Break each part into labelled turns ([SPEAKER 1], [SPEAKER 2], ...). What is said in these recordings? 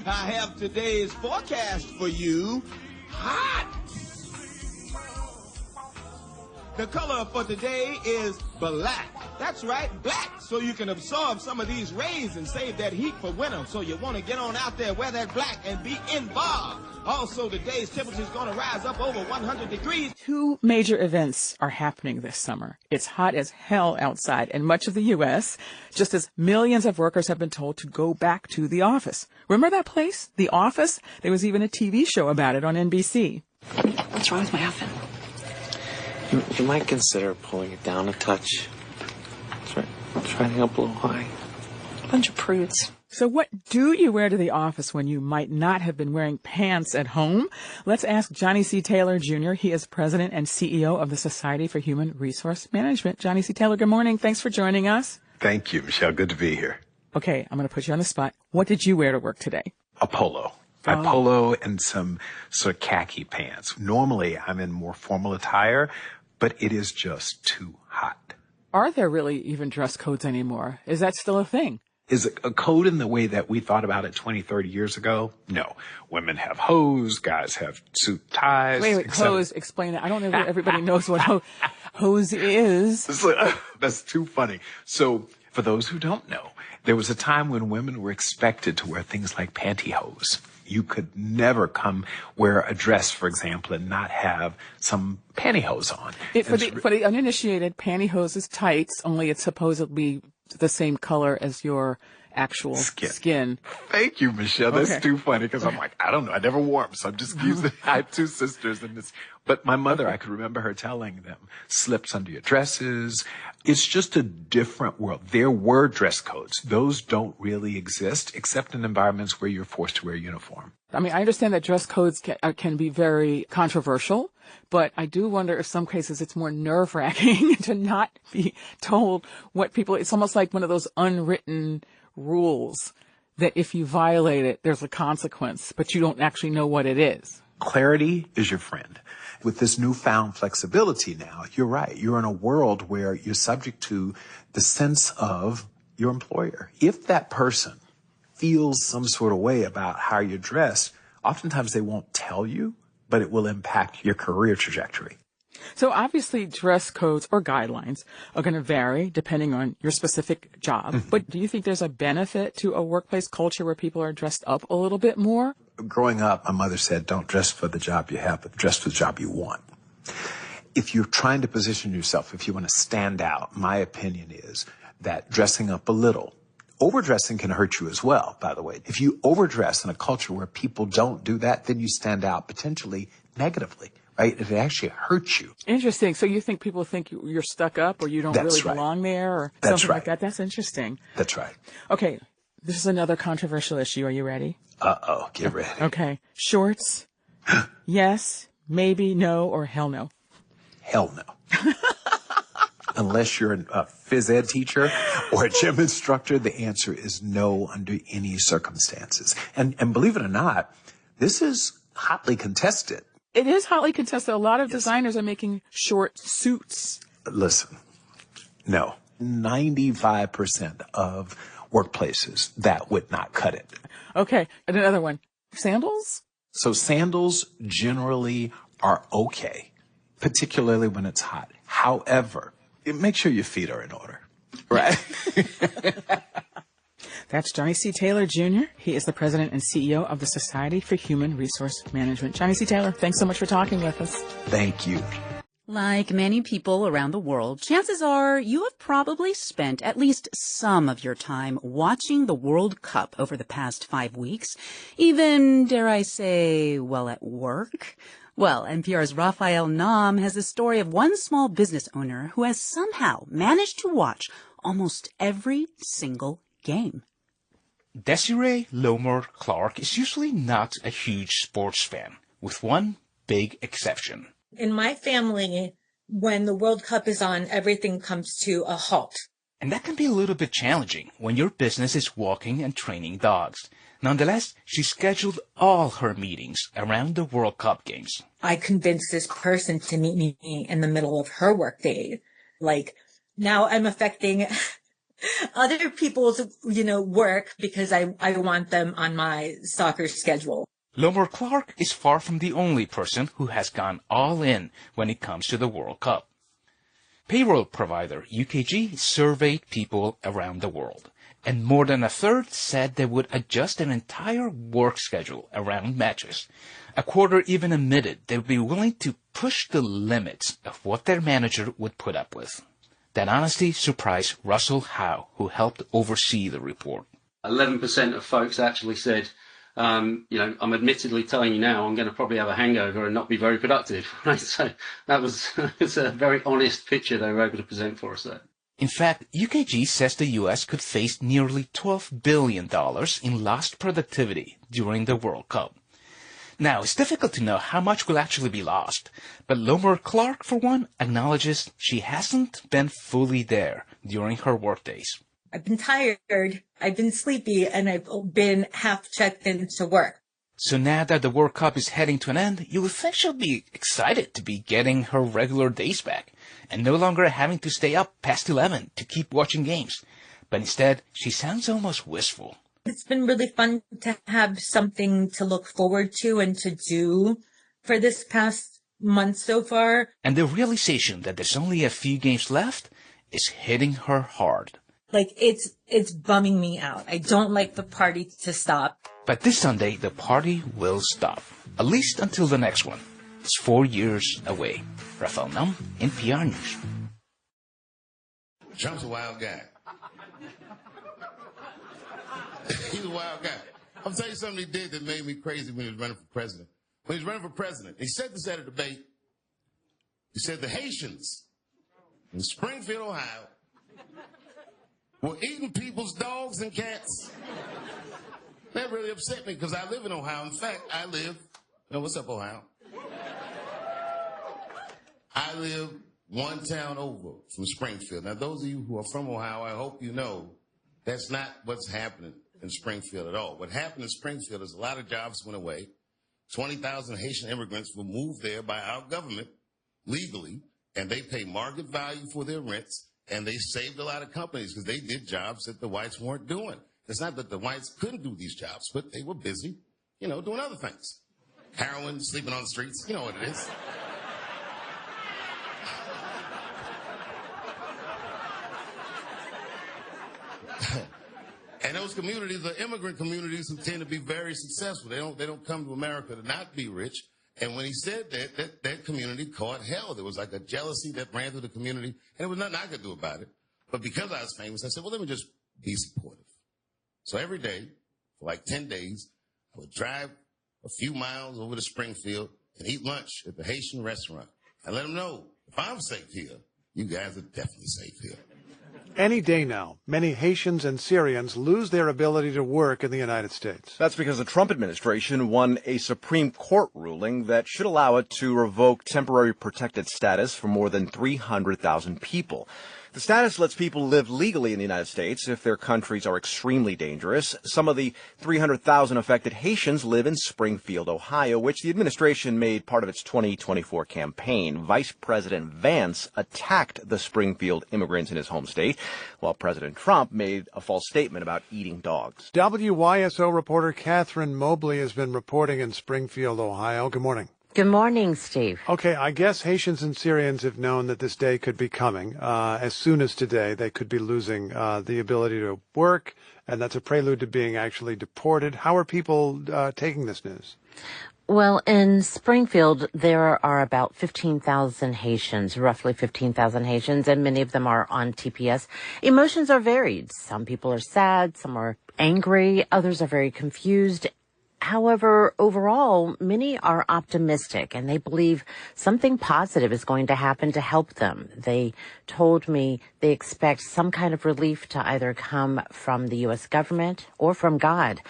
[SPEAKER 1] I have today's forecast for you. Hot! The color for today is black. That's right, black, so you can absorb some of these rays and save that heat for winter. So you want to get on out there, wear that black, and be involved. Also, today's temperature is going to rise up over 100 degrees.
[SPEAKER 2] Two major events are happening this summer. It's hot as hell outside in much of the U.S., just as millions of workers have been told to go back to the office. Remember that place, The Office? There was even a TV show about it on NBC.
[SPEAKER 3] What's wrong with my outfit?
[SPEAKER 4] You might consider pulling it down a touch. Try to help a little high.
[SPEAKER 3] Bunch of prudes.
[SPEAKER 2] So what do you wear to the office when you might not have been wearing pants at home? Let's ask Johnny C. Taylor, Jr. He is president and CEO of the Society for Human Resource Management. Johnny C. Taylor, good morning. Thanks for joining us.
[SPEAKER 5] Thank you, Michelle. Good to be here.
[SPEAKER 2] Okay, I'm going to put you on the spot. What did you wear to work today?
[SPEAKER 5] A polo. A polo and some sort of khaki pants. Normally, I'm in more formal attire, but it is just too hot.
[SPEAKER 2] Are there really even dress codes anymore? Is that still a thing?
[SPEAKER 5] Is it a code in the way that we thought about it 20, 30 years ago? No. Women have hose, guys have suit ties.
[SPEAKER 2] Wait, hose, explain it. I don't know if everybody knows what hose is.
[SPEAKER 5] That's too funny. So, for those who don't know, there was a time when women were expected to wear things like pantyhose. You could never come wear a dress, for example, and not have some pantyhose on.
[SPEAKER 2] For the uninitiated, pantyhose is tights, only it's supposedly the same color as your actual skin.
[SPEAKER 5] Thank you, Michelle. That's too funny because I'm like, I don't know. I never wore them, so I'm just using. I have two sisters in this. But my mother, I could remember her telling them, slips under your dresses. It's just a different world. There were dress codes. Those don't really exist except in environments where you're forced to wear a uniform.
[SPEAKER 2] I mean, I understand that dress codes can be very controversial, but I do wonder if some cases it's more nerve-wracking to not be told what people, it's almost like one of those unwritten rules that if you violate it, there's a consequence, but you don't actually know what it is.
[SPEAKER 5] Clarity is your friend. With this newfound flexibility now, you're right. You're in a world where you're subject to the sense of your employer. If that person feels some sort of way about how you're dressed, oftentimes they won't tell you, but it will impact your career trajectory.
[SPEAKER 2] So obviously dress codes or guidelines are going to vary depending on your specific job. Mm-hmm. But do you think there's a benefit to a workplace culture where people are dressed up a little bit more?
[SPEAKER 5] Growing up, my mother said, don't dress for the job you have, but dress for the job you want. If you're trying to position yourself, if you want to stand out, my opinion is that dressing up a little, overdressing can hurt you as well, by the way. If you overdress in a culture where people don't do that, then you stand out potentially negatively. Right? It actually hurts you.
[SPEAKER 2] Interesting. So you think people think you're stuck up or you don't really belong there or something like that? That's interesting.
[SPEAKER 5] That's right.
[SPEAKER 2] Okay. This is another controversial issue. Are you ready?
[SPEAKER 5] Uh-oh. Get ready.
[SPEAKER 2] Okay. Shorts. Yes, maybe, no, or hell no?
[SPEAKER 5] Hell no. Unless you're a phys ed teacher or a gym instructor, the answer is no under any circumstances. And believe it or not, this is hotly contested.
[SPEAKER 2] It is hotly contested. A lot of designers are making short suits.
[SPEAKER 5] Listen, no. 95% of workplaces, that would not cut it.
[SPEAKER 2] Okay. And another one. Sandals?
[SPEAKER 5] So sandals generally are okay, particularly when it's hot. However, make sure your feet are in order, right?
[SPEAKER 2] That's Johnny C. Taylor, Jr. He is the president and CEO of the Society for Human Resource Management. Johnny C. Taylor, thanks so much for talking with us.
[SPEAKER 5] Thank you.
[SPEAKER 6] Like many people around the world, chances are you have probably spent at least some of your time watching the World Cup over the past 5 weeks, even, dare I say, well, at work. Well, NPR's Raphael Naam has the story of one small business owner who has somehow managed to watch almost every single game.
[SPEAKER 7] Desiree Lomar Clark is usually not a huge sports fan, with one big exception.
[SPEAKER 8] In my family, when the World Cup is on, everything comes to a halt.
[SPEAKER 7] And that can be a little bit challenging when your business is walking and training dogs. Nonetheless, she scheduled all her meetings around the World Cup games.
[SPEAKER 8] I convinced this person to meet me in the middle of her workday. Like, now I'm affecting other people's, work because I want them on my soccer schedule.
[SPEAKER 7] Lomar Clark is far from the only person who has gone all in when it comes to the World Cup. Payroll provider UKG surveyed people around the world, and more than a third said they would adjust their entire work schedule around matches. A quarter even admitted they would be willing to push the limits of what their manager would put up with. That honesty surprised Russell Howe, who helped oversee the report.
[SPEAKER 9] 11% of folks actually said, I'm admittedly telling you now, I'm going to probably have a hangover and not be very productive. Right? So that was it's a very honest picture they were able to present for us there.
[SPEAKER 7] In fact, UKG says the U.S. could face nearly $12 billion in lost productivity during the World Cup. Now, it's difficult to know how much will actually be lost, but Lomar Clark, for one, acknowledges she hasn't been fully there during her workdays.
[SPEAKER 8] I've been tired, I've been sleepy, and I've been half checked into work.
[SPEAKER 7] So now that the World Cup is heading to an end, you would think she'll be excited to be getting her regular days back and no longer having to stay up past 11 to keep watching games. But instead, she sounds almost wistful.
[SPEAKER 8] It's been really fun to have something to look forward to and to do for this past month so far.
[SPEAKER 7] And the realization that there's only a few games left is hitting her hard.
[SPEAKER 8] Like, it's bumming me out. I don't like the party to stop.
[SPEAKER 7] But this Sunday, the party will stop. At least until the next one. It's 4 years away. Rafael Nam, NPR News.
[SPEAKER 10] Trump's a wild guy. He's a wild guy. I'll tell you something he did that made me crazy when he was running for president. When he was running for president, he said this at a debate. He said the Haitians in Springfield, Ohio, were eating people's dogs and cats. That really upset me because I live in Ohio. In fact, what's up, Ohio? I live one town over from Springfield. Now, those of you who are from Ohio, I hope you know that's not what's happening in Springfield at all. What happened in Springfield is a lot of jobs went away. 20,000 Haitian immigrants were moved there by our government legally, and they pay market value for their rents, and they saved a lot of companies because they did jobs that the whites weren't doing. It's not that the whites couldn't do these jobs, but they were busy, doing other things. Heroin, sleeping on the streets, you know what it is. And those communities are immigrant communities who tend to be very successful. They don't come to America to not be rich. And when he said that community caught hell. There was like a jealousy that ran through the community, and there was nothing I could do about it. But because I was famous, I said, well, let me just be supportive. So every day, for like 10 days, I would drive a few miles over to Springfield and eat lunch at the Haitian restaurant. I let them know, if I'm safe here, you guys are definitely safe here.
[SPEAKER 11] Any day now, many Haitians and Syrians lose their ability to work in the United States.
[SPEAKER 12] That's because the Trump administration won a Supreme Court ruling that should allow it to revoke temporary protected status for more than 300,000 people. The status lets people live legally in the United States if their countries are extremely dangerous. Some of the 300,000 affected Haitians live in Springfield, Ohio, which the administration made part of its 2024 campaign. Vice President Vance attacked the Springfield immigrants in his home state, while President Trump made a false statement about eating dogs.
[SPEAKER 11] WYSO reporter Catherine Mobley has been reporting in Springfield, Ohio. Good morning.
[SPEAKER 13] Good morning, Steve.
[SPEAKER 11] Okay, I guess Haitians and Syrians have known that this day could be coming. As soon as today, they could be losing the ability to work, and that's a prelude to being actually deported. How are people taking this news?
[SPEAKER 13] Well, in Springfield, there are about 15,000 Haitians, roughly 15,000 Haitians, and many of them are on TPS. Emotions are varied. Some people are sad, some are angry, others are very confused. However, overall, many are optimistic and they believe something positive is going to happen to help them. They told me they expect some kind of relief to either come from the U.S. government or from God.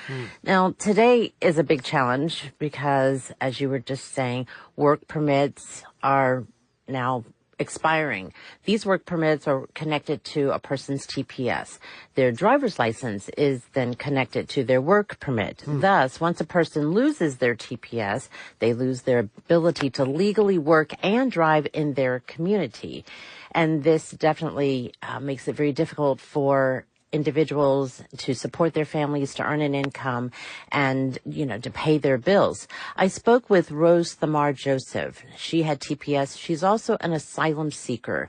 [SPEAKER 13] Now, today is a big challenge because, as you were just saying, work permits are now expiring. These work permits are connected to a person's TPS. Their driver's license is then connected to their work permit. Thus, once a person loses their TPS, they lose their ability to legally work and drive in their community. And this definitely makes it very difficult for individuals to support their families, to earn an income, and, to pay their bills. I spoke with Rose Thamar Joseph. She had TPS. She's also an asylum seeker.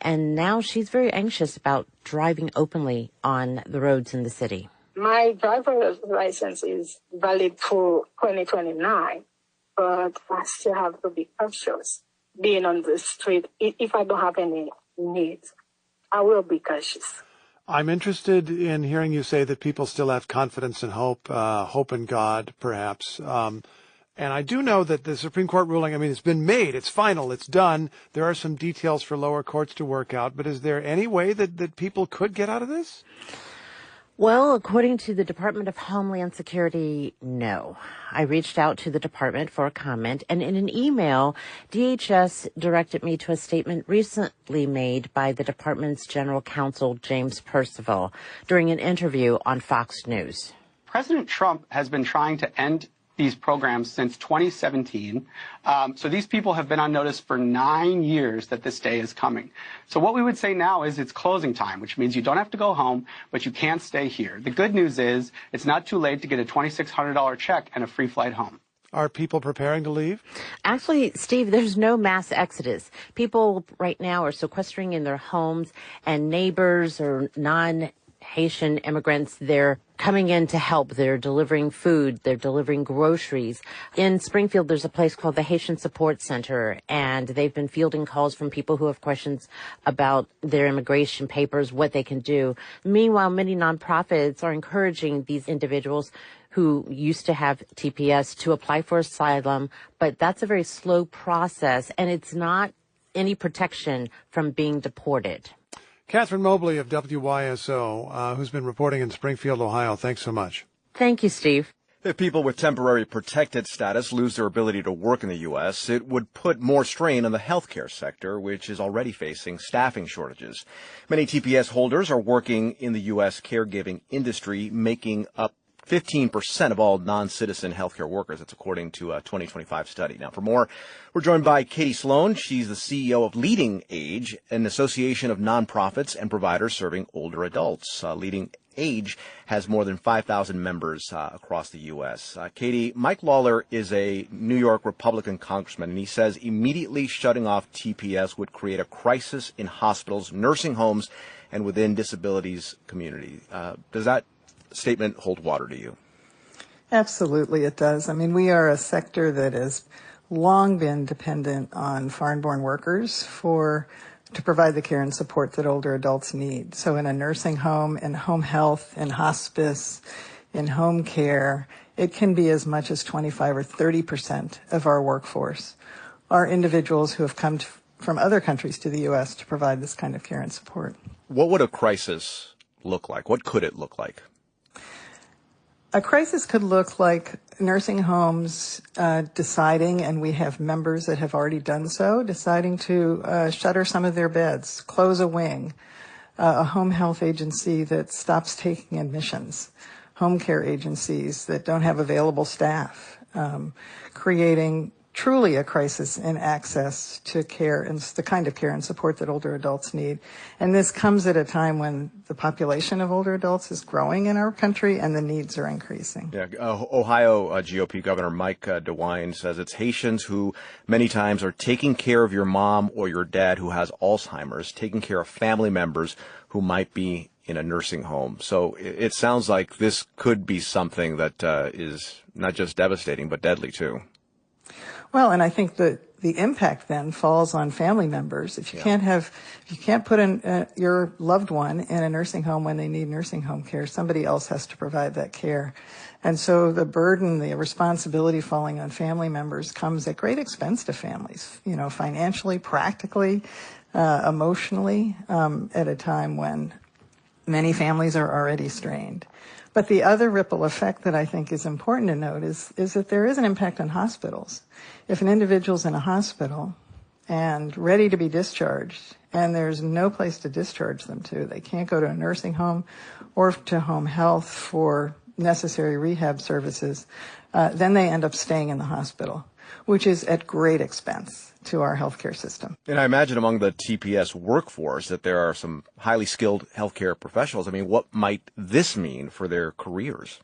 [SPEAKER 13] And now she's very anxious about driving openly on the roads in the city.
[SPEAKER 14] My driver's license is valid for 2029, but I still have to be cautious being on the street. If I don't have any needs, I will be cautious.
[SPEAKER 11] I'm interested in hearing you say that people still have confidence and hope in God, perhaps. And I do know that the Supreme Court ruling, it's been made, it's final, it's done. There are some details for lower courts to work out, but is there any way that people could get out of this?
[SPEAKER 13] Well, according to the Department of Homeland Security, no. I reached out to the department for a comment, and in an email, DHS directed me to a statement recently made by the department's general counsel, James Percival, during an interview on Fox News.
[SPEAKER 15] President Trump has been trying to end these programs since 2017. So these people have been on notice for 9 years that this day is coming. So what we would say now is it's closing time, which means you don't have to go home, but you can't stay here. The good news is it's not too late to get a $2,600 check and a free flight home.
[SPEAKER 11] Are people preparing to leave?
[SPEAKER 13] Actually, Steve, there's no mass exodus. People right now are sequestering in their homes, and neighbors or non-Haitian immigrants, they're coming in to help. They're delivering food. They're delivering groceries. In Springfield, there's a place called the Haitian Support Center, and they've been fielding calls from people who have questions about their immigration papers, what they can do. Meanwhile, many nonprofits are encouraging these individuals who used to have TPS to apply for asylum, but that's a very slow process, and it's not any protection from being deported.
[SPEAKER 11] Catherine Mobley of WYSO, who's been reporting in Springfield, Ohio. Thanks so much.
[SPEAKER 13] Thank you, Steve.
[SPEAKER 12] If people with temporary protected status lose their ability to work in the U.S., it would put more strain on the healthcare sector, which is already facing staffing shortages. Many TPS holders are working in the U.S. caregiving industry, making up 15% of all non-citizen healthcare workers. That's according to a 2025 study. Now, for more, we're joined by Katie Sloan. She's the CEO of Leading Age, an association of nonprofits and providers serving older adults. Leading Age has more than 5,000 members across the U.S. Katie, Mike Lawler is a New York Republican congressman, and he says immediately shutting off TPS would create a crisis in hospitals, nursing homes, and within disabilities community. Does that statement hold water to you?
[SPEAKER 16] Absolutely, it does. We are a sector that has long been dependent on foreign-born workers to provide the care and support that older adults need. So in a nursing home, in home health, in hospice, in home care, it can be as much as 25 or 30% of our workforce are individuals who have come from other countries to the U.S. to provide this kind of care and support.
[SPEAKER 12] What would a crisis look like? What could it look like?
[SPEAKER 16] A crisis could look like nursing homes deciding, and we have members that have already done so, deciding to shutter some of their beds, close a wing, a home health agency that stops taking admissions, home care agencies that don't have available staff, creating truly a crisis in access to care and the kind of care and support that older adults need. And this comes at a time when the population of older adults is growing in our country and the needs are increasing.
[SPEAKER 12] Yeah, Ohio GOP Governor Mike DeWine says it's Haitians who many times are taking care of your mom or your dad who has Alzheimer's, taking care of family members who might be in a nursing home. So it sounds like this could be something that is not just devastating, but deadly too.
[SPEAKER 16] Well, and I think that the impact then falls on family members. If you can't put your loved one in a nursing home when they need nursing home care, somebody else has to provide that care. And so the burden, the responsibility falling on family members comes at great expense to families, financially, practically, emotionally, at a time when many families are already strained. But the other ripple effect that I think is important to note is that there is an impact on hospitals. If an individual's in a hospital and ready to be discharged and there's no place to discharge them to, they can't go to a nursing home or to home health for necessary rehab services, then they end up staying in the hospital. which is at great expense to our healthcare system.
[SPEAKER 12] And I imagine among the TPS workforce that there are some highly skilled healthcare professionals. I mean, what might this mean for their careers?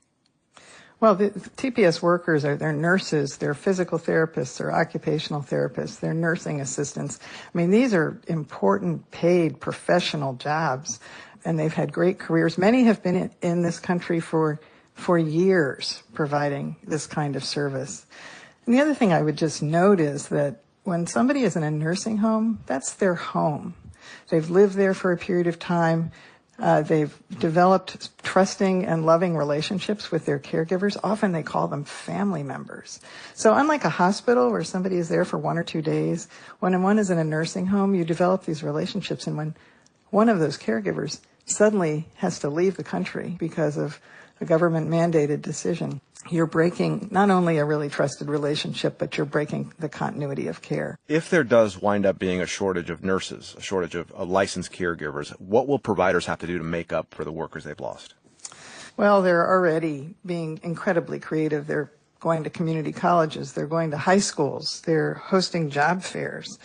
[SPEAKER 16] Well, the TPS workers they're nurses, they're physical therapists, they're occupational therapists, they're nursing assistants. I mean, these are important, paid, professional jobs, and they've had great careers. Many have been in this country for years providing this kind of service. And the other thing I would just note is that when somebody is in a nursing home, that's their home. They've lived there for a period of time. They've developed trusting and loving relationships with their caregivers. Often they call them family members. So unlike a hospital where somebody is there for 1 or 2 days, when one is in a nursing home, you develop these relationships. And when one of those caregivers suddenly has to leave the country because of a government-mandated decision, you're breaking not only a really trusted relationship, but you're breaking the continuity of care.
[SPEAKER 12] If there does wind up being a shortage of nurses, a shortage of licensed caregivers, what will providers have to do to make up for the workers they've lost?
[SPEAKER 16] Well, they're already being incredibly creative. They're going to community colleges. They're going to high schools. They're hosting job fairs.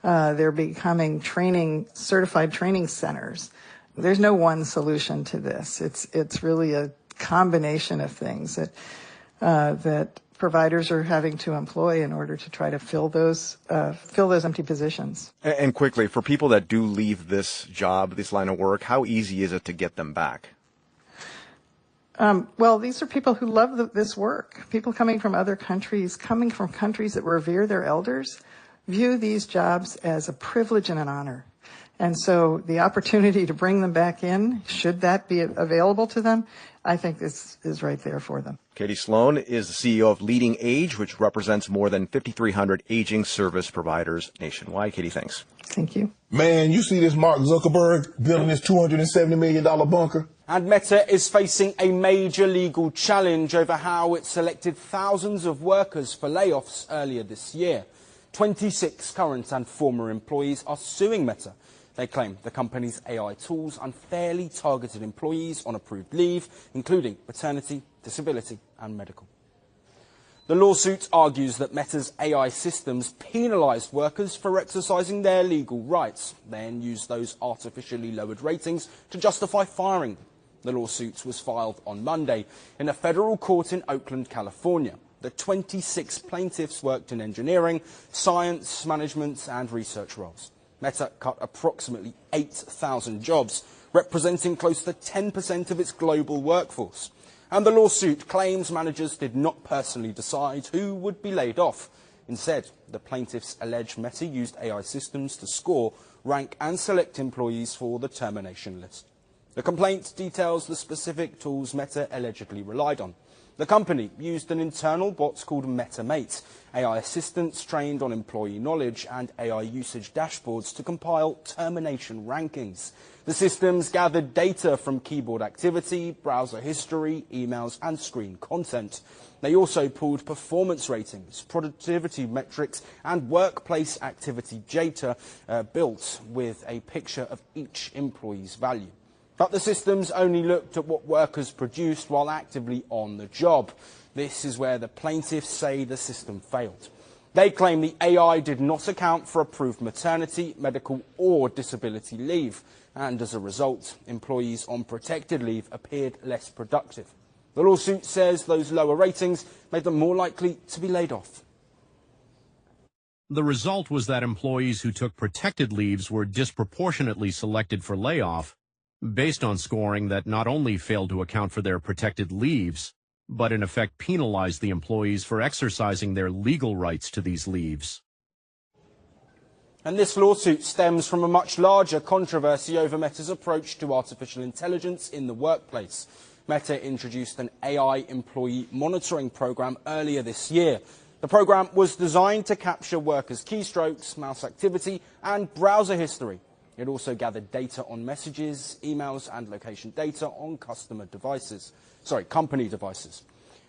[SPEAKER 16] They're becoming certified training centers. There's no one solution to this. It's really a combination of things that providers are having to employ in order to try to fill those empty positions.
[SPEAKER 12] And quickly, for people that do leave this job, this line of work, how easy is it to get them back?
[SPEAKER 16] Well, these are people who love this work. People coming from other countries, coming from countries that revere their elders, view these jobs as a privilege and an honor. And so the opportunity to bring them back in, should that be available to them, I think this is right there for them.
[SPEAKER 12] Katie Sloan is the CEO of Leading Age, which represents more than 5,300 aging service providers nationwide. Katie, thanks.
[SPEAKER 16] Thank you.
[SPEAKER 17] Man, you see this Mark Zuckerberg building this $270 million bunker?
[SPEAKER 18] And Meta is facing a major legal challenge over how it selected thousands of workers for layoffs earlier this year. 26 current and former employees are suing Meta. They claim the company's AI tools unfairly targeted employees on approved leave, including maternity, disability and medical. The lawsuit argues that Meta's AI systems penalised workers for exercising their legal rights, then used those artificially lowered ratings to justify firing them. The lawsuit was filed on Monday in a federal court in Oakland, California. The 26 plaintiffs worked in engineering, science, management and research roles. Meta cut approximately 8,000 jobs, representing close to 10% of its global workforce. And the lawsuit claims managers did not personally decide who would be laid off. Instead, the plaintiffs allege Meta used AI systems to score, rank and select employees for the termination list. The complaint details the specific tools Meta allegedly relied on. The company used an internal bot called MetaMate, AI assistants trained on employee knowledge and AI usage dashboards to compile termination rankings. The systems gathered data from keyboard activity, browser history, emails and screen content. They also pulled performance ratings, productivity metrics and workplace activity data built with a picture of each employee's value. But the systems only looked at what workers produced while actively on the job. This is where the plaintiffs say the system failed. They claim the AI did not account for approved maternity, medical or disability leave, and as a result, employees on protected leave appeared less productive. The lawsuit says those lower ratings made them more likely to be laid off.
[SPEAKER 19] The result was that employees who took protected leaves were disproportionately selected for layoff, based on scoring that not only failed to account for their protected leaves, but in effect penalized the employees for exercising their legal rights to these leaves.
[SPEAKER 18] And this lawsuit stems from a much larger controversy over Meta's approach to artificial intelligence in the workplace. Meta introduced an AI employee monitoring program earlier this year. The program was designed to capture workers' keystrokes, mouse activity and browser history. It also gathered data on messages, emails and location data on company devices.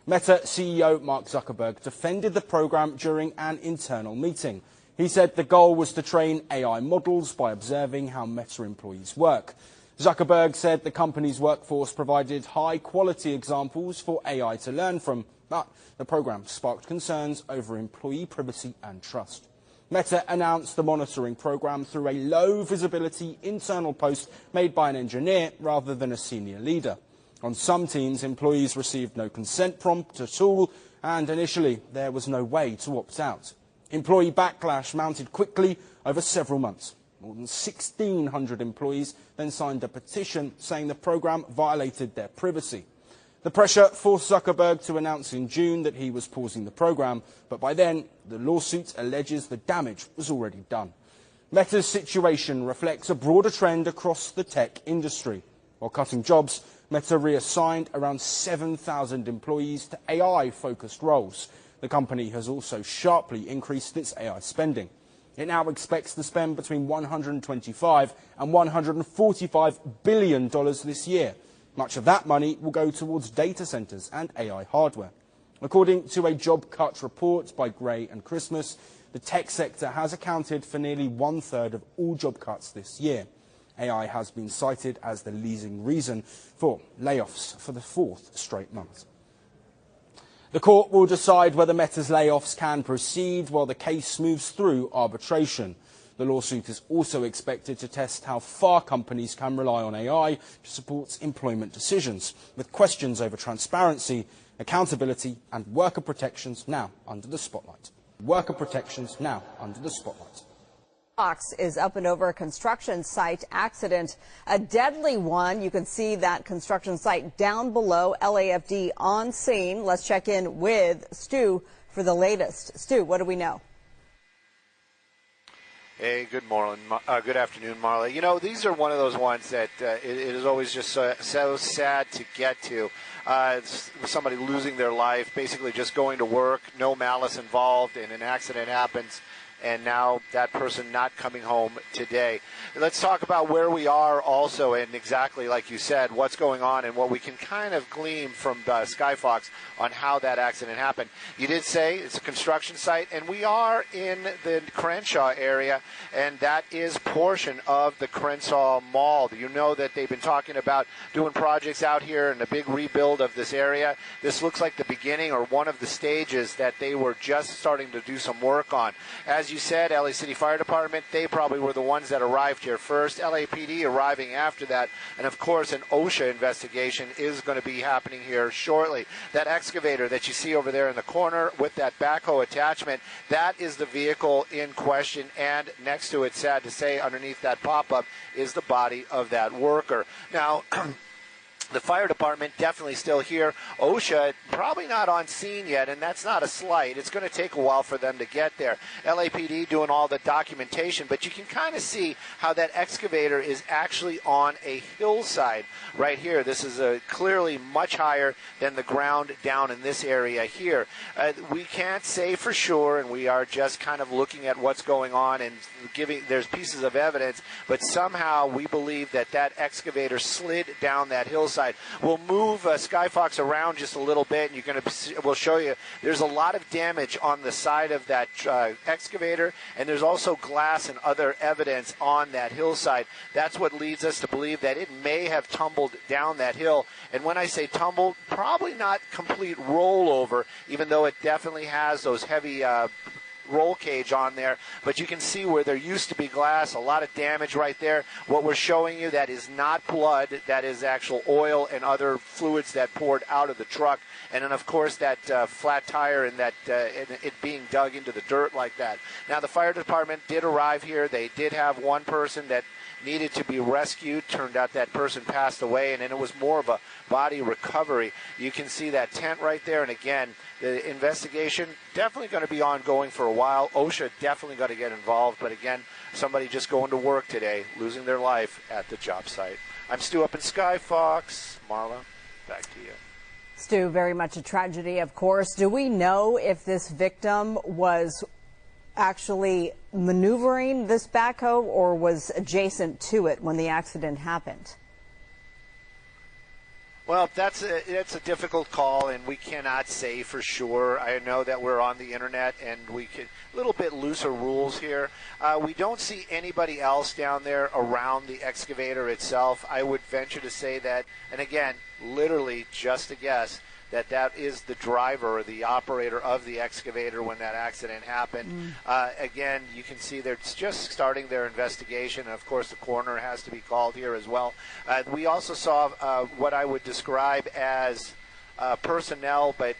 [SPEAKER 18] Meta CEO Mark Zuckerberg defended the program during an internal meeting. He said the goal was to train AI models by observing how Meta employees work. Zuckerberg said the company's workforce provided high-quality examples for AI to learn from, But the program sparked concerns over employee privacy and trust. Meta announced the monitoring program through a low-visibility internal post made by an engineer rather than a senior leader. On some teams, employees received no consent prompt at all, and initially there was no way to opt out. Employee backlash mounted quickly over several months. More than 1,600 employees then signed a petition saying the program violated their privacy. The pressure forced Zuckerberg to announce in June that he was pausing the program, but by then the lawsuit alleges the damage was already done. Meta's situation reflects a broader trend across the tech industry. While cutting jobs, Meta reassigned around 7,000 employees to AI-focused roles. The company has also sharply increased its AI spending. It now expects to spend between $125 and $145 billion this year. Much of that money will go towards data centers and AI hardware. According to a job cut report by Gray and Christmas, the tech sector has accounted for nearly 1/3 of all job cuts this year. AI has been cited as the leading reason for layoffs for the 4th straight month. The court will decide whether Meta's layoffs can proceed while the case moves through arbitration. The lawsuit is also expected to test how far companies can rely on AI to support employment decisions, with questions over transparency, accountability and worker protections now under the spotlight. Worker protections now under the spotlight.
[SPEAKER 20] Fox is up and over a construction site accident, a deadly one. You can see that construction site down below, LAFD on scene. Let's check in with Stu for the latest. Stu, what do we know?
[SPEAKER 21] Hey, good afternoon, Marla. You know, these are one of those ones that it is always just so sad to get to. Somebody losing their life, basically just going to work, no malice involved, and an accident happens, and now that person not coming home today. Let's talk about where we are also, and exactly like you said, what's going on and what we can kind of glean from Skyfox on how that accident happened. You did say it's a construction site, and we are in the Crenshaw area, and that is portion of the Crenshaw Mall. You know that they've been talking about doing projects out here and a big rebuild of this area. This looks like the beginning or one of the stages that they were just starting to do some work on. As you said, LA City Fire Department, they probably were the ones that arrived here first. LAPD arriving after that. And, of course, an OSHA investigation is going to be happening here shortly. That excavator that you see over there in the corner with that backhoe attachment, that is the vehicle in question. And next to it, sad to say, underneath that pop-up is the body of that worker. Now, the fire department definitely still here. OSHA probably not on scene yet, and that's not a slight. It's going to take a while for them to get there. LAPD doing all the documentation, but you can kind of see how that excavator is actually on a hillside right here. This is clearly much higher than the ground down in this area here. We can't say for sure, and we are just kind of looking at what's going on and there's pieces of evidence, but somehow we believe that that excavator slid down that hillside. We'll move Skyfox around just a little bit, and we'll show you there's a lot of damage on the side of that excavator, and there's also glass and other evidence on that hillside. That's what leads us to believe that it may have tumbled down that hill. And when I say tumbled, probably not complete rollover, even though it definitely has those heavy roll cage on there, but you can see where there used to be glass, a lot of damage right there. What we're showing you, that is not blood, that is actual oil and other fluids that poured out of the truck. And then, of course, that flat tire and that it being dug into the dirt like that. Now, the fire department did arrive here. They did have one person that needed to be rescued. Turned out that person passed away, and then it was more of a body recovery. You can see that tent right there, and again, the investigation definitely going to be ongoing for a while. OSHA definitely got to get involved, but again, somebody just going to work today, losing their life at the job site. I'm Stu up in Skyfox. Marla, back to you.
[SPEAKER 20] Stu, very much a tragedy, of course. Do we know if this victim was actually maneuvering this backhoe or was adjacent to it when the accident happened?
[SPEAKER 21] Well, that's a difficult call, and we cannot say for sure. I know that we're on the internet, and we could a little bit looser rules here. We don't see anybody else down there around the excavator itself. I would venture to say that, and again, literally just a guess, that is the driver or the operator of the excavator when that accident happened. Again, you can see they're just starting their investigation. Of course, the coroner has to be called here as well. We also saw what I would describe as personnel, but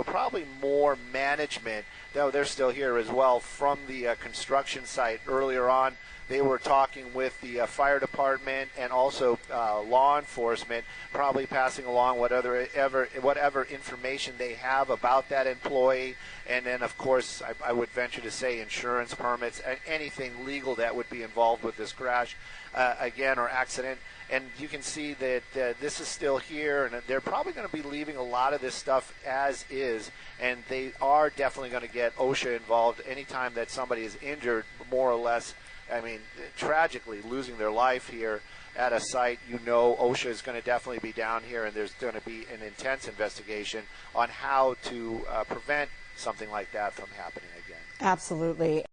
[SPEAKER 21] probably more management, though they're still here as well, from the construction site. Earlier on, they were talking with the fire department and also law enforcement, probably passing along whatever information they have about that employee. And then, of course, I would venture to say insurance, permits, anything legal that would be involved with this crash, again, or accident. And you can see that this is still here, and they're probably going to be leaving a lot of this stuff as is, and they are definitely going to get OSHA involved anytime that somebody is injured, more or less. I mean, tragically losing their life here at a site. OSHA is going to definitely be down here, and there's going to be an intense investigation on how to prevent something like that from happening again.
[SPEAKER 20] Absolutely.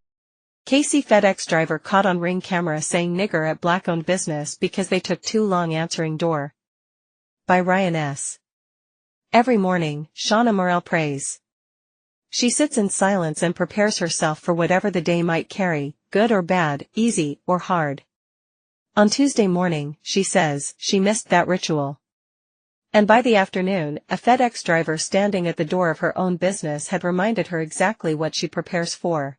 [SPEAKER 1] KC FedEx driver caught on Ring camera saying nigger at black-owned business because they took too long answering door. By Ryan S. Every morning, Shauna Morrell prays. She sits in silence and prepares herself for whatever the day might carry, good or bad, easy or hard. On Tuesday morning, she says, she missed that ritual. And by the afternoon, a FedEx driver standing at the door of her own business had reminded her exactly what she prepares for.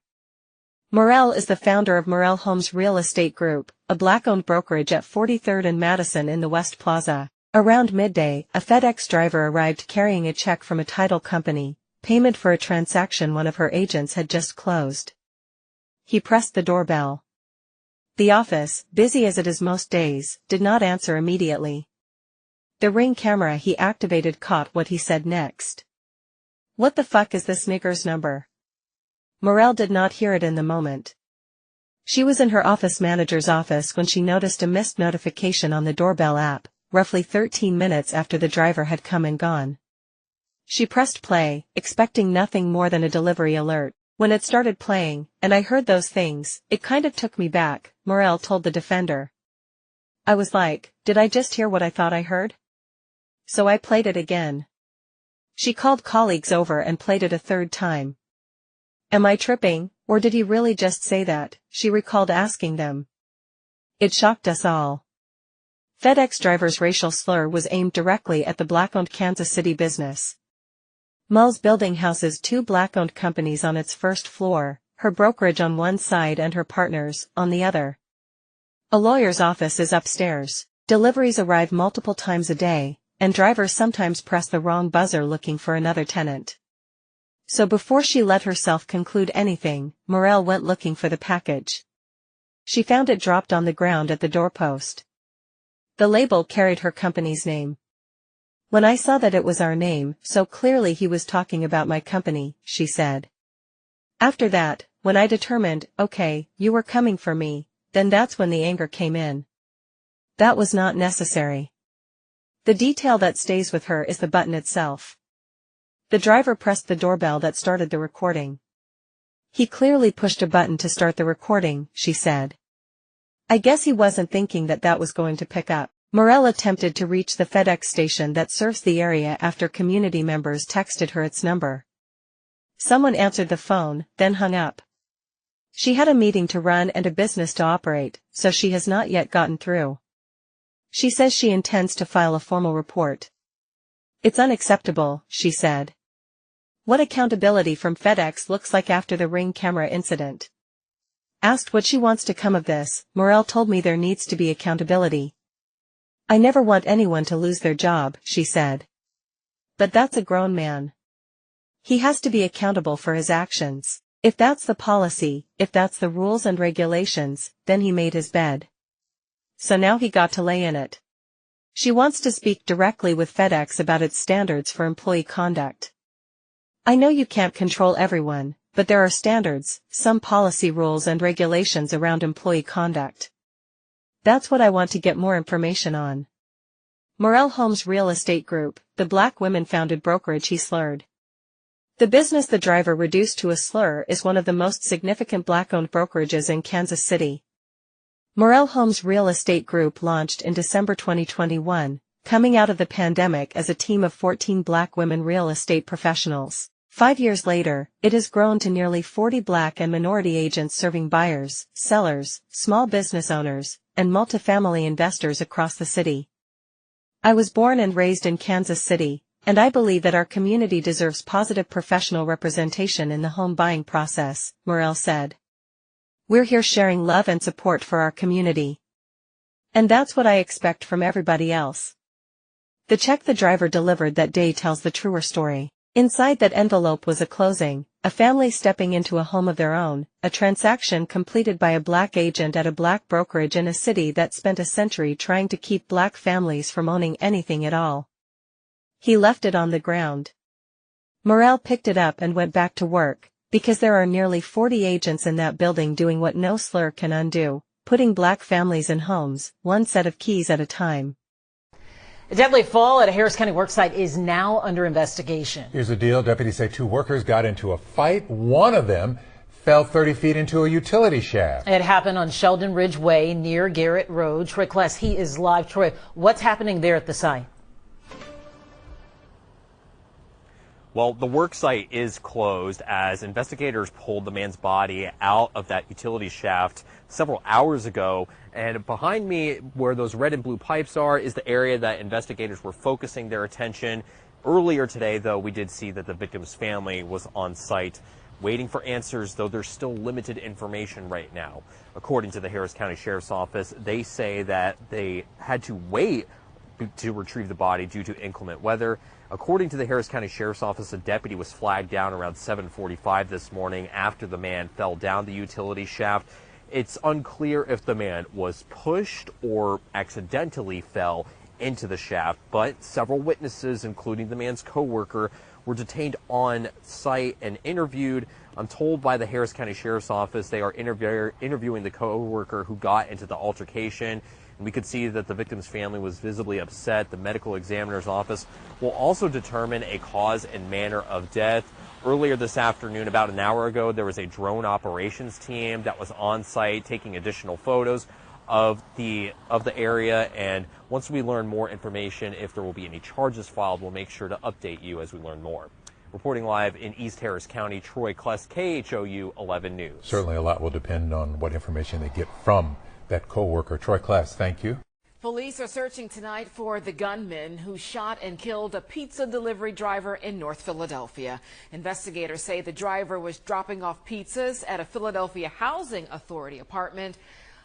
[SPEAKER 1] Morrell is the founder of Morrell Homes Real Estate Group, a black-owned brokerage at 43rd and Madison in the West Plaza. Around midday, a FedEx driver arrived carrying a check from a title company, payment for a transaction one of her agents had just closed. He pressed the doorbell. The office, busy as it is most days, did not answer immediately. The Ring camera he activated caught what he said next. "What the fuck is this nigger's number?" Morrell did not hear it in the moment. She was in her office manager's office when she noticed a missed notification on the doorbell app, roughly 13 minutes after the driver had come and gone. She pressed play, expecting nothing more than a delivery alert. When it started playing, and I heard those things, it kind of took me back, Morrell told the Defender. I was like, did I just hear what I thought I heard? So I played it again. She called colleagues over and played it a third time. Am I tripping, or did he really just say that? She recalled asking them. It shocked us all. FedEx driver's racial slur was aimed directly at the black-owned Kansas City business. Mull's building houses two black-owned companies on its first floor, her brokerage on one side and her partners on the other. A lawyer's office is upstairs. Deliveries arrive multiple times a day, and drivers sometimes press the wrong buzzer looking for another tenant. So before she let herself conclude anything, Morrell went looking for the package. She found it dropped on the ground at the doorpost. The label carried her company's name. When I saw that it was our name, so clearly he was talking about my company, she said. After that, when I determined, okay, you were coming for me, then that's when the anger came in. That was not necessary. The detail that stays with her is the button itself. The driver pressed the doorbell that started the recording. He clearly pushed a button to start the recording, she said. I guess he wasn't thinking that that was going to pick up. Morrell attempted to reach the FedEx station that serves the area after community members texted her its number. Someone answered the phone, then hung up. She had a meeting to run and a business to operate, so she has not yet gotten through. She says she intends to file a formal report. It's unacceptable, she said. What accountability from FedEx looks like after the Ring camera incident. Asked what she wants to come of this, Morrell told me there needs to be accountability. I never want anyone to lose their job, she said. But that's a grown man. He has to be accountable for his actions. If that's the policy, if that's the rules and regulations, then he made his bed. So now he got to lay in it. She wants to speak directly with FedEx about its standards for employee conduct. I know you can't control everyone, but there are standards, some policy rules and regulations around employee conduct. That's what I want to get more information on. Morrell Homes Real Estate Group, the black women-founded brokerage he slurred. The business the driver reduced to a slur is one of the most significant black-owned brokerages in Kansas City. Morrell Homes Real Estate Group launched in December 2021, coming out of the pandemic as a team of 14 Black women real estate professionals. 5 years later, it has grown to nearly 40 Black and minority agents serving buyers, sellers, small business owners, and multifamily investors across the city. I was born and raised in Kansas City, and I believe that our community deserves positive professional representation in the home buying process, Morel said. We're here sharing love and support for our community. And that's what I expect from everybody else. The check the driver delivered that day tells the truer story. Inside that envelope was a closing, a family stepping into a home of their own, a transaction completed by a Black agent at a Black brokerage in a city that spent a century trying to keep Black families from owning anything at all. He left it on the ground. Morel picked it up and went back to work, because there are nearly 40 agents in that building doing what no slur can undo, putting Black families in homes, one set of keys at a time.
[SPEAKER 4] A deadly fall at a Harris County worksite is now under investigation.
[SPEAKER 22] Here's the deal. Deputies say 2 workers got into a fight. One of them fell 30 feet into a utility shaft.
[SPEAKER 4] It happened on Sheldon Ridge Way near Garrett Road. Troy Kless, he is live. Troy, what's happening there at the site?
[SPEAKER 23] Well, the work site is closed as investigators pulled the man's body out of that utility shaft several hours ago. And behind me, where those red and blue pipes are, is the area that investigators were focusing their attention. Earlier today, though, we did see that the victim's family was on site waiting for answers, though there's still limited information right now. According to the Harris County Sheriff's Office, they say that they had to wait to retrieve the body due to inclement weather. According to the Harris County Sheriff's Office, a deputy was flagged down around 7:45 this morning after the man fell down the utility shaft. It's unclear if the man was pushed or accidentally fell into the shaft, but several witnesses, including the man's co-worker, were detained on site and interviewed. I'm told by the Harris County Sheriff's Office they are interviewing the co-worker who got into the altercation. And we could see that the victim's family was visibly upset. The medical examiner's office will also determine a cause and manner of death. Earlier this afternoon, about an hour ago, there was a drone operations team that was on site taking additional photos of the area. And once we learn more information, if there will be any charges filed, we'll make sure to update you as we learn more. Reporting live in East Harris County, Troy Kless, KHOU 11 News.
[SPEAKER 22] Certainly a lot will depend on what information they get from that co-worker. Troy Kless, thank you.
[SPEAKER 24] Police are searching tonight for the gunman who shot and killed a pizza delivery driver in North Philadelphia. Investigators say the driver was dropping off pizzas at a Philadelphia Housing Authority apartment,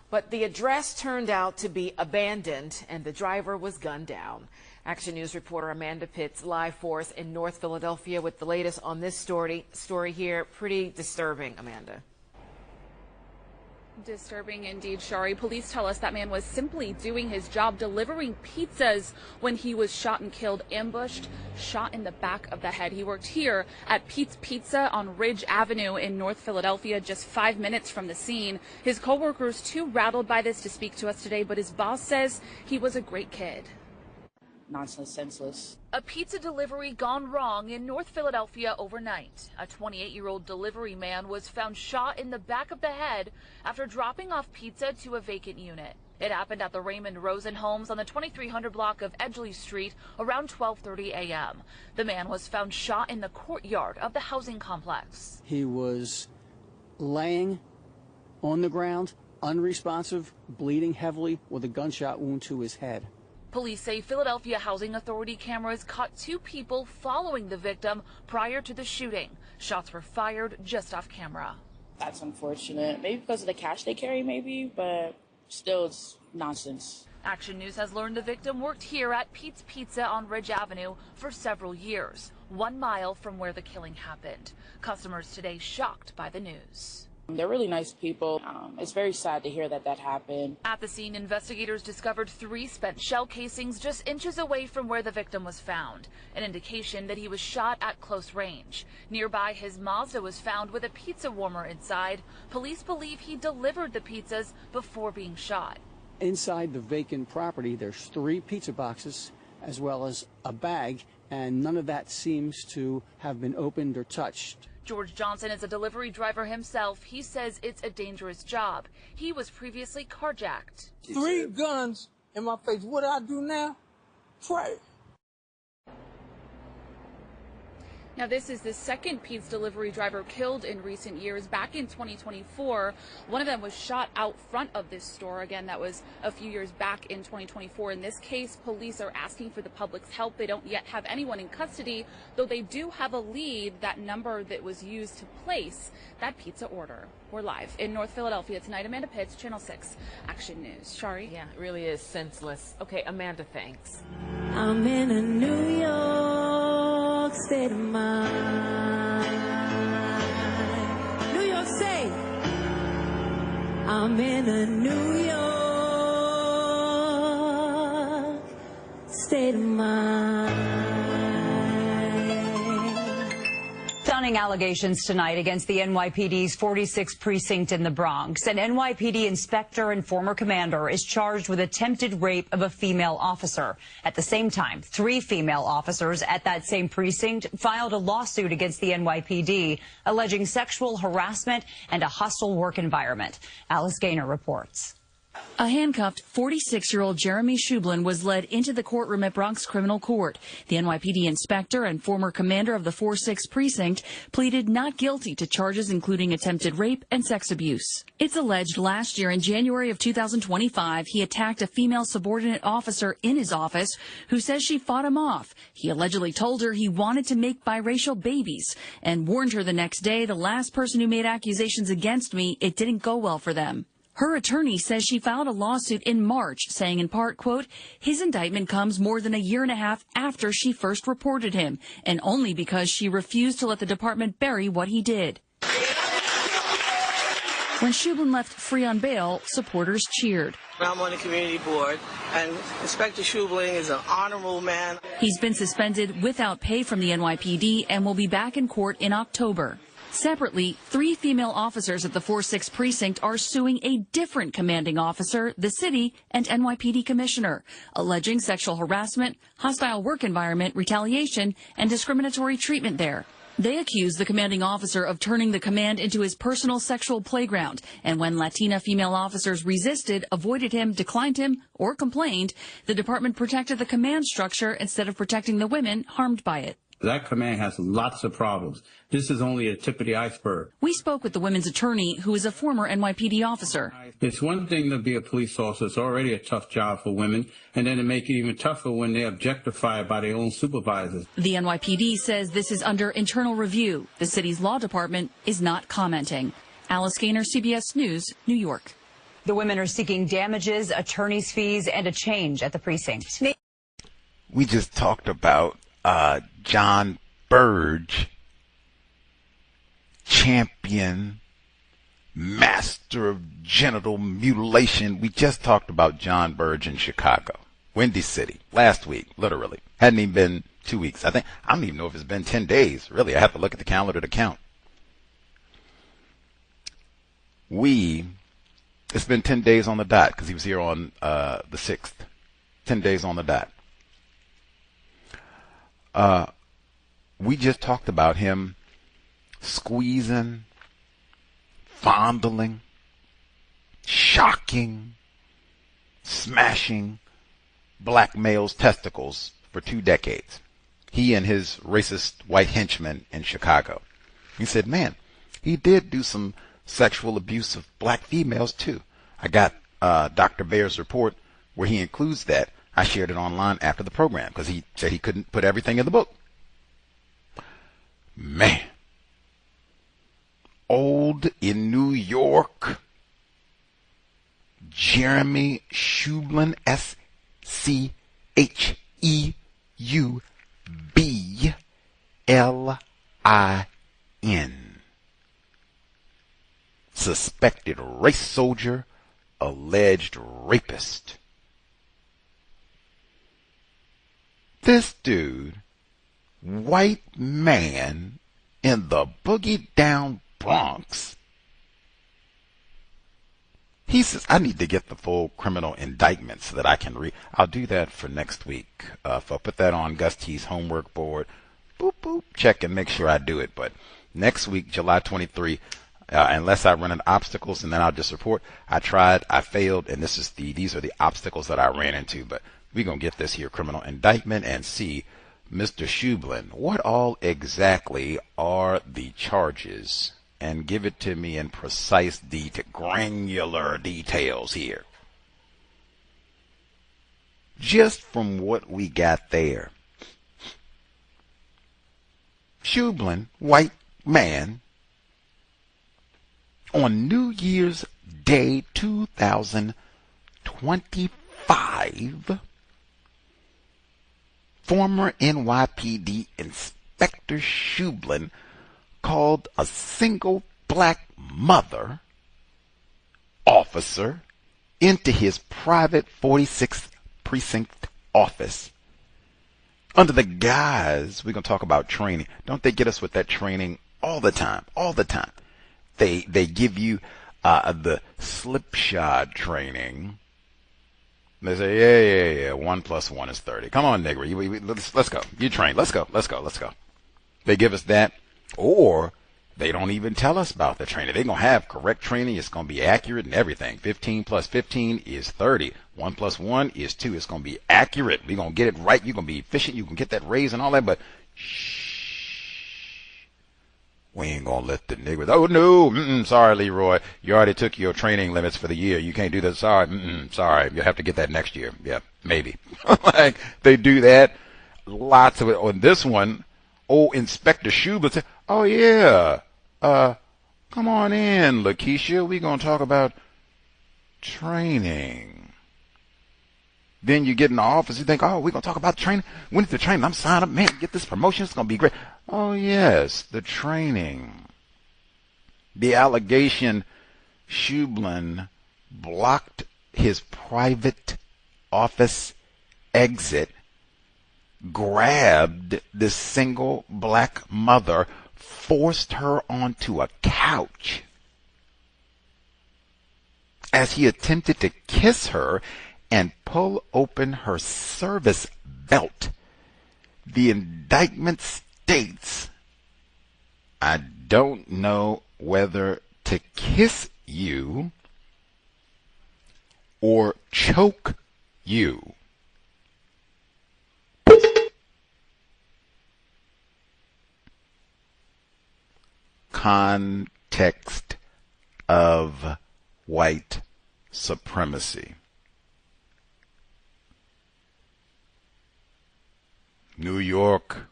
[SPEAKER 24] but the address turned out to be abandoned and the driver was gunned down. Action News reporter Amanda Pitts live for us in North Philadelphia with the latest on this story here. Pretty disturbing, Amanda.
[SPEAKER 25] Disturbing indeed, Shari. Police tell us that man was simply doing his job delivering pizzas when he was shot and killed, ambushed, shot in the back of the head. He worked here at Pete's Pizza on Ridge Avenue in North Philadelphia, just 5 minutes from the scene. His co-workers too rattled by this to speak to us today, but his boss says he was a great kid.
[SPEAKER 26] Nonsense, senseless.
[SPEAKER 25] A pizza delivery gone wrong in North Philadelphia overnight. A 28-year-old delivery man was found shot in the back of the head after dropping off pizza to a vacant unit. It happened at the Raymond Rosen Homes on the 2300 block of Edgley Street around 12:30 a.m. The man was found shot in the courtyard of the housing complex.
[SPEAKER 27] He was laying on the ground, unresponsive, bleeding heavily with a gunshot wound to his head.
[SPEAKER 25] Police say Philadelphia Housing Authority cameras caught 2 people following the victim prior to the shooting. Shots were fired just off camera.
[SPEAKER 26] That's unfortunate. Maybe because of the cash they carry, maybe, but still, it's nonsense.
[SPEAKER 25] Action News has learned the victim worked here at Pete's Pizza on Ridge Avenue for several years, 1 mile from where the killing happened. Customers today shocked by the news.
[SPEAKER 26] They're really nice people. It's very sad to hear that happened.
[SPEAKER 25] At the scene, investigators discovered 3 spent shell casings just inches away from where the victim was found, an indication that he was shot at close range. Nearby, his Mazda was found with a pizza warmer inside. Police believe he delivered the pizzas before being shot.
[SPEAKER 27] Inside the vacant property, there's 3 pizza boxes as well as a bag, and none of that seems to have been opened or touched.
[SPEAKER 25] George Johnson is a delivery driver himself. He says it's a dangerous job. He was previously carjacked.
[SPEAKER 28] 3 guns in my face. What do I do now?
[SPEAKER 2] Pray.
[SPEAKER 24] Now, this is the second pizza delivery driver killed in recent years. Back in 2024, one of them was shot out front of this store. Again, that was a few years back in 2024. In this case, police are asking for the public's help. They don't yet have anyone in custody, though they do have a lead, that number that was used to place that pizza order. We're live in North Philadelphia tonight. Amanda Pitts, Channel 6 Action News. Shari?
[SPEAKER 3] Yeah, it really is senseless. Okay, Amanda, thanks.
[SPEAKER 5] I'm in a New York state of mind. New York State. I'm in a New York state of mind.
[SPEAKER 6] Stunning allegations tonight against the NYPD's 46th precinct in the Bronx. An NYPD inspector and former commander is charged with attempted rape of a female officer. At the same time, 3 female officers at that same precinct filed a lawsuit against the NYPD alleging sexual harassment and a hostile work environment. Alice Gaynor reports.
[SPEAKER 7] A handcuffed 46-year-old Jeremy Shublin was led into the courtroom at Bronx Criminal Court. The NYPD inspector and former commander of the 46th precinct pleaded not guilty to charges including attempted rape and sex abuse. It's alleged last year in January of 2025, he attacked a female subordinate officer in his office who says she fought him off. He allegedly told her he wanted to make biracial babies and warned her the next day, the last person who made accusations against me, it didn't go well for them. Her attorney says she filed a lawsuit in March, saying in part, quote, his indictment comes more than a year and a half after she first reported him, and only because she refused to let the department bury what he did. When Shublin left free on bail, supporters cheered.
[SPEAKER 2] I'm on the community board, and Inspector Shublin is an honorable man.
[SPEAKER 7] He's been suspended without pay from the NYPD and will be back in court in October. Separately, 3 female officers at the 46th precinct are suing a different commanding officer, the city, and NYPD commissioner, alleging sexual harassment, hostile work environment, retaliation, and discriminatory treatment there. They accuse the commanding officer of turning the command into his personal sexual playground, and when Latina female officers resisted, avoided him, declined him, or complained, the department protected the command structure instead of protecting the women harmed by it.
[SPEAKER 8] That command has lots of problems. This is only a tip of the iceberg.
[SPEAKER 7] We spoke with the women's attorney, who is a former NYPD officer.
[SPEAKER 8] It's one thing to be a police officer. It's already a tough job for women, and then to make it even tougher when they're objectified by their own supervisors.
[SPEAKER 7] The NYPD says this is under internal review. The city's law department is not commenting. Alice Gaynor, CBS News, New York.
[SPEAKER 6] The women are seeking damages, attorney's fees, and a change at the precinct.
[SPEAKER 9] We just talked about John Burge, champion, master of genital mutilation. We just talked about John Burge in Chicago, Windy City, last week, literally. Hadn't even been 2 weeks. I don't even know if it's been 10 days. Really, I have to look at the calendar to count. It's been 10 days on the dot because he was here on the 6th. 10 days on the dot. We just talked about him squeezing, fondling, shocking, smashing black males' testicles for 2 decades. He and his racist white henchmen in Chicago. He said, man, he did do some sexual abuse of black females too. I got Dr. Baer's report where he includes that. I shared it online after the program because he said he couldn't put everything in the book. Man. Old in New York, Jeremy Shublin, S-C-H-E-U-B-L-I-N. Suspected race soldier, alleged rapist. This dude, white man in the boogie down Bronx, he says, I need to get the full criminal indictment so that I can read. I'll do that for next week. If I put that on Gus T's homework board, boop, boop, check and make sure I do it. But next week, July 23, unless I run into obstacles, and then I'll just report. I tried, I failed, and these are the obstacles that I ran into. But We're going to get this here criminal indictment and see, Mr. Shublin, what all exactly are the charges? And give it to me in precise, granular details here. Just from what we got there. Shublin, white man, on New Year's Day 2025, former NYPD Inspector Shublin called a single black mother officer into his private 46th precinct office under the guise, we're going to talk about training. Don't they get us with that training all the time? All the time. They give you the slipshod training. They say, yeah, 1 + 1 is 30. Come on, nigger, let's go. You train. Let's go. They give us that, or they don't even tell us about the training. They're going to have correct training. It's going to be accurate and everything. 15 + 15 is 30. 1 + 1 is 2. It's going to be accurate. We're going to get it right. You're going to be efficient. You can get that raise and all that, but we ain't going to let the niggers. Oh, no. Sorry, Leroy. You already took your training limits for the year. You can't do that. Sorry. Sorry. You'll have to get that next year. Yeah, maybe. Like, they do that. Lots of it. On this one, Inspector Schubert said, oh, yeah. Come on in, Lakeisha. We're going to talk about training. Then you get in the office, you think, oh, we're going to talk about training. When is the training? I'm signed up. Man, get this promotion. It's going to be great. Oh, yes, the training. The allegation, Shublin blocked his private office exit, grabbed this single black mother, forced her onto a couch as he attempted to kiss her and pull open her service belt. The indictment states, I don't know whether to kiss you or choke you. Context of white supremacy. New York,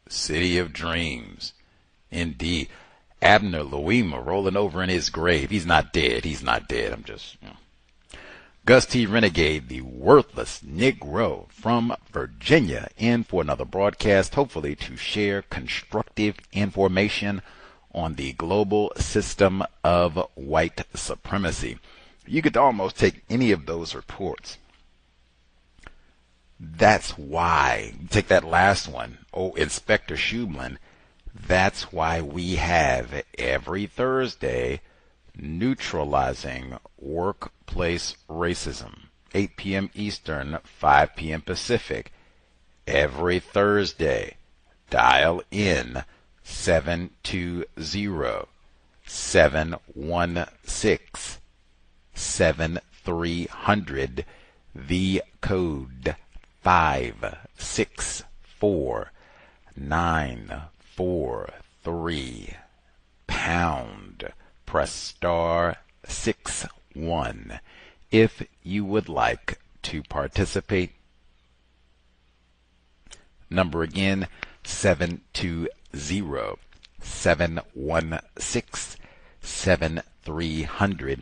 [SPEAKER 9] city of dreams. Indeed. Abner Louima rolling over in his grave. He's not dead. I'm just, Gus T. Renegade, the worthless Negro from Virginia, in for another broadcast, hopefully to share constructive information on the global system of white supremacy. You could almost take any of those reports. That's why, take that last one, Inspector Shublin, that's why we have every Thursday Neutralizing Workplace Racism, 8 p.m. Eastern, 5 p.m. Pacific. Every Thursday, dial in 720-716-7300, the code 564-943 pound. Press star 61 if you would like to participate. Number again, 720-716-7300.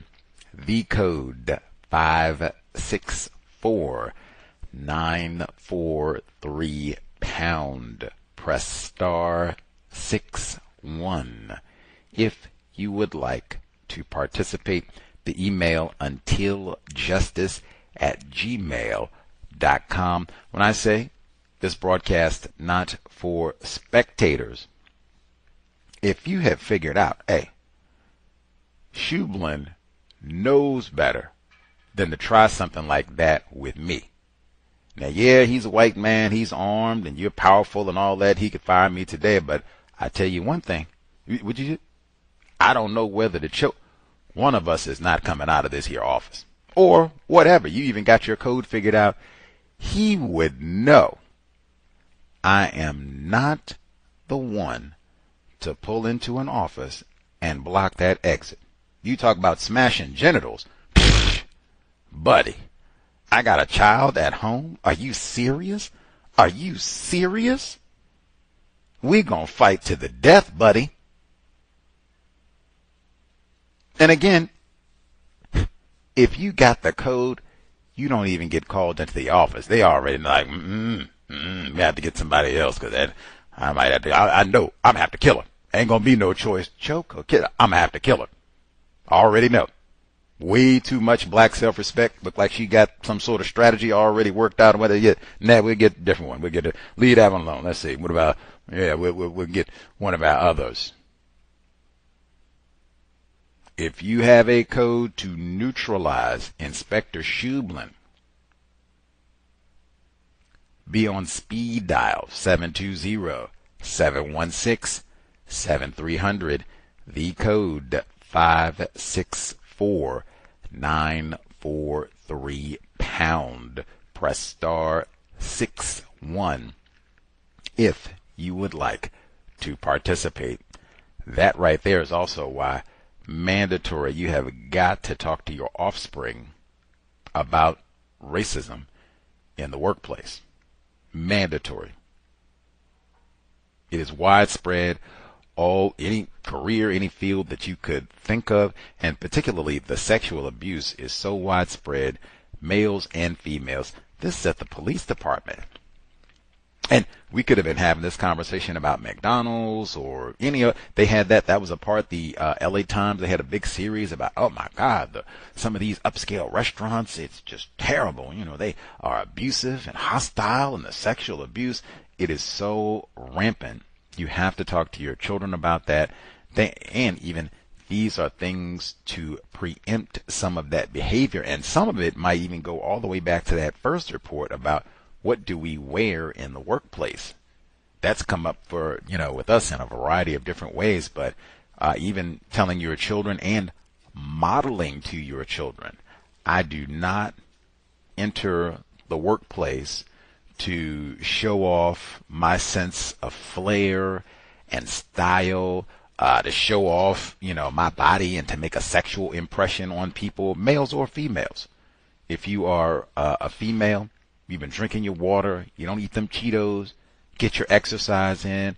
[SPEAKER 9] The code 564-943 pound. Press star 61 if you would like to participate. The email untiljustice@gmail.com. When I say this broadcast not for spectators, if you have figured out, hey, Shublin knows better than to try something like that with me. Now, yeah, he's a white man, he's armed, and you're powerful and all that. He could fire me today, but I tell you one thing. I don't know whether to choke. One of us is not coming out of this here office. or whatever. You even got your code figured out. He would know I am not the one to pull into an office and block that exit. You talk about smashing genitals. Buddy, I got a child at home. Are you serious? Are you serious? We gonna fight to the death, buddy. And again, if you got the code, you don't even get called into the office. They already like, we have to get somebody else because I might have to. I know I'm gonna have to kill her. Ain't gonna be no choice. Choke or kill her. I'm gonna have to kill her. Already know. Way too much black self-respect. Look like she got some sort of strategy already worked out. Whether yet, we'll get a different one. We'll get a leave that one alone. Let's see. What about? Yeah, we'll get one of our others. If you have a code to neutralize Inspector Schublin, be on speed dial 720-716-7300. The code 564-943#. Press star 61 if you would like to participate. That right there is also why mandatory. You have got to talk to your offspring about racism in the workplace. Mandatory. It is widespread. Any career, any field that you could think of, and particularly the sexual abuse is so widespread, males and females. This is at the police department. And we could have been having this conversation about McDonald's or any other. They had that was a part, the LA Times, they had a big series about, oh my God, some of these upscale restaurants, it's just terrible. They are abusive and hostile, and the sexual abuse, it is so rampant. You have to talk to your children about that. And even these are things to preempt some of that behavior. And some of it might even go all the way back to that first report about what do we wear in the workplace. That's come up for, with us in a variety of different ways, but even telling your children and modeling to your children. I do not enter the workplace to show off my sense of flair and style, to show off, my body and to make a sexual impression on people, males or females. If you are a female, you've been drinking your water, you don't eat them Cheetos, get your exercise in.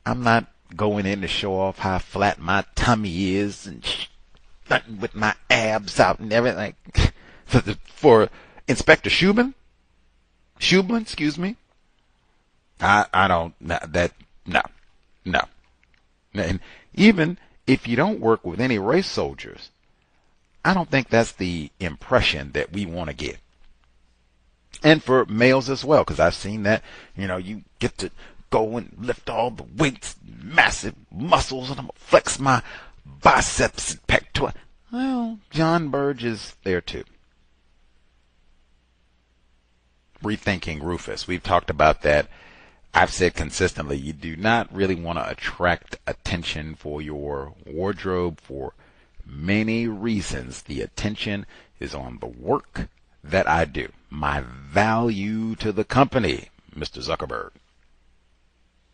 [SPEAKER 9] I'm not going in to show off how flat my tummy is and nothing with my abs out and everything. For Inspector Schublin, excuse me, I don't, no. And even if you don't work with any race soldiers, I don't think that's the impression that we want to get. And for males as well, because I've seen that, you get to go and lift all the weights, massive muscles, and I'm going to flex my biceps and pectoral. Well, John Burge is there too. Rethinking Rufus. We've talked about that. I've said consistently, you do not really want to attract attention for your wardrobe for many reasons. The attention is on the work that I do, my value to the company, Mr. Zuckerberg,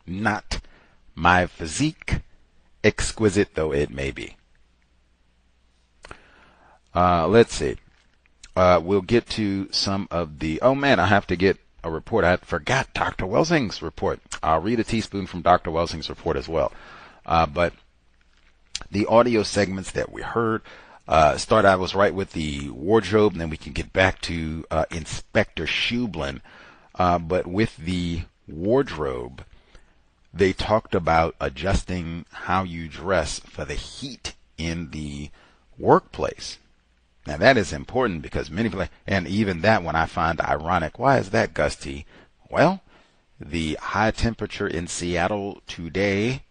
[SPEAKER 9] not my physique, exquisite though it may be. Let's see. We'll get to some of the, oh man, I have to get a report. I forgot Dr. Welsing's report. I'll read a teaspoon from Dr. Welsing's report as well. But the audio segments that we heard, I was right with the wardrobe, and then we can get back to Inspector Schublin. But with the wardrobe, they talked about adjusting how you dress for the heat in the workplace. Now that is important because many people, and even that one I find ironic. Why is that, Gusty? Well, the high temperature in Seattle today,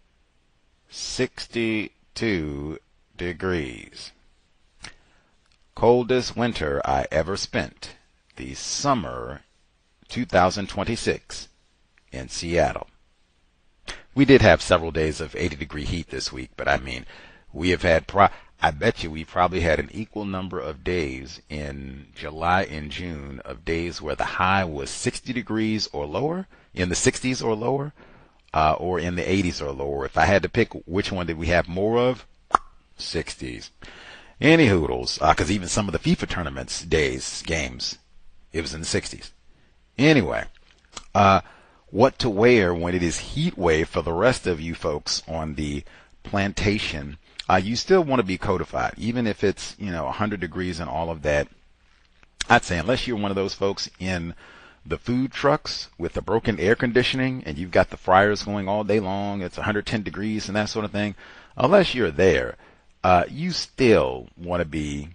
[SPEAKER 9] 62 degrees. Coldest winter I ever spent, the summer 2026 in Seattle. We did have several days of 80-degree heat this week, but I mean, we have had I bet you we probably had an equal number of days in July and June of days where the high was 60 degrees or lower, in the 60s or lower, or in the 80s or lower. If I had to pick which one did we have more of, 60s. Any hoodles, because even some of the FIFA tournaments, games, it was in the 60s. Anyway, what to wear when it is heat wave for the rest of you folks on the plantation. You still want to be codified, even if it's 100 degrees and all of that. I'd say unless you're one of those folks in the food trucks with the broken air conditioning and you've got the fryers going all day long, it's 110 degrees and that sort of thing. Unless you're there, you still want to be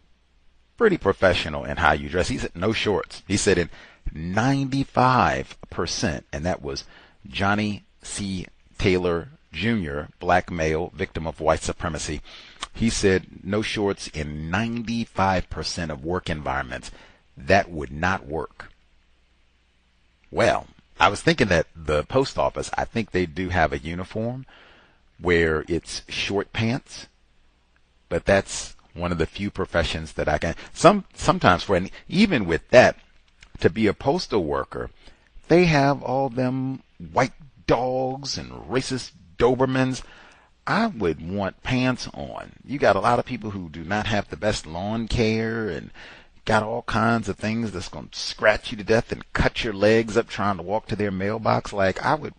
[SPEAKER 9] pretty professional in how you dress. He said no shorts. He said in 95%, and that was Johnny C. Taylor Jr., black male, victim of white supremacy. He said no shorts in 95% of work environments. That would not work. Well, I was thinking that the post office, I think they do have a uniform where it's short pants, but that's one of the few professions that I can. Sometimes, even with that, to be a postal worker, they have all them white dogs and racist Dobermans. I would want pants on. You got a lot of people who do not have the best lawn care and got all kinds of things that's going to scratch you to death and cut your legs up trying to walk to their mailbox. Like I would,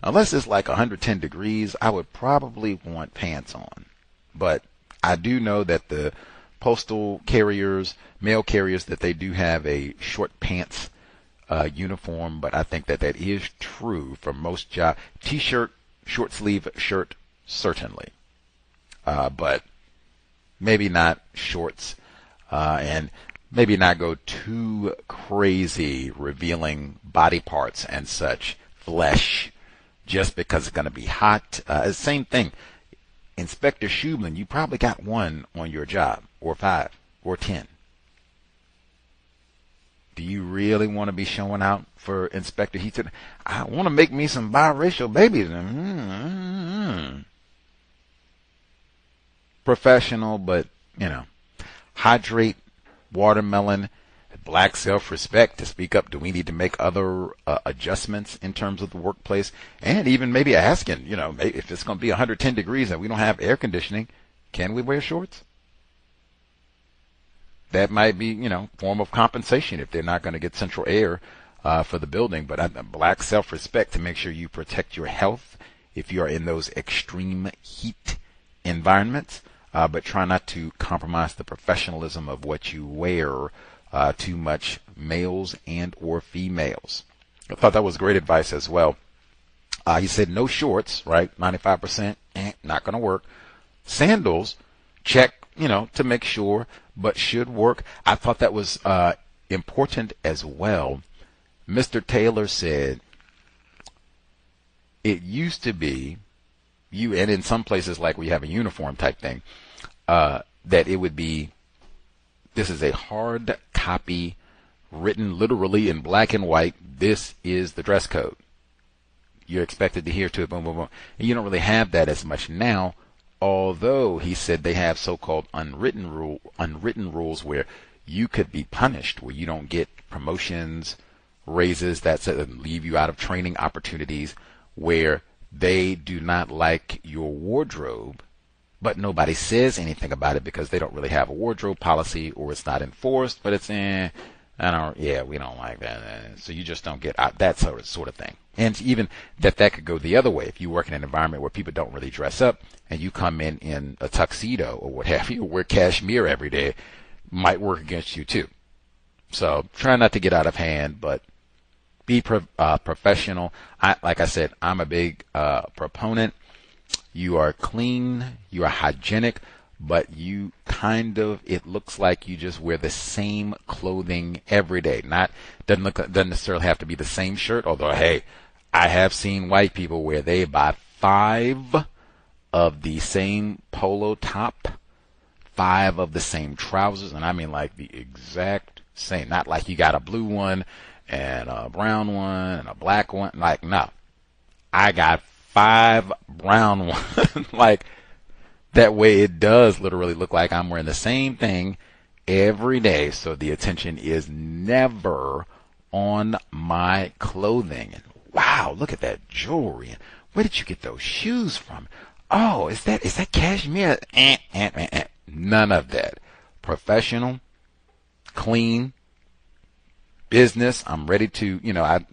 [SPEAKER 9] unless it's like 110 degrees, I would probably want pants on. But I do know that the postal carriers, mail carriers, that they do have a short pants uniform, but I think that is true for most jobs. T-shirt, short sleeve shirt, certainly, but maybe not shorts, and maybe not go too crazy revealing body parts and such, flesh, just because it's going to be hot. Same thing. Inspector Schublin, you probably got one on your job, or 5, or 10. Do you really want to be showing out for Inspector? He said, I want to make me some biracial babies. Professional, but, hydrate, watermelon, black self-respect to speak up. Do we need to make other adjustments in terms of the workplace? And even maybe asking, if it's going to be 110 degrees and we don't have air conditioning, can we wear shorts? That might be, form of compensation if they're not going to get central air for the building. But black self-respect to make sure you protect your health if you are in those extreme heat environments, but try not to compromise the professionalism of what you wear too much, males and or females. I thought that was great advice as well. He said no shorts, right? 95%, not going to work. Sandals, check, to make sure, but should work. I thought that was important as well. Mr. Taylor said it used to be, and in some places like we have a uniform type thing, that it would be, this is a hard copy written literally in black and white. This is the dress code. You're expected to adhere to it, boom, boom, boom. And you don't really have that as much now, although he said they have so-called unwritten rules where you could be punished, where you don't get promotions, raises, that leave you out of training opportunities, where they do not like your wardrobe, but nobody says anything about it because they don't really have a wardrobe policy or it's not enforced, but it's we don't like that. So you just don't get out, that sort of thing. And even that could go the other way. If you work in an environment where people don't really dress up and you come in a tuxedo or what have you, or wear cashmere every day, might work against you too. So try not to get out of hand, but be professional. Like I said, I'm a big proponent. You are clean, you are hygienic, but you it looks like you just wear the same clothing every day. Doesn't necessarily have to be the same shirt, although, hey, I have seen white people where they buy 5 of the same polo top, 5 of the same trousers, and I mean like the exact same. Not like you got a blue one and a brown one and a black one. Like, no. I got 5 brown ones. Like, That way it does literally look like I'm wearing the same thing every day. So the attention is never on my clothing. And wow, look at that jewelry. Where did you get those shoes from? Oh, is that cashmere? None of that. Professional, clean, business. I'm ready to, I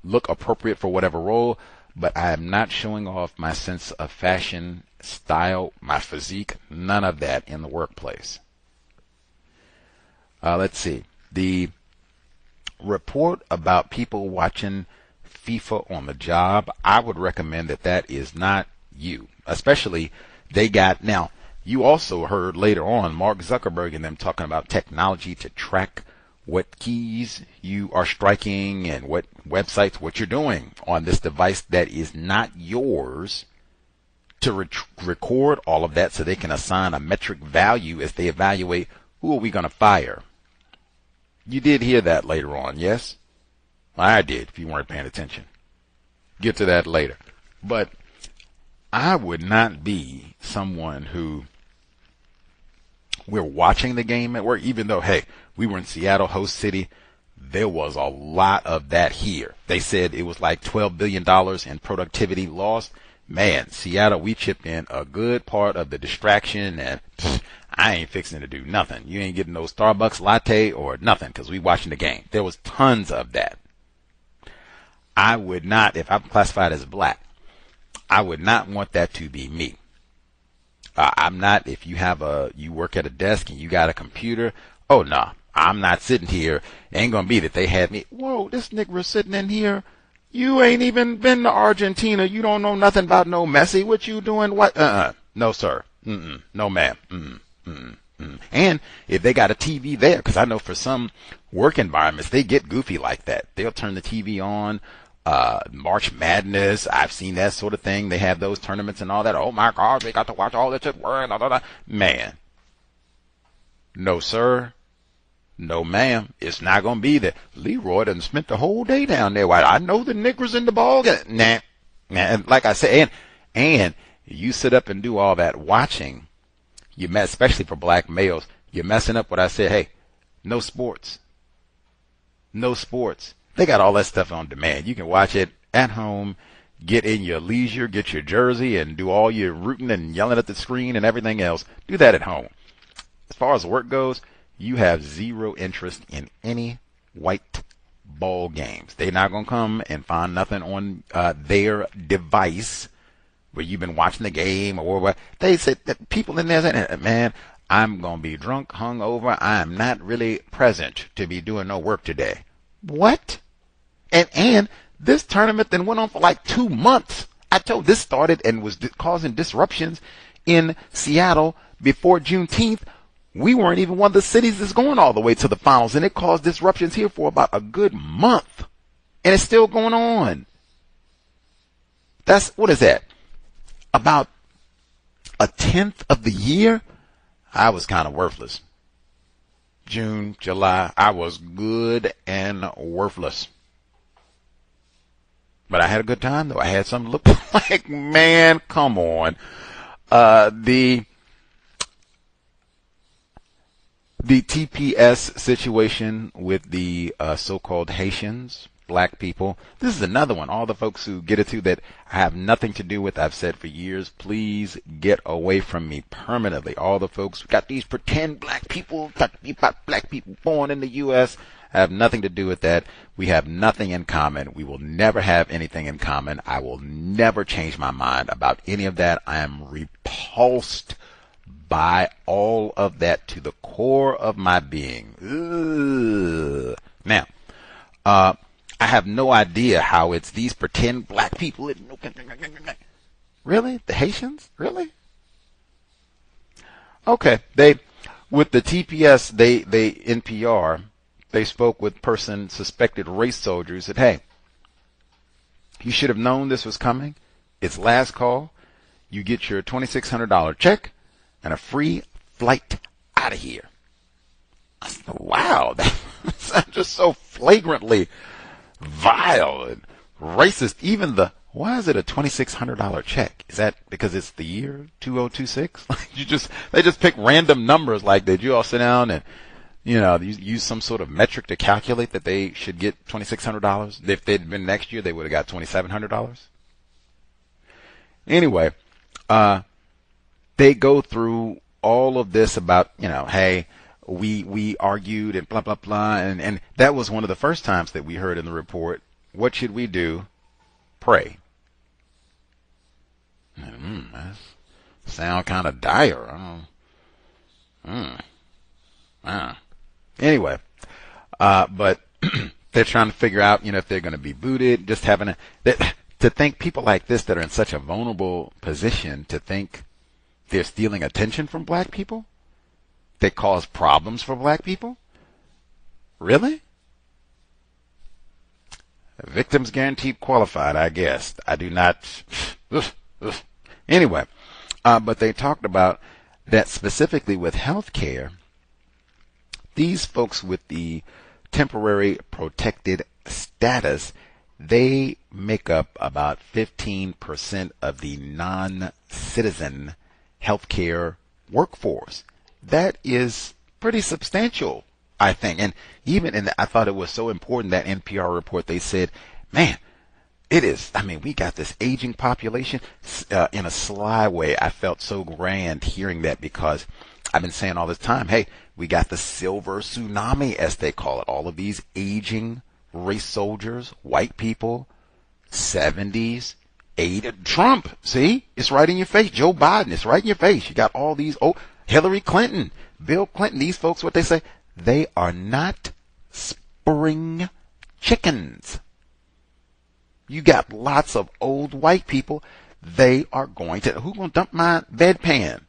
[SPEAKER 9] look appropriate for whatever role, but I am not showing off my sense of fashion, style, my physique, none of that in the workplace. Let's see. The report about people watching FIFA on the job, I would recommend that is not you. Especially now, you also heard later on Mark Zuckerberg and them talking about technology to track what keys you are striking and what websites, what you're doing on this device that is not yours, to record all of that so they can assign a metric value as they evaluate who are we going to fire. You did hear that later on, yes? I did, if you weren't paying attention. Get to that later. But I would not be someone who, we're watching the game at work, even though, hey, we were in Seattle, host city. There was a lot of that here. They said it was like $12 billion in productivity lost. Man, Seattle, we chipped in a good part of the distraction, and I ain't fixing to do nothing. You ain't getting no Starbucks latte or nothing because we watching the game. There was tons of that. I would not, if I'm classified as black, I would not want that to be me. I'm not, if you work at a desk and you got a computer, oh no, I'm not sitting here. Ain't gonna be that they had me. Whoa, this nigga sitting in here. You ain't even been to Argentina. You don't know nothing about no Messi. What you doing? What? No, sir. No, ma'am. And if they got a TV there, because I know for some work environments, they get goofy like that. They'll turn the TV on. March Madness, I've seen that sort of thing. They have those tournaments and all that. Oh my God, we got to watch all that shit. Man. No, sir. No, ma'am. It's not going to be there. Leroy done spent the whole day down there. Why? I know the niggers in the ball game. Nah. And like I said, and you sit up and do all that watching, especially for black males, you're messing up what I said. Hey, no sports. No sports. They got all that stuff on demand. You can watch it at home, get in your leisure, get your jersey, and do all your rooting and yelling at the screen and everything else. Do that at home. As far as work goes, you have zero interest in any white ball games. They're not going to come and find nothing on their device where you've been watching the game or what. They said that people in there saying, man, I'm going to be drunk, hungover. I'm not really present to be doing no work today. What? And this tournament then went on for like 2 months. I told this started and was causing disruptions in Seattle before Juneteenth. We weren't even one of the cities that's going all the way to the finals, and it caused disruptions here for about a good month. And it's still going on. What is that? About a tenth of the year? I was kind of worthless. June, July, I was good and worthless. But I had a good time, though. I had something to look like. Man, come on. The TPS situation with the so-called Haitians, black people. This is another one. All the folks who get it to that I have nothing to do with, I've said for years, please get away from me permanently. All the folks who got these pretend black people, black people born in the U.S., I have nothing to do with that. We have nothing in common. We will never have anything in common. I will never change my mind about any of that. I am repulsed by all of that to the core of my being. Ugh. Now, I have no idea how it's these pretend black people. Really? The Haitians? Really? Okay. With the TPS, they NPR, they spoke with person suspected race soldiers, said, hey, you should have known this was coming. It's last call. You get your $2,600 check and a free flight out of here. I said, wow, that's just so flagrantly vile and racist. Even the Why is it a $2,600 check? Is that because it's the year 2026? They just pick random numbers. Like, did you all sit down and, use some sort of metric to calculate that they should get $2,600? If they'd been next year, they would have got $2,700. Anyway, they go through all of this about, hey, we argued and blah, blah, blah. And that was one of the first times that we heard in the report, what should we do? Pray. That sound kind of dire. Anyway, but they're trying to figure out, if they're going to be booted, just having to think people like this that are in such a vulnerable position to think they're stealing attention from black people that cause problems for black people. Really? Victims guaranteed qualified, I guess. I do not. Anyway, but they talked about that specifically with health care. These folks with the temporary protected status, they make up about 15% of the non-citizen healthcare workforce. That is pretty substantial, I think. And even I thought it was so important, that NPR report, they said, man, it is. We got this aging population. In a sly way, I felt so grand hearing that, because I've been saying all this time, hey, we got the silver tsunami, as they call it. All of these aging race soldiers, white people, 70s, 80s. Trump, see? It's right in your face. Joe Biden, it's right in your face. You got all these, Hillary Clinton, Bill Clinton, these folks, what they say, they are not spring chickens. You got lots of old white people. They are going to, who going to dump my bedpan?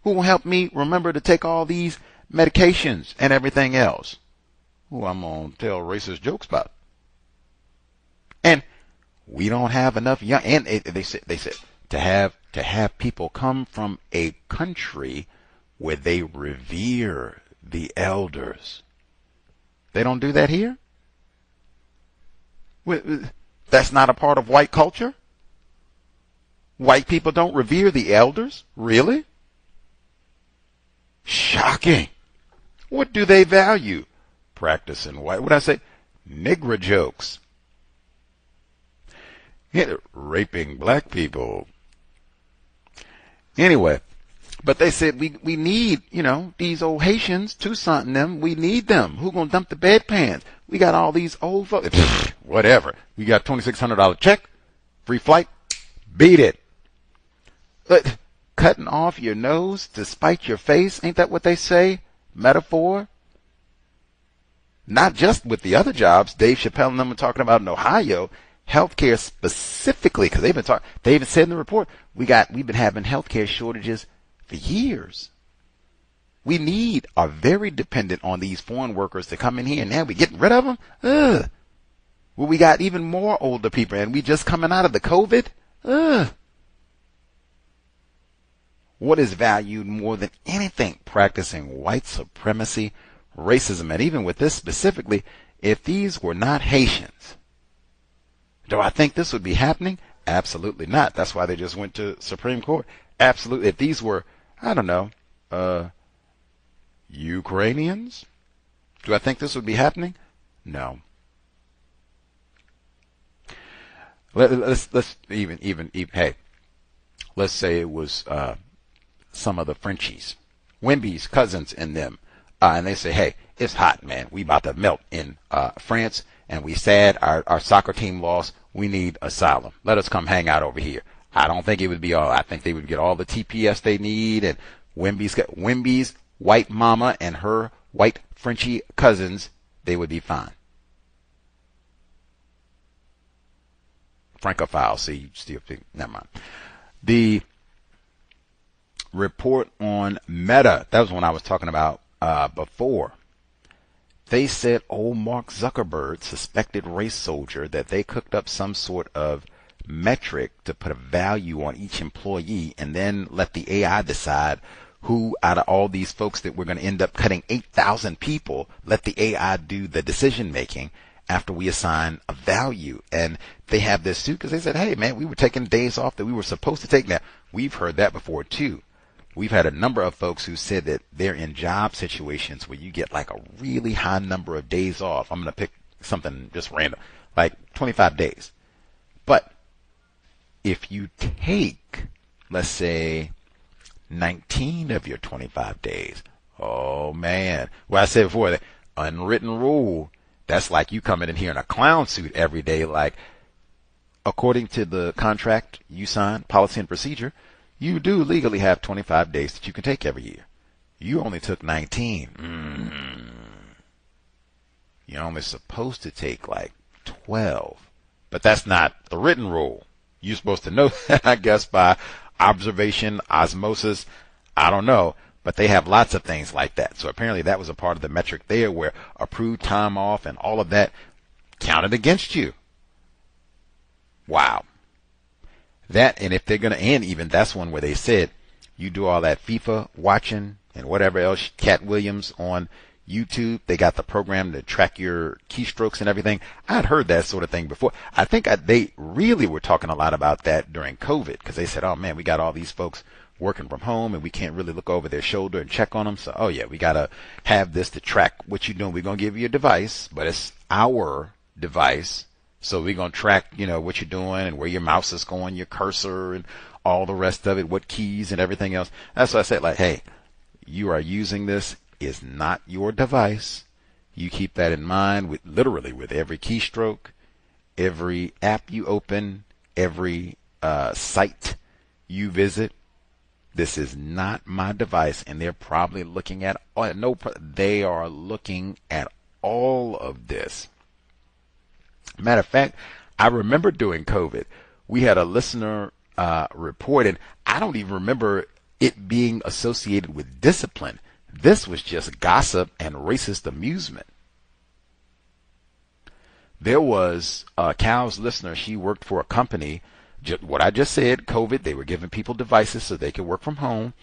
[SPEAKER 9] Who will help me remember to take all these medications and everything else? Who I'm going to tell racist jokes about? And we don't have enough young, and they said to have people come from a country where they revere the elders. They don't do that here? That's not a part of white culture? White people don't revere the elders? Really? Shocking. What do they value? Practicing white, what I say? Negro jokes. Raping black people. Anyway, but they said we need, these old Haitians, Toussaint and them, we need them. Who gonna dump the bedpans? We got all these old folks. Whatever. We got $2,600 check, free flight, beat it. But cutting off your nose to spite your face, ain't that what they say? Metaphor? Not just with the other jobs. Dave Chappelle and them are talking about in Ohio, healthcare specifically, because they even said in the report, we've been having healthcare shortages for years. We are very dependent on these foreign workers to come in here, and now we getting rid of them? Ugh. Well, we got even more older people, and we just coming out of the COVID? Ugh. What is valued more than anything? Practicing white supremacy, racism, and even with this specifically, if these were not Haitians, do I think this would be happening? Absolutely not. That's why they just went to Supreme Court. Absolutely. If these were, I don't know, Ukrainians, do I think this would be happening? No. Let's hey, let's say it was some of the Frenchies, Wimby's cousins and them, and they say, hey, it's hot, man. We about to melt in France, and we sad our soccer team lost. We need asylum. Let us come hang out over here. I don't think it would be all. I think they would get all the TPS they need, and Wimby's white mama and her white Frenchy cousins, they would be fine. Francophile, see, still think, never mind. The report on Meta, that was one I was talking about before. They said old Mark Zuckerberg, suspected race soldier, that they cooked up some sort of metric to put a value on each employee and then let the AI decide who out of all these folks that we're going to end up cutting 8,000 people, let the AI do the decision making. after we assign a value. And they have this suit because they said, hey, man, we were taking days off that we were supposed to take. Now, we've heard that before, too. We've had a number of folks who said that they're in job situations where you get like a really high number of days off. I'm going to pick something just random, like 25 days. But if you take, let's say, 19 of your 25 days, oh, man. Well, I said before, the unwritten rule, that's like you coming in here in a clown suit every day. Like, according to the contract you signed, policy and procedure, you do legally have 25 days that you can take every year. You only took 19. You're only supposed to take like 12. But that's not the written rule. You're supposed to know that, I guess, by observation, osmosis. I don't know. But they have lots of things like that. So apparently that was a part of the metric there where approved time off and all of that counted against you. Wow. That, and if they're going to end, even that's one where they said you do all that FIFA watching and whatever else, Cat Williams on YouTube, they got the program to track your keystrokes and everything. I'd heard that sort of thing before. I think they really were talking a lot about that during COVID because they said, oh man, we got all these folks working from home and we can't really look over their shoulder and check on them. So, oh yeah, we got to have this to track what you're doing. We're going to give you a device, but it's our device. So we're going to track, what you're doing and where your mouse is going, your cursor and all the rest of it, what keys and everything else. That's why I said, like, hey, you are using this. Is not your device. You keep that in mind with literally with every keystroke, every app you open, every site you visit. This is not my device, and they're probably looking at they are looking at all of this. Matter of fact, I remember during COVID, we had a listener report, and I don't even remember it being associated with discipline. This was just gossip and racist amusement. There was a Cal's listener. She worked for a company. What I just said, COVID, they were giving people devices so they could work from home.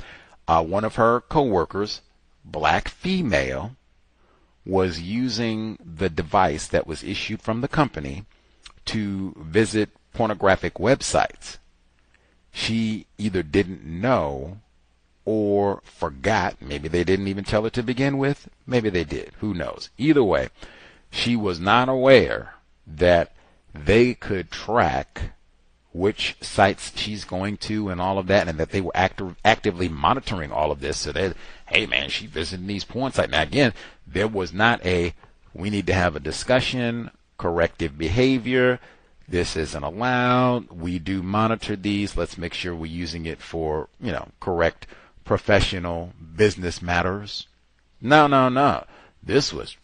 [SPEAKER 9] One of her coworkers, black female, was using the device that was issued from the company to visit pornographic websites. She either didn't know or forgot. Maybe they didn't even tell her to begin with. Maybe they did. Who knows? Either way, she was not aware that they could track which sites she's going to and all of that, and that they were actively monitoring all of this. So that, hey man, she visiting these porn sites. Now again, there was not we need to have a discussion, corrective behavior. This isn't allowed. We do monitor these. Let's make sure we're using it for, correct professional business matters. No. This was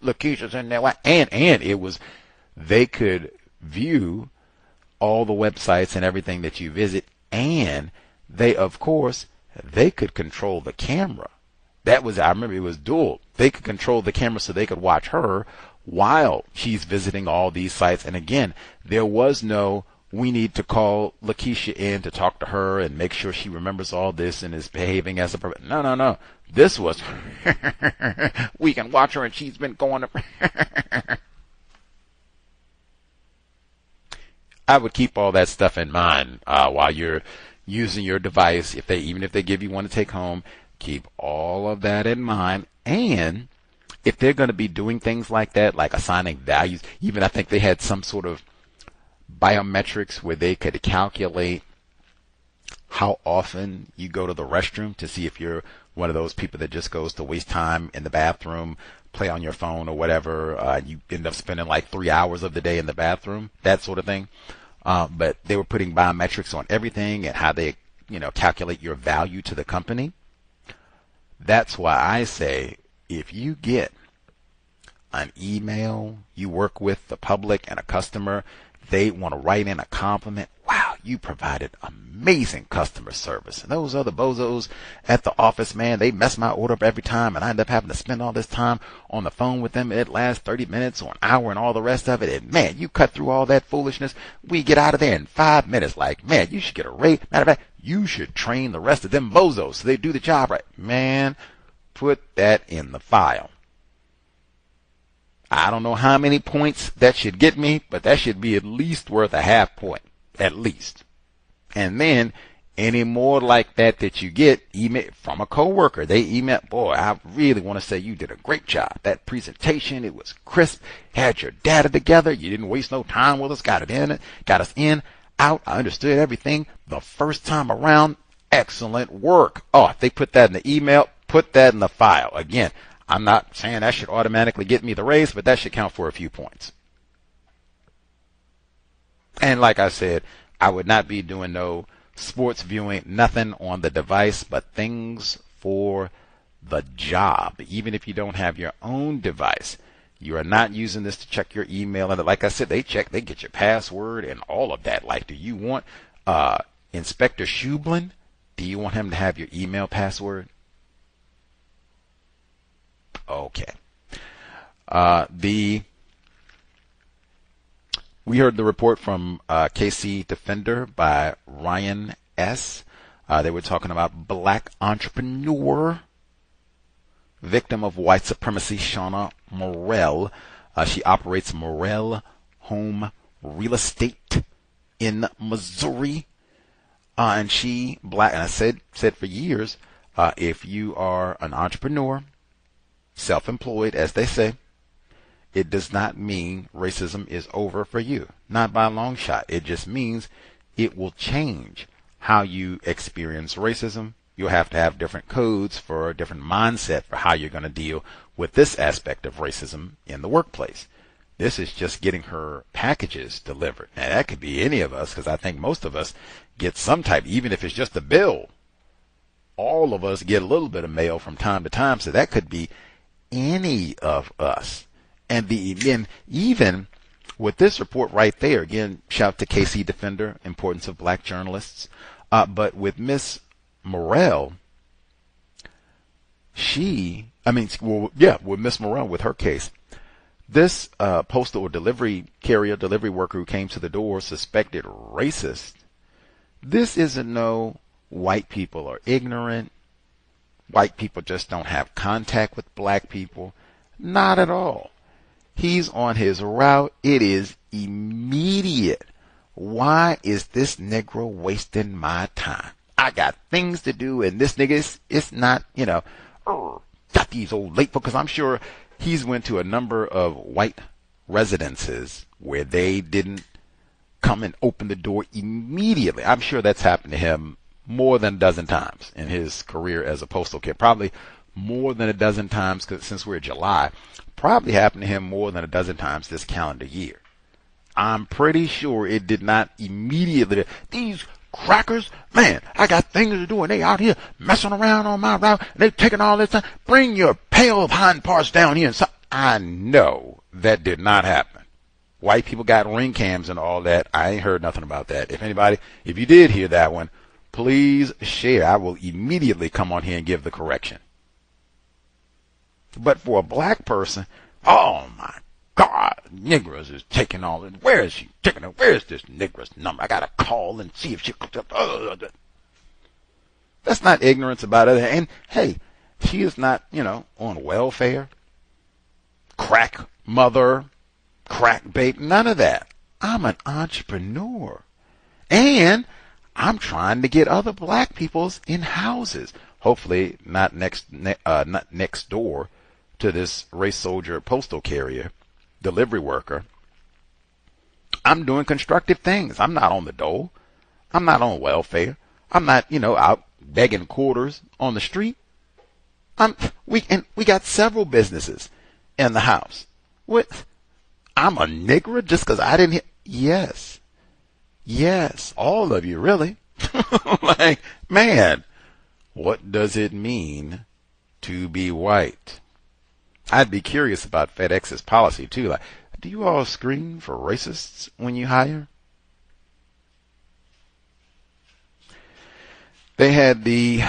[SPEAKER 9] Lakeisha's in there, and it was, they could view all the websites and everything that you visit, and they, of course, they could control the camera. That was, I remember it was dual. They could control the camera so they could watch her while she's visiting all these sites. And again, there was no, we need to call Lakeisha in to talk to her and make sure she remembers all this and is behaving as a person. No. This was, we can watch her and she's been going to. I would keep all that stuff in mind while you're using your device. Even if they give you one to take home, keep all of that in mind. And if they're going to be doing things like that, like assigning values, even I think they had some sort of biometrics where they could calculate how often you go to the restroom to see if you're one of those people that just goes to waste time in the bathroom, play on your phone or whatever. You end up spending like 3 hours of the day in the bathroom, that sort of thing. But they were putting biometrics on everything and how they, calculate your value to the company. That's why I say if you get an email, you work with the public and a customer, they want to write in a compliment. Wow, you provided amazing customer service. And those other bozos at the office, man, they mess my order up every time, and I end up having to spend all this time on the phone with them. It lasts 30 minutes or an hour and all the rest of it. And man, you cut through all that foolishness. We get out of there in 5 minutes. Like, man, you should get a raise. Matter of fact, you should train the rest of them bozos so they do the job right. Man, put that in the file. I don't know how many points that should get me, but that should be at least worth a half point, at least. And then any more like that that you get email from a coworker, they email, boy, I really want to say you did a great job. That presentation, it was crisp, had your data together, you didn't waste no time with us, got us in, out, I understood everything the first time around. Excellent work. Oh, if they put that in the email, put that in the file. Again, I'm not saying that should automatically get me the raise, but that should count for a few points. And like I said, I would not be doing no sports viewing, nothing on the device, but things for the job. Even if you don't have your own device, you are not using this to check your email. And like I said, they get your password and all of that. Like, do you want Inspector Schublin? Do you want him to have your email password? Okay. We heard the report from KC Defender by Ryan S. They were talking about black entrepreneur, victim of white supremacy, Shauna Morell. She operates Morell Home Real Estate in Missouri. And she black, and I said for years, if you are an entrepreneur, self-employed, as they say, it does not mean racism is over for you. Not by a long shot. It just means it will change how you experience racism. You'll have to have different codes for a different mindset for how you're going to deal with this aspect of racism in the workplace. This is just getting her packages delivered. Now, that could be any of us, because I think most of us get some type, even if it's just a bill. All of us get a little bit of mail from time to time, so that could be any of us. And even with this report right there, again, shout out to KC Defender, importance of black journalists. But with Miss Morell, with Miss Morell, with her case, this postal or delivery worker who came to the door, suspected racist. This isn't no white people are ignorant. White people just don't have contact with black people. Not at all. He's on his route. It is immediate. Why is this Negro wasting my time? I got things to do, and this nigga, it's not, got these old late folks, because I'm sure he's went to a number of white residences where they didn't come and open the door immediately. I'm sure that's happened to him more than a dozen times in his career as a postal kid. Probably more than a dozen times, because since we're July, probably happened to him more than a dozen times this calendar year. I'm pretty sure it did not immediately. These crackers, man, I got things to do, and they out here messing around on my route, and they taking all this time. Bring your pail of hind parts down here. And I know that did not happen. White people got ring cams and all that. I ain't heard nothing about that. If you did hear that one, please share. I will immediately come on here and give the correction. But for a black person, oh my God, Negroes is taking all this. Where is she taking it? Where is this Negro's number? I gotta call and see if she comes up. That's not ignorance about it. And hey, she is not, on welfare, crack mother, crack babe, none of that. I'm an entrepreneur. And I'm trying to get other black peoples in houses. Hopefully not next door to this race soldier postal carrier, delivery worker. I'm doing constructive things. I'm not on the dole. I'm not on welfare. I'm not, out begging quarters on the street. We got several businesses in the house. What? I'm a nigger just because I didn't hear? Yes, all of you, really. Like, man, what does it mean to be white? I'd be curious about FedEx's policy too. Like, do you all screen for racists when you hire? They had the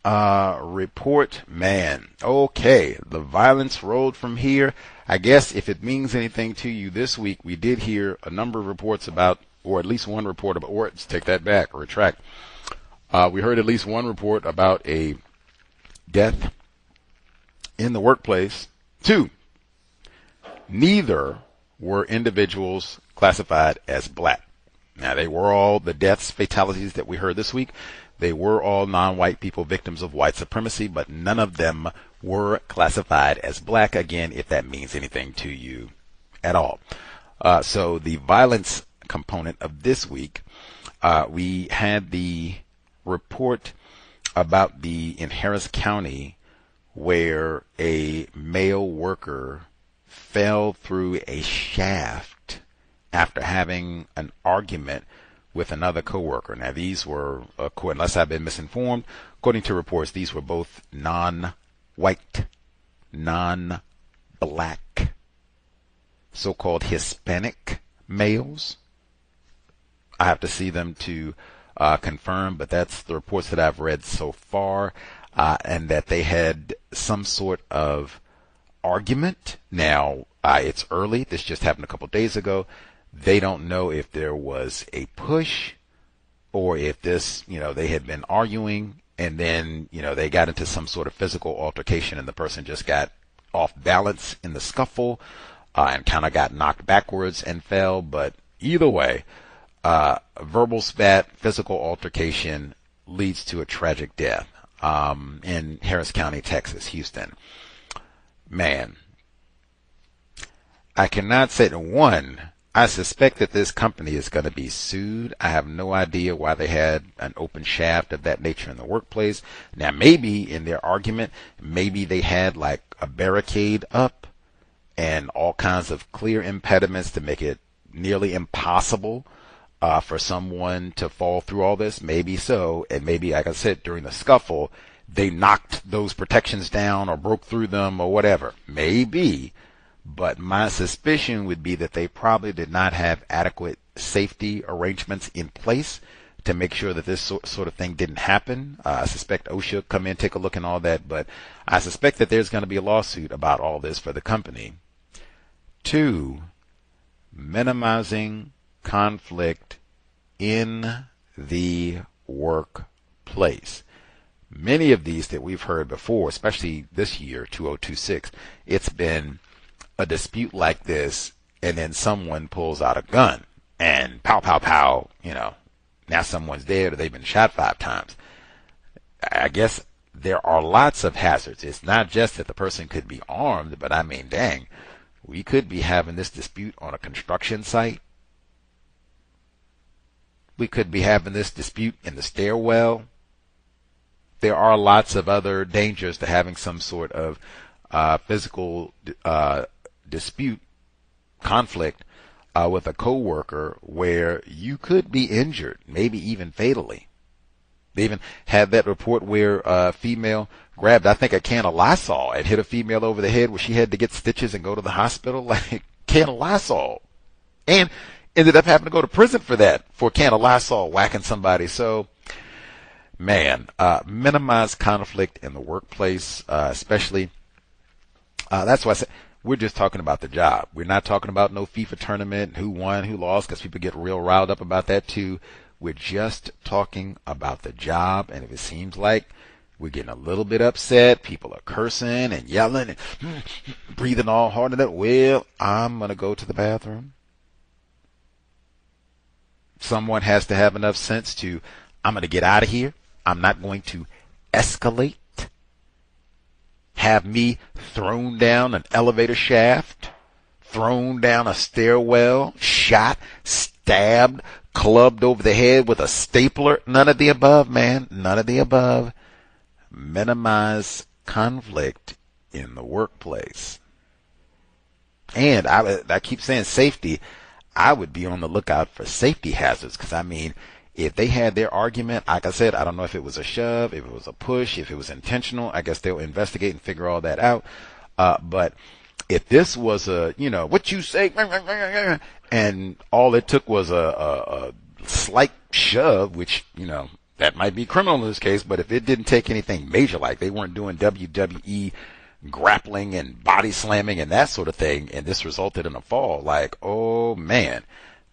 [SPEAKER 9] report, man. Okay, the violence rolled from here. I guess if it means anything to you this week, we did hear a number of reports about, or at least one report about, or let's take that back, retract. We heard at least one report about a death in the workplace. 2, Neither were individuals classified as black. Now, they were all the deaths, fatalities that we heard this week. They were all non-white people, victims of white supremacy, but none of them were classified as black, again, if that means anything to you at all. So the violence component of this week, we had the report about in Harris County where a male worker fell through a shaft after having an argument with another coworker. Now, these were, unless I've been misinformed, according to reports, these were both non-white, non-black, so-called Hispanic males. I have to see them to confirm, but that's the reports that I've read so far, and that they had some sort of argument. Now, it's early. This just happened a couple days ago. They don't know if there was a push or if this, they had been arguing and then, they got into some sort of physical altercation and the person just got off balance in the scuffle and kind of got knocked backwards and fell. But either way, verbal spat, physical altercation leads to a tragic death in Harris County, Texas, Houston. Man, I cannot say I suspect that this company is going to be sued. I have no idea why they had an open shaft of that nature in the workplace. Now, maybe in their argument, maybe they had like a barricade up and all kinds of clear impediments to make it nearly impossible for someone to fall through all this. Maybe so. And maybe, like I said, during the scuffle, they knocked those protections down or broke through them or whatever. Maybe. But my suspicion would be that they probably did not have adequate safety arrangements in place to make sure that this sort of thing didn't happen. I suspect OSHA come in, take a look and all that, but I suspect that there's going to be a lawsuit about all this for the company. 2, minimizing conflict in the workplace. Many of these that we've heard before, especially this year, 2026, it's been a dispute like this, and then someone pulls out a gun and pow, pow, pow, now someone's dead or they've been shot 5 times. I guess there are lots of hazards. It's not just that the person could be armed, but I mean, dang, we could be having this dispute on a construction site. We could be having this dispute in the stairwell. There are lots of other dangers to having some sort of physical dispute, conflict with a coworker where you could be injured, maybe even fatally. They even had that report where a female grabbed, I think, a can of Lysol and hit a female over the head where she had to get stitches and go to the hospital, like can of Lysol, and ended up having to go to prison for that, for a can of Lysol whacking somebody. So, man, minimize conflict in the workplace, especially. That's why I said we're just talking about the job. We're not talking about no FIFA tournament, who won, who lost, because people get real riled up about that too. We're just talking about the job, and if it seems like we're getting a little bit upset, people are cursing and yelling and breathing all hard in it, well, I'm going to go to the bathroom. Someone has to have enough sense to, I'm going to get out of here. I'm not going to escalate. Have me thrown down an elevator shaft, thrown down a stairwell, shot, stabbed, clubbed over the head with a stapler. None of the above, man. None of the above. Minimize conflict in the workplace. And I keep saying safety. I would be on the lookout for safety hazards, because I mean, if they had their argument, like I said, I don't know if it was a shove, if it was a push, if it was intentional. I guess they'll investigate and figure all that out. But if this was a, what you say, and all it took was a slight shove, which, that might be criminal in this case, but if it didn't take anything major, like they weren't doing WWE grappling and body slamming and that sort of thing, and this resulted in a fall, like, oh man,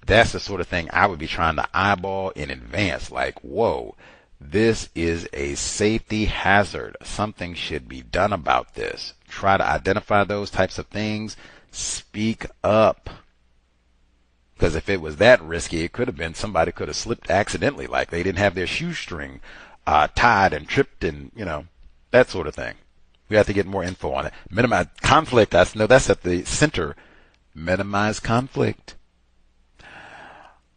[SPEAKER 9] that's the sort of thing I would be trying to eyeball in advance. Like, whoa, this is a safety hazard. Something should be done about this. Try to identify those types of things. Speak up. Because if it was that risky, it could have been somebody could have slipped accidentally, like they didn't have their shoestring tied and tripped and, that sort of thing. We have to get more info on it. Minimize conflict. That's at the center. Minimize conflict.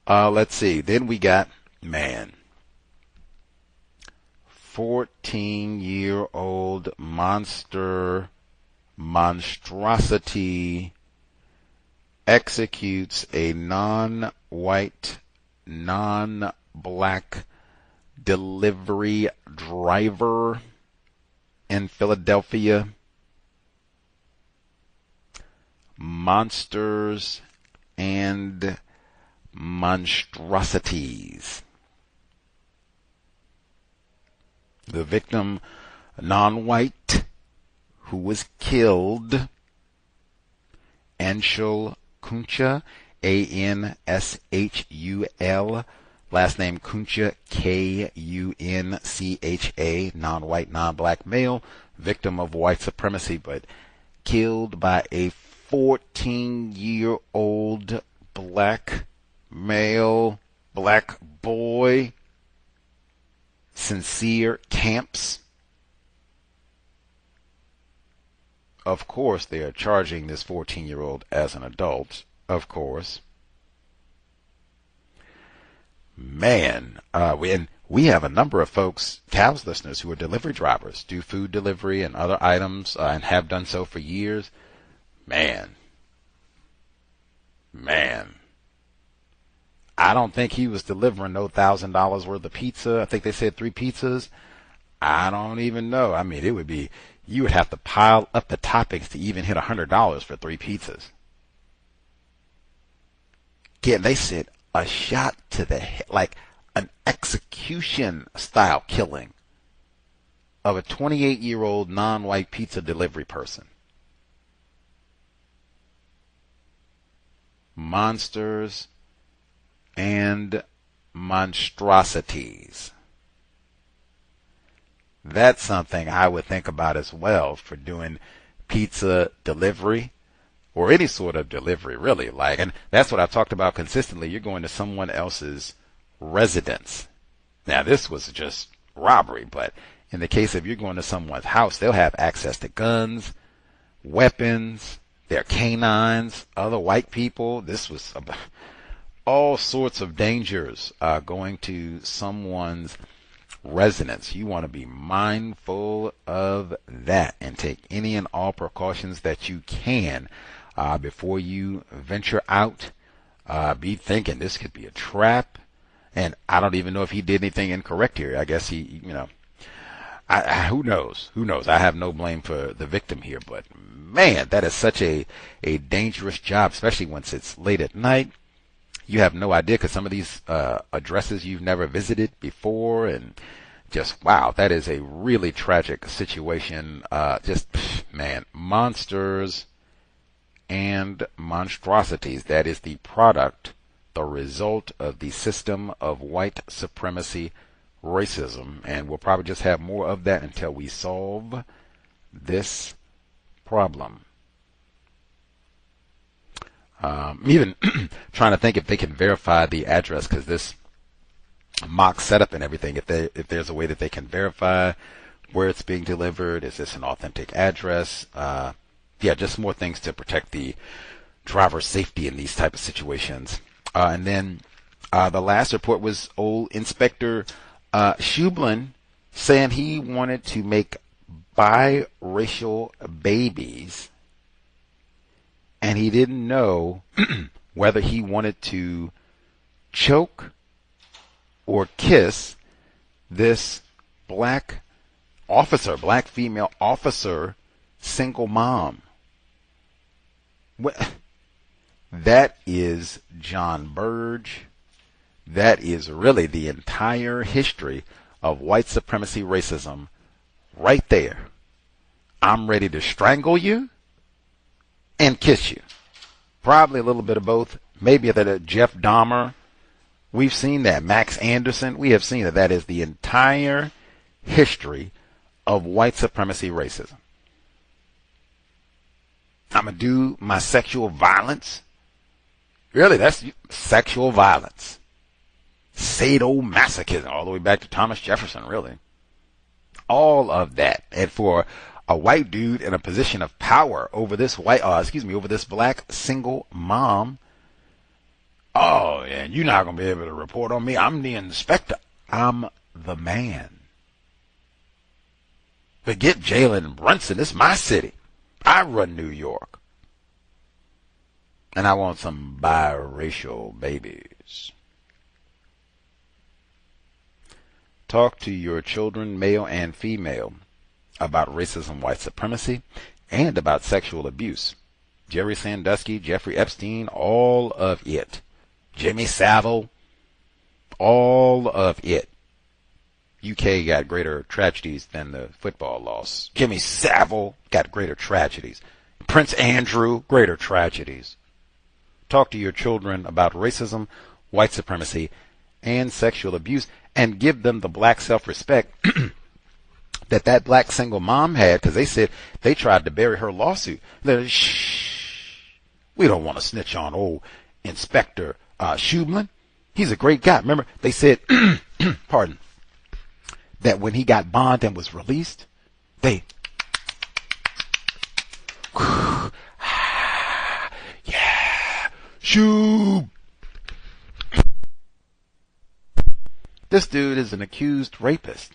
[SPEAKER 9] Let's see. Then we got, 14-year-old monstrosity executes a non-white, non-black delivery driver in Philadelphia. Monsters and monstrosities. The victim, non-white, who was killed, Anshul Kuncha, Anshul, last name Kuncha, Kuncha, non-white, non-black male, victim of white supremacy, but killed by a 14-year-old black male, black boy, Sincere Camps. Of course, they are charging this 14-year-old as an adult, of course. Man, we have a number of folks, C.O.W.S listeners, who are delivery drivers, do food delivery and other items, and have done so for years. Man. I don't think he was delivering no $1,000 worth of pizza. I think they said 3 pizzas. I don't even know. I mean, you would have to pile up the toppings to even hit $100 for 3 pizzas. Again, they said a shot to the head, like an execution style killing of a 28-year-old non-white pizza delivery person. Monsters and monstrosities. That's something I would think about as well for doing pizza delivery or any sort of delivery, really. And that's what I've talked about consistently. You're going to someone else's residence. Now, this was just robbery, but in the case of you're going to someone's house, they'll have access to guns, weapons, their canines, other white people. This was all sorts of dangers going to someone's residence. You want to be mindful of that and take any and all precautions that you can before you venture out. Be thinking this could be a trap. And I don't even know if he did anything incorrect here. I guess he, who knows? I have no blame for the victim here, but man, that is such a dangerous job, especially once it's late at night. You have no idea because some of these addresses you've never visited before, and just wow, that is a really tragic situation. Monsters and monstrosities. That is the result of the system of white supremacy racism, and we'll probably just have more of that until we solve this problem. Even trying to think if they can verify the address, because this mock setup and everything, if there's a way that they can verify where it's being delivered. Is this an authentic address? Just more things to protect the driver's safety in these type of situations. And then the last report was old Inspector C.O.W.S saying he wanted to make biracial babies, and he didn't know whether he wanted to choke or kiss this black female officer, single mom. That is John Burge. That is really the entire history of white supremacy racism right there. I'm ready to strangle you and kiss you. Probably a little bit of both. Maybe that Jeff Dahmer. We've seen that. Max Anderson. We have seen that. That is the entire history of white supremacy racism. I'm going to do my sexual violence. Really, that's sexual violence. Sadomasochism, all the way back to Thomas Jefferson, really. All of that. And for a white dude in a position of power over this over this black single mom. Oh, and you're not going to be able to report on me. I'm the inspector. I'm the man. Forget Jalen Brunson. It's my city. I run New York. And I want some biracial babies. Talk to your children, male and female, about racism, white supremacy, and about sexual abuse. Jerry Sandusky, Jeffrey Epstein, all of it. Jimmy Savile, all of it. UK got greater tragedies than the football loss. Jimmy Savile got greater tragedies. Prince Andrew, greater tragedies. Talk to your children about racism, white supremacy, and sexual abuse, and give them the black self-respect that black single mom had, because they said they tried to bury her lawsuit. Shh, we don't want to snitch on old Inspector Schublin. He's a great guy. Remember, they said, pardon, that when he got bond and was released, they, yeah, Shub. This dude is an accused rapist.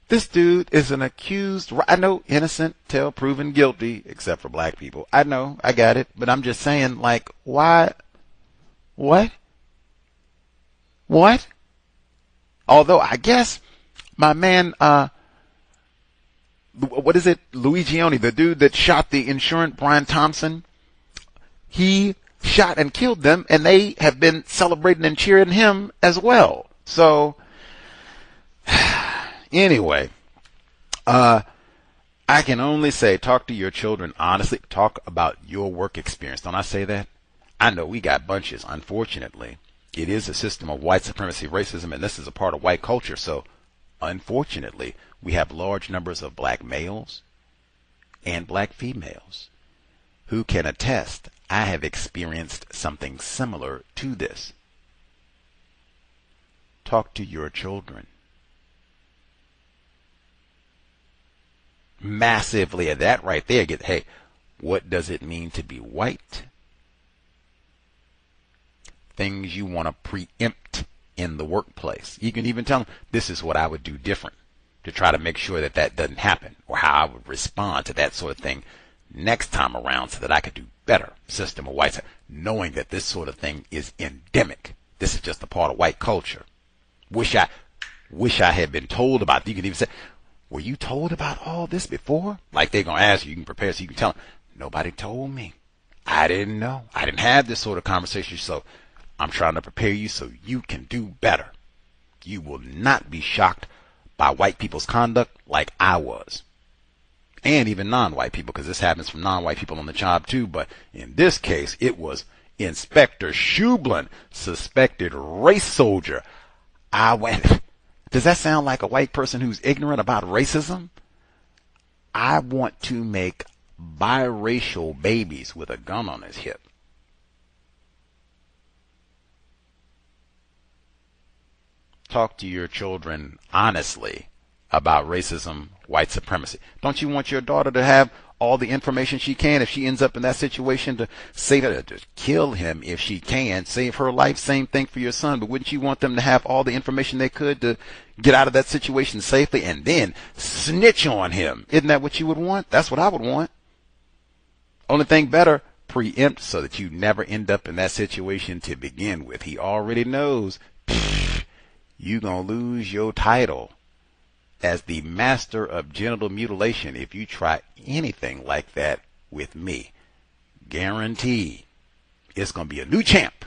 [SPEAKER 9] This dude is an accused, I know, innocent till proven guilty, except for black people. I know, I got it, but I'm just saying, like, why? What? Although, I guess, my man, what is it? Luigione, the dude that shot the insurance, Brian Thompson, he shot and killed them, and they have been celebrating and cheering him as well. So, anyway, I can only say, talk to your children honestly. Talk about your work experience. Don't I say that? I know we got bunches, unfortunately. It is a system of white supremacy, racism, and this is a part of white culture. So, unfortunately, we have large numbers of black males and black females who can attest, I have experienced something similar to this. Talk to your children. Massively at that right there, hey, what does it mean to be white? Things you want to preempt in the workplace. You can even tell them, this is what I would do different to try to make sure that that doesn't happen, or how I would respond to that sort of thing next time around so that I could do better. System of white, knowing that this sort of thing is endemic. This is just a part of white culture. Wish I had been told about it. You can even say, were you told about all this before? Like they're going to ask you, you can prepare so you can tell them, nobody told me. I didn't know. I didn't have this sort of conversation, so I'm trying to prepare you so you can do better. You will not be shocked by white people's conduct like I was. And even non-white people, because this happens from non-white people on the job too. But in this case, it was Inspector Schublin, suspected race soldier. I went, does that sound like a white person who's ignorant about racism? I want to make biracial babies with a gun on his hip. Talk to your children honestly about racism, white supremacy. Don't you want your daughter to have all the information she can if she ends up in that situation, to save her, to kill him if she can, save her life? Same thing for your son. But wouldn't you want them to have all the information they could to get out of that situation safely and then snitch on him? Isn't that what you would want? That's what I would want. Only thing better, preempt so that you never end up in that situation to begin with. He already knows you're going to lose your title as the master of genital mutilation if you try anything like that with me. Guaranteed. It's going to be a new champ.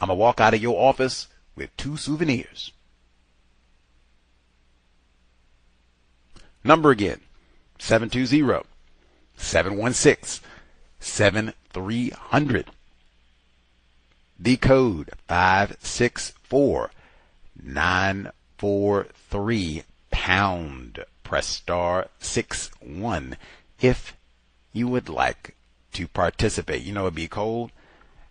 [SPEAKER 9] I'm going to walk out of your office with 2 souvenirs. Number again, 720-716-7300. The code 564-943 #. Press *61 if you would like to participate. You know, it'd be cold.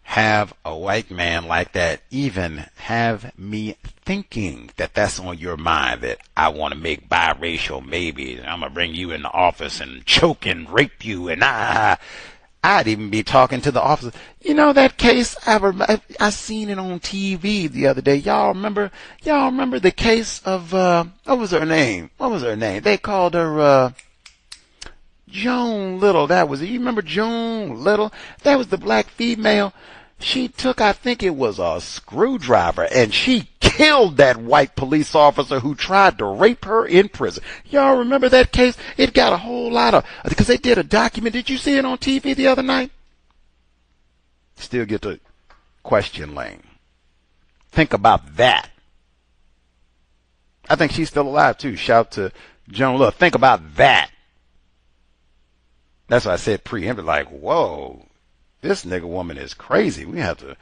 [SPEAKER 9] Have a white man like that even have me thinking that that's on your mind, that I want to make biracial, maybe I'm going to bring you in the office and choke and rape you, and I'd even be talking to the officer. You know that case, I seen it on TV the other day. Y'all remember the case of, what was her name? They called her, Joan Little. You remember Joan Little? That was the black female. She took, I think it was a screwdriver, and she killed that white police officer who tried to rape her in prison. Y'all remember that case? It got a whole lot of, because they did a document. Did you see it on TV the other night? Still get to question Lane. Think about that. I think she's still alive too. Shout to Joan Little. Think about that. That's why I said preemptive, like, whoa, this nigga woman is crazy. We have to,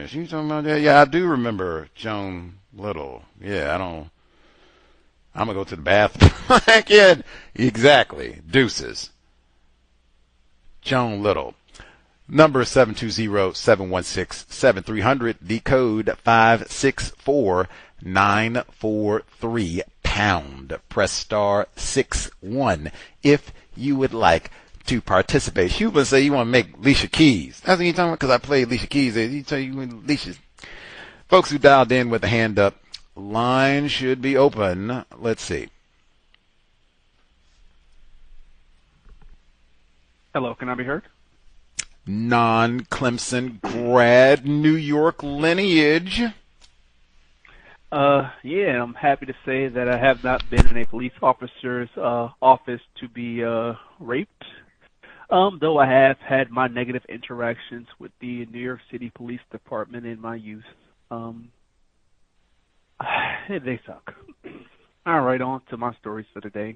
[SPEAKER 9] she's talking about that. Yeah, I do remember Joan Little. Yeah, I'm going to go to the bathroom. Yeah, exactly. Deuces. Joan Little. Number 720-716-7300. The code 564943 pound. Press star 61 if you would like to participate. Huber say you want to make Alicia Keys. That's what you're talking about, because I played Alicia Keys. You tell you Alicia's. Folks who dialed in with a hand up, line should be open. Let's see.
[SPEAKER 10] Hello, can I be heard?
[SPEAKER 9] Non-Clemson grad, New York lineage.
[SPEAKER 10] Yeah, I'm happy to say that I have not been in a police officer's office to be raped. Though I have had my negative interactions with the New York City Police Department in my youth. They suck. All right, on to my stories for today.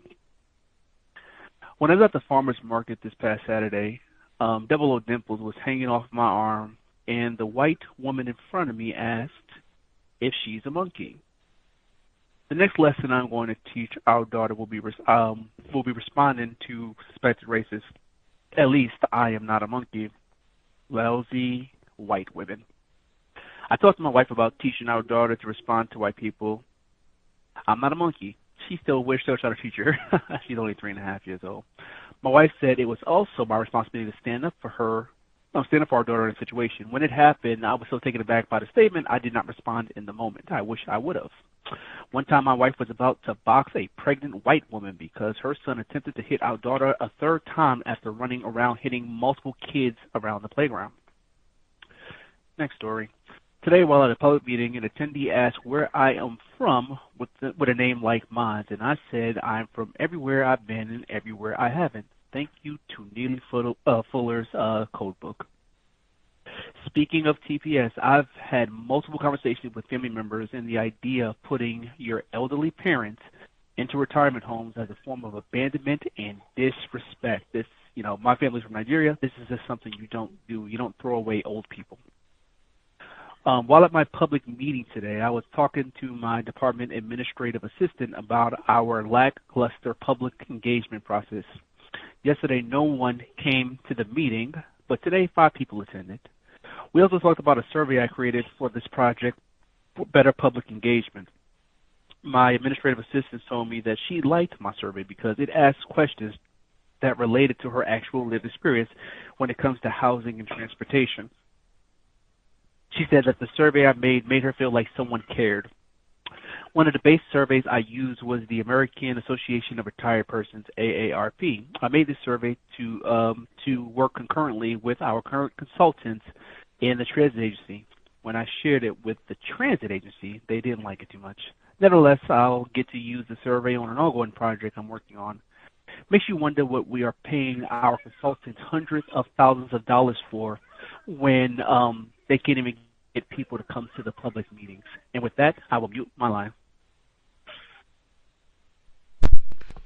[SPEAKER 10] When I was at the farmer's market this past Saturday, Double O Dimples was hanging off my arm, and the white woman in front of me asked if she's a monkey. The next lesson I'm going to teach our daughter will be responding to suspected racists. At least I am not a monkey. Lousy white women. I talked to my wife about teaching our daughter to respond to white people. I'm not a monkey. She still wished I was trying to teach her. She's only 3.5 years old. My wife said it was also my responsibility to stand up for our daughter in a situation. When it happened, I was so taken aback by the statement, I did not respond in the moment. I wish I would have. One time my wife was about to box a pregnant white woman because her son attempted to hit our daughter a third time after running around hitting multiple kids around the playground. Next story. Today, while at a public meeting, an attendee asked where I am from with a name like mine, and I said I'm from everywhere I've been and everywhere I haven't. Thank you to Neely Fuller's code book. Speaking of TPS, I've had multiple conversations with family members, and the idea of putting your elderly parents into retirement homes as a form of abandonment and disrespect. This, my family's from Nigeria. This is just something you don't do. You don't throw away old people. While at my public meeting today, I was talking to my department administrative assistant about our lackluster public engagement process. Yesterday, no one came to the meeting, but today 5 people attended. We also talked about a survey I created for this project for better public engagement. My administrative assistant told me that she liked my survey because it asked questions that related to her actual lived experience when it comes to housing and transportation. She said that the survey I made her feel like someone cared. One of the base surveys I used was the American Association of Retired Persons, AARP. I made this survey to work concurrently with our current consultants in the transit agency. When I shared it with the transit agency, they didn't like it too much. Nevertheless, I'll get to use the survey on an ongoing project I'm working on. Makes you wonder what we are paying our consultants hundreds of thousands of dollars for when they can't even get people to come to the public meetings. And with that, I will mute my line.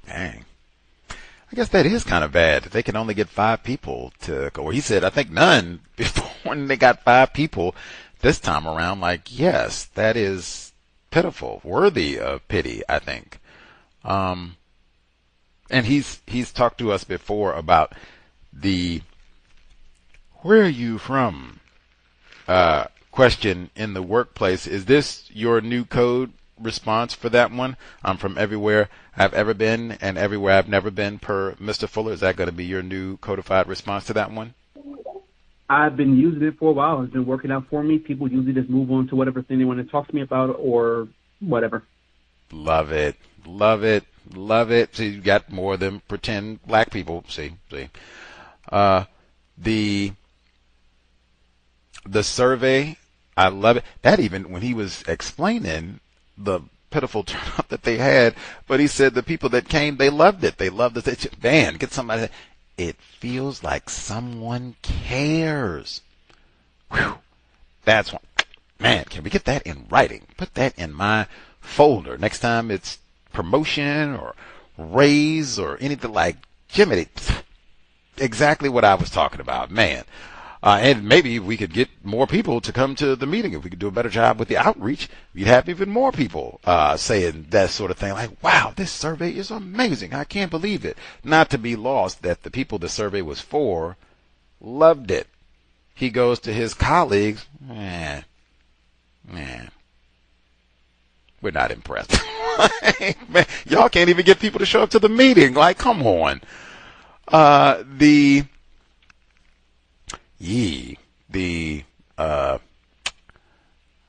[SPEAKER 9] Dang. I guess that is kind of bad. They can only get 5 people to go. He said, I think none before when they got 5 people this time around. Like, yes, that is pitiful, worthy of pity, I think. And and he's talked to us before about the "where are you from?" question in the workplace. Is this your new code response for that one? I'm from everywhere I've ever been and everywhere I've never been, per Mr. Fuller. Is that going to be your new codified response to that one?
[SPEAKER 10] I've been using it for a while. It's been working out for me. People usually just move on to whatever thing they want to talk to me about or whatever.
[SPEAKER 9] Love it. Love it. Love it. See, you got more than pretend black people. See. The survey, I love it. That even when he was explaining the pitiful turnout that they had, but he said the people that came, they loved it. They loved it. They said, man, get somebody. It feels like someone cares. Whew. That's one. Man, can we get that in writing? Put that in my folder. Next time it's promotion or raise or anything like Jiminy. Exactly what I was talking about, man. And maybe we could get more people to come to the meeting. If we could do a better job with the outreach, we'd have even more people saying that sort of thing. Like, wow, this survey is amazing. I can't believe it. Not to be lost that the people the survey was for loved it. He goes to his colleagues, man, we're not impressed. Man, y'all can't even get people to show up to the meeting. Like, come on. The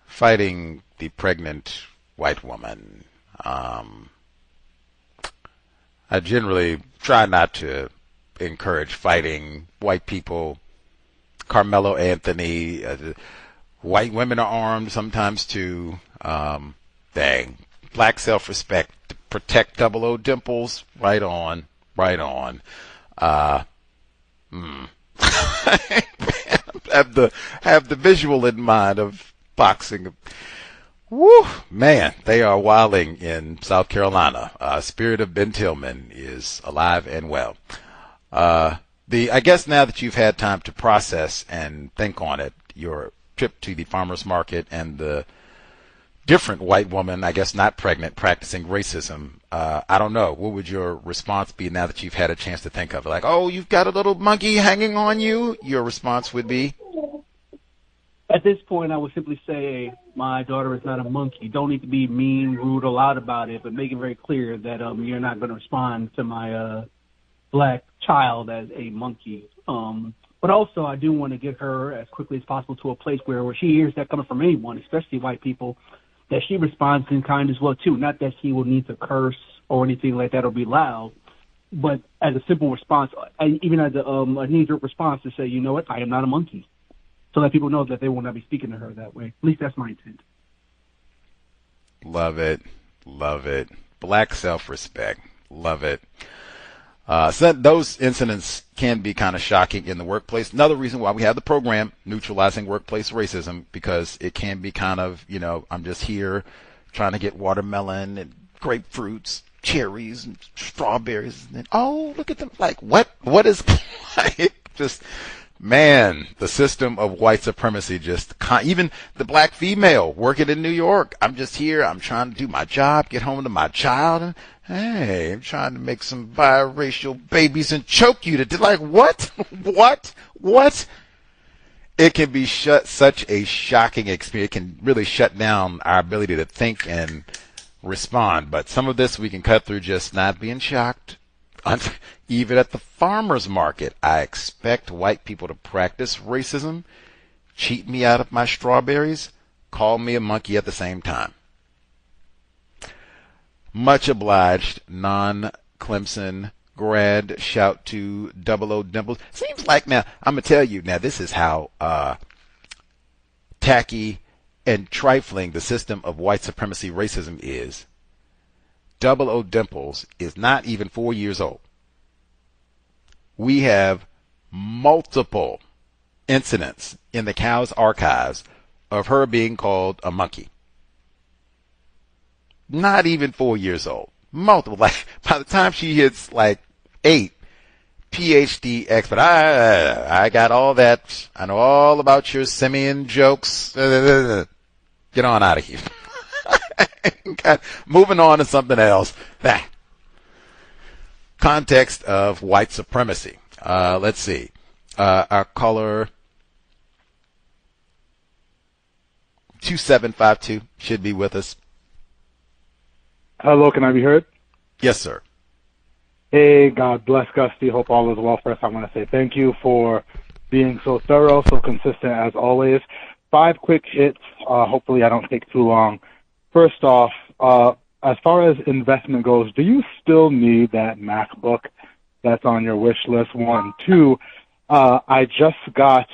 [SPEAKER 9] fighting the pregnant white woman. I generally try not to encourage fighting white people. Carmelo Anthony, white women are armed sometimes too. Dang, black self-respect, protect double O dimples. Right on. Have the visual in mind of boxing. Woo, man, they are wilding in South Carolina. Spirit of Ben Tillman is alive and well. I guess now that you've had time to process and think on it, your trip to the farmer's market and the different white woman, I guess not pregnant, practicing racism. I don't know. What would your response be now that you've had a chance to think of it? Like, oh, you've got a little monkey hanging on you? Your response would be?
[SPEAKER 10] At this point, I would simply say my daughter is not a monkey. Don't need to be mean, rude, or loud about it, but make it very clear that you're not going to respond to my black child as a monkey. But also, I do want to get her as quickly as possible to a place where she hears that coming from anyone, especially white people, that she responds in kind as well, too. Not that she will need to curse or anything like that or be loud, but as a simple response, even as a knee-jerk response to say, you know what, I am not a monkey. So that people know that they will not be speaking to her that way. At least that's my intent.
[SPEAKER 9] Love it. Black self-respect. Love it. So those incidents can be kind of shocking in the workplace. Another reason why we have the program, Neutralizing Workplace Racism, because it can be kind of, I'm just here trying to get watermelon and grapefruits, cherries and strawberries. And then, oh, look at them. Like, what is like just... Man, the system of white supremacy even the black female working in New York. I'm just here. I'm trying to do my job, get home to my child. And, hey, I'm trying to make some biracial babies and choke you to like, what? What? It can be such a shocking experience. It can really shut down our ability to think and respond. But some of this we can cut through just not being shocked. Even at the farmer's market, I expect white people to practice racism, cheat me out of my strawberries, call me a monkey at the same time. Much obliged, non-Clemson grad. Shout to Double O Dimples. Seems like now, I'm going to tell you, now this is how tacky and trifling the system of white supremacy racism is. Double O Dimples is not even 4 years old. We have multiple incidents in the Cow's archives of her being called a monkey. Not even 4 years old. Multiple. Like, by the time she hits like 8, PhD expert. I got all that. I know all about your simian jokes. Get on out of here. Moving on to something else. context of white supremacy. Let's see. Our caller 2752 should be with us.
[SPEAKER 11] Hello, can I be heard?
[SPEAKER 9] Yes, sir.
[SPEAKER 11] Hey, God bless Gusty. Hope all is well. First, I want to say thank you for being so thorough, so consistent as always. 5 quick hits. Hopefully I don't take too long. First off, as far as investment goes, do you still need that MacBook that's on your wish list? 1. 2, I just got,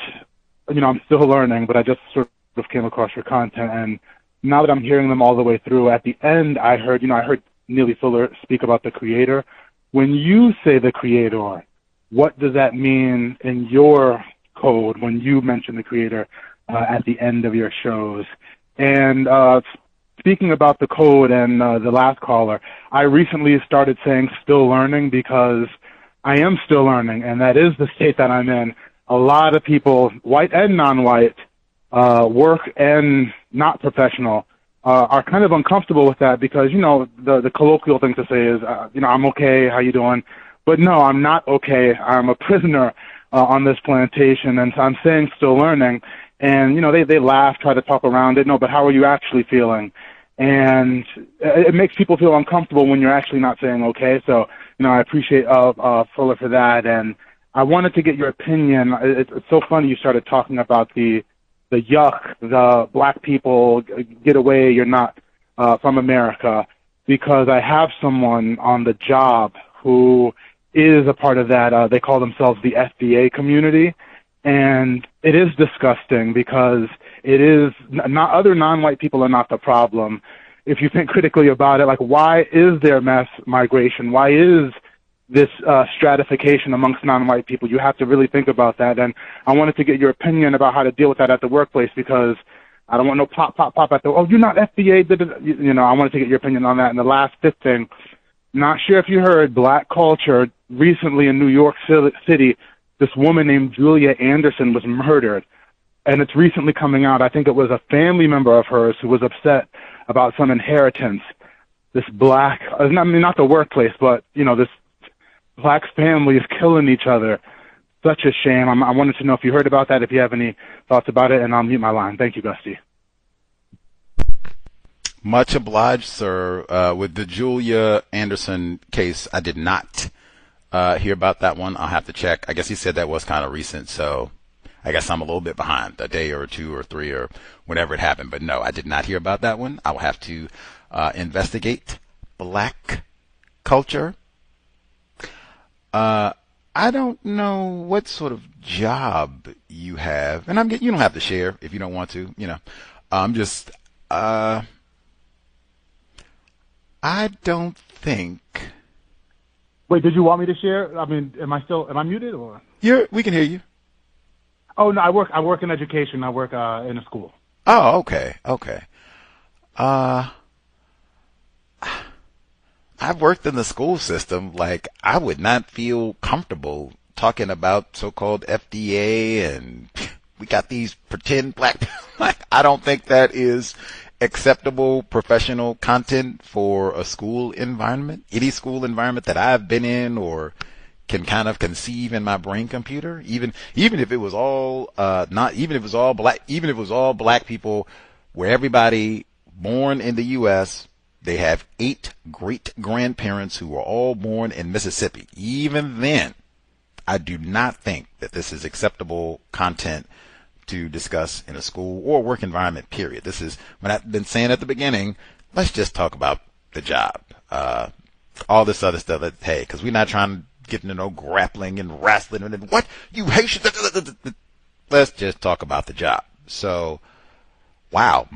[SPEAKER 11] I'm still learning, but I just sort of came across your content, and now that I'm hearing them all the way through, at the end I heard Neely Fuller speak about the creator. When you say the creator, what does that mean in your code when you mention the creator at the end of your shows? And speaking about the code and the last caller, I recently started saying still learning because I am still learning, and that is the state that I'm in. A lot of people, white and non-white, work and not professional, are kind of uncomfortable with that because, the colloquial thing to say is, I'm okay, how you doing? But no, I'm not okay. I'm a prisoner on this plantation, and so I'm saying still learning. And, they laugh, try to talk around it. No, but how are you actually feeling? And it makes people feel uncomfortable when you're actually not saying okay. So, I appreciate Fuller for that. And I wanted to get your opinion. It's so funny you started talking about the yuck, the black people, get away, you're not from America, because I have someone on the job who is a part of that. They call themselves the FDA community, and it is disgusting because it is not, other non-white people are not the problem. If you think critically about it, like, why is there mass migration? Why is this stratification amongst non-white people? You have to really think about that. And I wanted to get your opinion about how to deal with that at the workplace, because I don't want no pop at the, oh, you're not FDA. I wanted to get your opinion on that. And the last 5th thing, not sure if you heard, black culture, recently in New York City, this woman named Julia Anderson was murdered. And it's recently coming out. I think it was a family member of hers who was upset about some inheritance. This black, not the workplace, but, this black family is killing each other. Such a shame. I wanted to know if you heard about that, if you have any thoughts about it, and I'll mute my line. Thank you, Gusty.
[SPEAKER 9] Much obliged, sir. With the Julia Anderson case, I did not hear about that one. I'll have to check. I guess he said that was kind of recent, so I guess I'm a little bit behind, a day or 2 or 3 or whenever it happened. But no, I did not hear about that one. I will have to investigate black culture. I don't know what sort of job you have, and you don't have to share if you don't want to. I'm just I don't think.
[SPEAKER 11] Wait, did you want me to share? I mean, am I muted or?
[SPEAKER 9] We can hear you.
[SPEAKER 11] Oh no, I work in education. I work in a school.
[SPEAKER 9] Oh, okay. I've worked in the school system. Like, I would not feel comfortable talking about so-called FDA and we got these pretend black people. Like, I don't think that is acceptable professional content for a school environment, any school environment that I've been in or can kind of conceive in my brain computer. Even if it was all black people, where everybody born in the U.S., they have 8 great-grandparents who were all born in Mississippi. Even then, I do not think that this is acceptable content to discuss in a school or work environment, period. This is what I've been saying at the beginning. Let's just talk about the job. All this other stuff, hey, because we're not trying to get into no grappling and wrestling and what you hate. Let's just talk about the job. So, wow,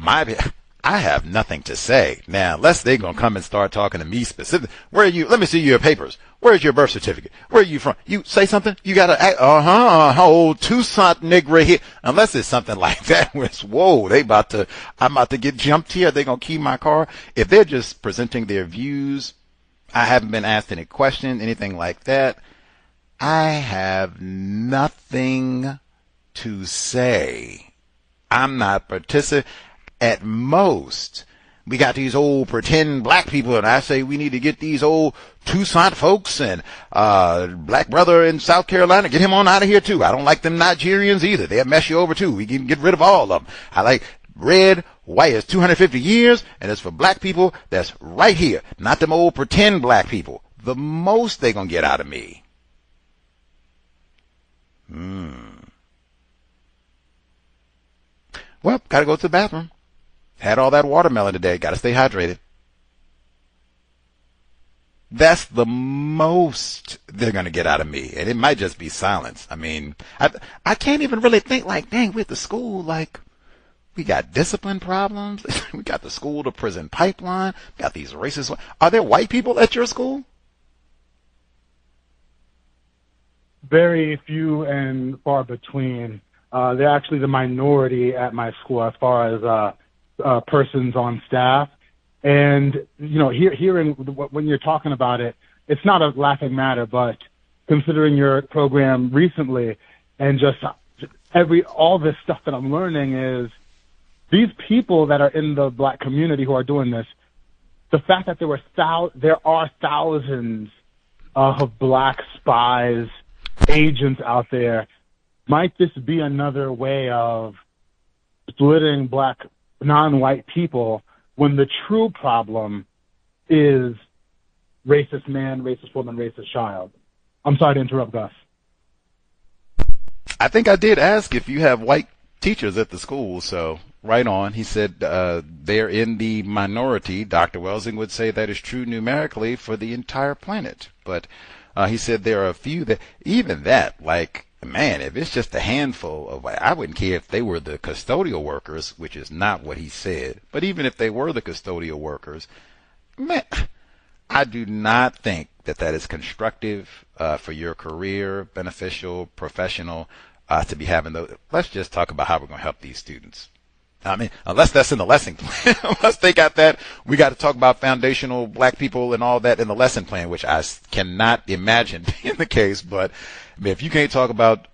[SPEAKER 9] I have nothing to say. Now, unless they're going to come and start talking to me specifically. Where are you? Let me see your papers. Where's your birth certificate? Where are you from? You say something? You got to, old Toussaint Negre here. Unless it's something like that where it's, whoa, I'm about to get jumped here. They're going to key my car. If they're just presenting their views, I haven't been asked any questions, anything like that. I have nothing to say. I'm not participating. At most, we got these old pretend black people, and I say we need to get these old Toussaint folks and black brother in South Carolina, get him on out of here too. I don't like them Nigerians either. They'll mess you over too. We can get rid of all of them. I like red, white is 250 years, and it's for black people that's right here, not them old pretend black people. The most they gonna get out of me. Well, gotta go to the bathroom. Had all that watermelon today. Gotta stay hydrated. That's the most they're gonna get out of me. And it might just be silence. I mean, I can't even really think like, dang, we're at the school, like, we got discipline problems. We got the school to prison pipeline. Got these racist. Are there white people at your school?
[SPEAKER 11] Very few and far between. They're actually the minority at my school as far as persons on staff. And, you know, hearing when you're talking about it, it's not a laughing matter, but considering your program recently and just all this stuff that I'm learning is these people that are in the black community who are doing this, the fact that there are thousands of black spies, agents out there, might this be another way of splitting black non-white people when the true problem is racist man, racist woman, racist child? I'm sorry to interrupt, Gus.
[SPEAKER 9] I think I did ask if you have white teachers at the school, so right on. He said they're in the minority. Dr. Welsing would say that is true numerically for the entire planet. But he said there are a few that, even that, like, man, if it's just a handful of, I wouldn't care if they were the custodial workers, which is not what he said. But even if they were the custodial workers, man, I do not think that is constructive for your career, beneficial, professional, to be having those. Let's just talk about how we're going to help these students. I mean, unless that's in the lesson plan, unless they got that, we got to talk about foundational black people and all that in the lesson plan, which I cannot imagine being the case. But I mean, if you can't talk about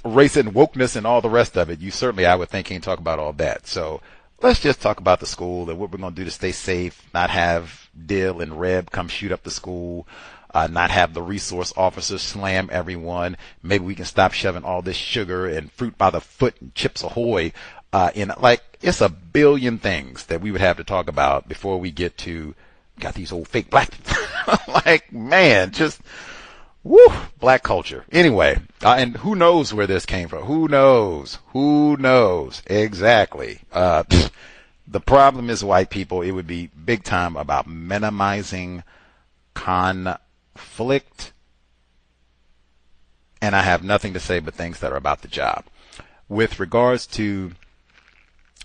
[SPEAKER 9] race and wokeness and all the rest of it, you certainly, I would think, can't talk about all that. So let's just talk about the school and what we're going to do to stay safe, not have Dill and Reb come shoot up the school, not have the resource officers slam everyone. Maybe we can stop shoving all this sugar and fruit by the foot and Chips Ahoy. It's a billion things that we would have to talk about before we get to, got these old fake black people. Like, man, just, woo, black culture. Anyway, and who knows where this came from? Who knows? Exactly. The problem is white people. It would be big time about minimizing conflict. And I have nothing to say but things that are about the job. With regards to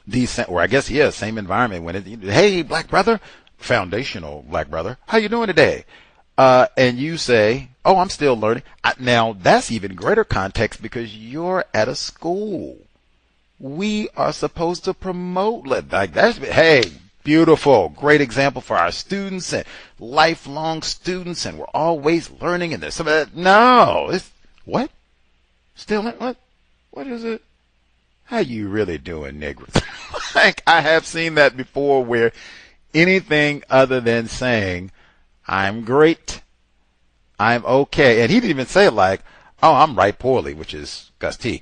[SPEAKER 9] these, or I guess, yeah, same environment when hey, black brother, foundational black brother, how you doing today? And you say, oh, I'm still learning. Now that's even greater context because you're at a school. We are supposed to promote, like that's, hey, beautiful, great example for our students and lifelong students, and we're always learning. And there's some of that. No, it's what? Still what? What is it? How you really doing, niggers? Like, I have seen that before where anything other than saying, I'm great, I'm okay. And he didn't even say like, oh, I'm right poorly, which is Gus T.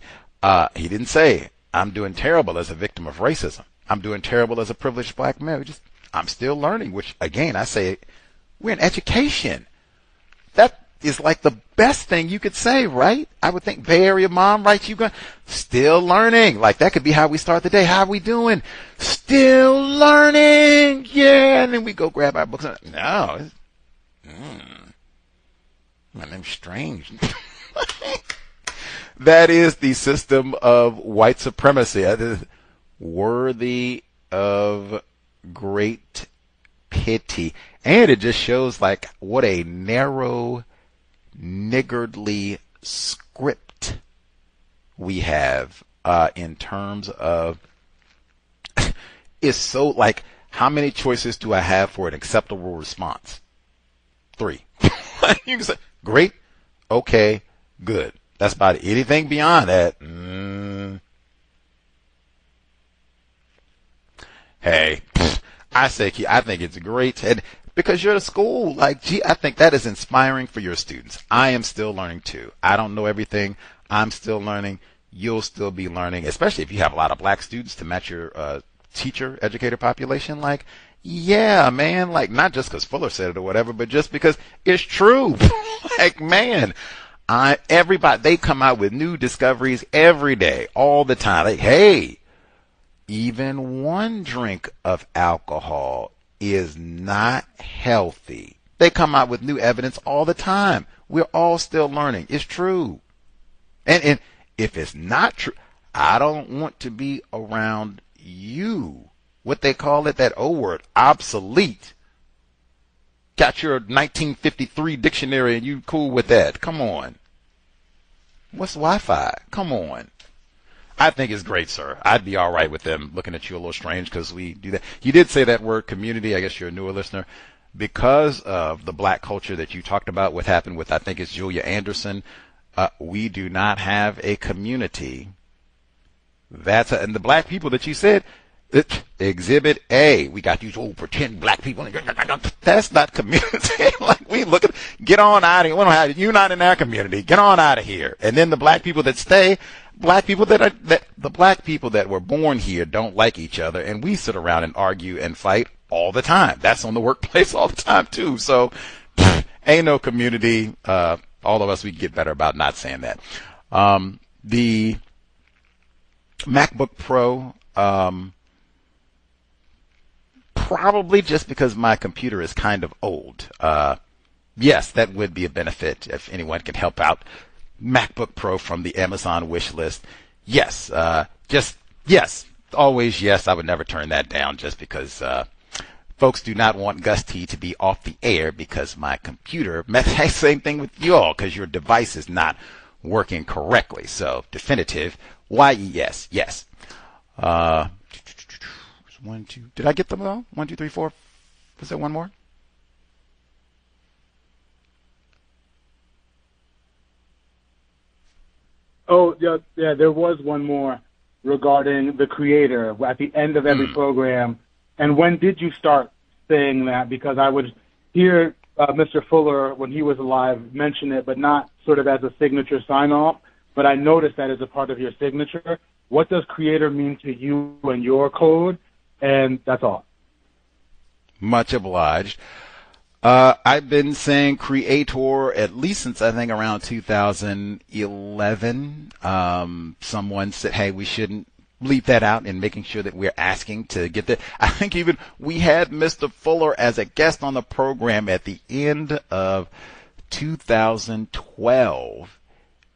[SPEAKER 9] He didn't say, I'm doing terrible as a victim of racism. I'm doing terrible as a privileged black man. I'm still learning, which again, I say, we're in education. That is like the best thing you could say, right? I would think Bay Area mom, right? You going still learning. Like that could be how we start the day. How are we doing? Still learning. Yeah. And then we go grab our books. No. My name's strange. That is the system of white supremacy. That is worthy of great pity. And it just shows like what a narrow, niggardly script we have in terms of it's so like how many choices do I have for an acceptable response? 3. You can say great, okay, good. That's about it. Anything beyond that, hey, I think it's great. And because you're at a school, like, gee, I think that is inspiring for your students. I am still learning too. I don't know everything. I'm still learning. You'll still be learning, especially if you have a lot of black students to match your teacher, educator population. Like, yeah, man, like, not just because Fuller said it or whatever, but just because it's true. Like, man, everybody, they come out with new discoveries every day, all the time. Like, hey, even one drink of alcohol is not healthy. They come out with new evidence all the time. We're all still learning. It's true. And if it's not true, I don't want to be around you. What they call it, that O word, obsolete. Got your 1953 dictionary and you cool with that. Come on. What's Wi-Fi? Come on. I think it's great, sir. I'd be all right with them looking at you a little strange because we do that. You did say that word, community. I guess you're a newer listener. Because of the black culture that you talked about, what happened with, I think it's Julia Anderson, we do not have a community. And the black people that you said, Exhibit A, we got these old pretend black people. That's not community. Like, we look at, get on out of here. We don't have, you're not in our community. Get on out of here. And then the black people that stay, the black people that were born here don't like each other, and we sit around and argue and fight all the time. That's on the workplace all the time too. So ain't no community. All of us, we get better about not saying that. The MacBook Pro, probably just because my computer is kind of old. Yes, that would be a benefit if anyone can help out. MacBook Pro from the Amazon wish list. Yes, yes, always yes. I would never turn that down just because folks do not want Gus T to be off the air because my computer, same thing with you all, because your device is not working correctly. So definitive, yes. One, two. Did I get them all? 1, 2, 3, 4. Was there one more?
[SPEAKER 11] Oh, yeah, there was one more regarding the creator at the end of every program. And when did you start saying that? Because I would hear Mr. Fuller, when he was alive, mention it, but not sort of as a signature sign-off. But I noticed that as a part of your signature. What does creator mean to you and your code? And that's all.
[SPEAKER 9] Much obliged. I've been saying creator at least since I think around 2011. Someone said, hey, we shouldn't bleep that out, and making sure that we're asking to get that. I think even we had Mr. Fuller as a guest on the program at the end of 2012.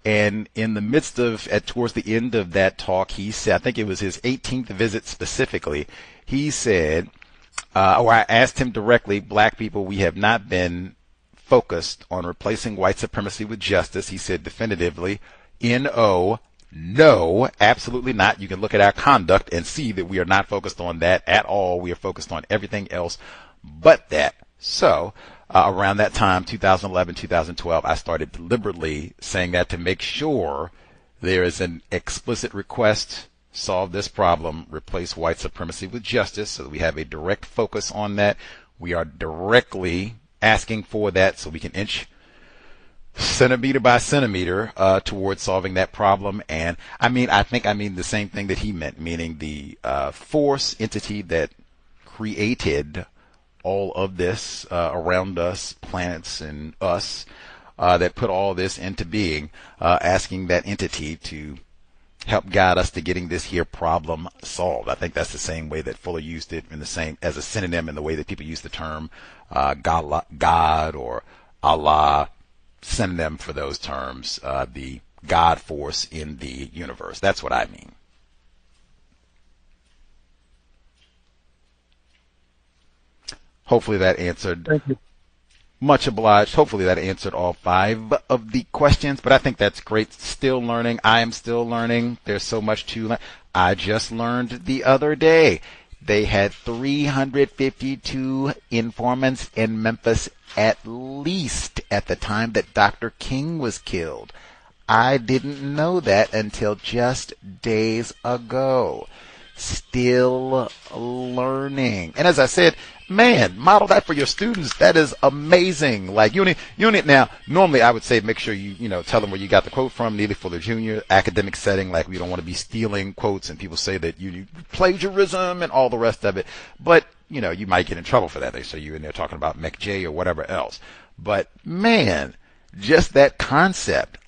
[SPEAKER 9] And in the midst of, towards the end of that talk, he said, I think it was his 18th visit specifically, he said, or I asked him directly, black people, we have not been focused on replacing white supremacy with justice. He said definitively, no, absolutely not. You can look at our conduct and see that we are not focused on that at all. We are focused on everything else but that. So around that time, 2011, 2012, I started deliberately saying that to make sure there is an explicit request, solve this problem, replace white supremacy with justice, so that we have a direct focus on that. We are directly asking for that so we can inch centimeter by centimeter towards solving that problem. And I think I mean the same thing that he meant, meaning the force entity that created all of this around us, planets and us, that put all this into being, asking that entity to help guide us to getting this here problem solved. I think that's the same way that Fuller used it, in the same as a synonym in the way that people use the term God or Allah, synonym for those terms, the God force in the universe. That's what I mean. Hopefully that answered.
[SPEAKER 11] Thank you.
[SPEAKER 9] Much obliged. Hopefully that answered all 5 of the questions, but I think that's great. Still learning. I am still learning. There's so much to learn. I just learned the other day they had 352 informants in Memphis at least at the time that Dr. King was killed. I didn't know that until just days ago. still learning. And as I said, man, model that for your students. That is amazing. Like unit now, normally I would say make sure you tell them where you got the quote from, nearly for the junior academic setting. Like we don't want to be stealing quotes, and people say that you plagiarism and all the rest of it. But, you might get in trouble for that. They say you're in there talking about McJ or whatever else. But man, just that concept.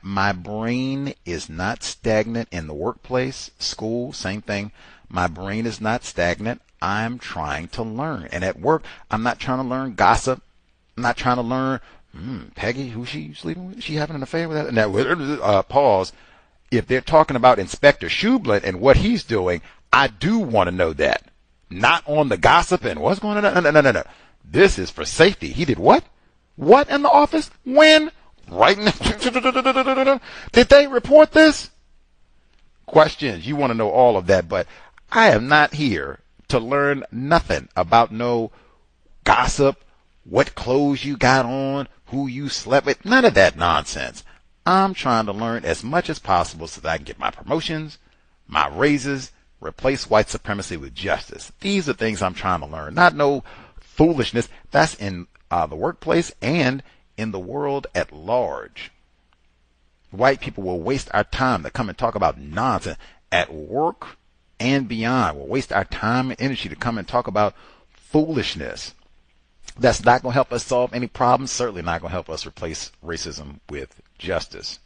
[SPEAKER 9] My brain is not stagnant in the workplace, school, same thing. My brain is not stagnant. I'm trying to learn. And at work, I'm not trying to learn gossip. I'm not trying to learn, Peggy, who's she sleeping with? Is she having an affair with that? Now, pause. If they're talking about Inspector Schublin and what he's doing, I do want to know that. Not on the gossip and what's going on. No. This is for safety. He did what? What in the office? When? Right now. Did they report this? Questions. You want to know all of that, but I am not here to learn nothing about no gossip, what clothes you got on, who you slept with, none of that nonsense. I'm trying to learn as much as possible so that I can get my promotions, my raises, replace white supremacy with justice. These are things I'm trying to learn, not no foolishness. That's in the workplace and in the world at large. White people will waste our time to come and talk about nonsense at work and beyond. We'll waste our time and energy to come and talk about foolishness. That's not going to help us solve any problems. Certainly not going to help us replace racism with justice.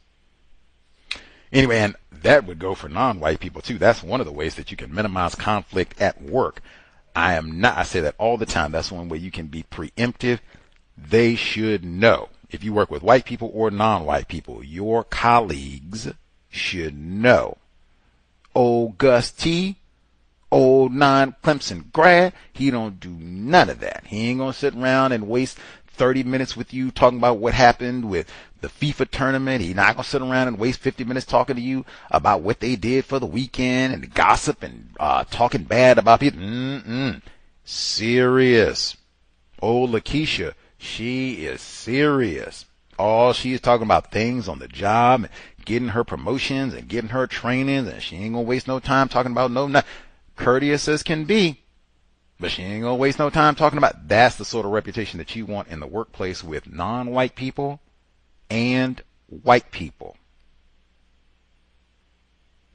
[SPEAKER 9] Anyway, and that would go for non-white people too. That's one of the ways that you can minimize conflict at work. I say that all the time. That's one way you can be preemptive. They should know. If you work with white people or non-white people, your colleagues should know. Old Gus T, old non-Clemson grad, he don't do none of that. He ain't gonna sit around and waste 30 minutes with you talking about what happened with the FIFA tournament. He's not gonna sit around and waste 50 minutes talking to you about what they did for the weekend and the gossip and talking bad about people. Serious. Old Lakeisha, she is serious. All she is talking about things on the job and getting her promotions and getting her trainings, and she ain't gonna waste no time talking about not courteous as can be, but she ain't gonna waste no time talking about. That's the sort of reputation that you want in the workplace with non-white people and white people.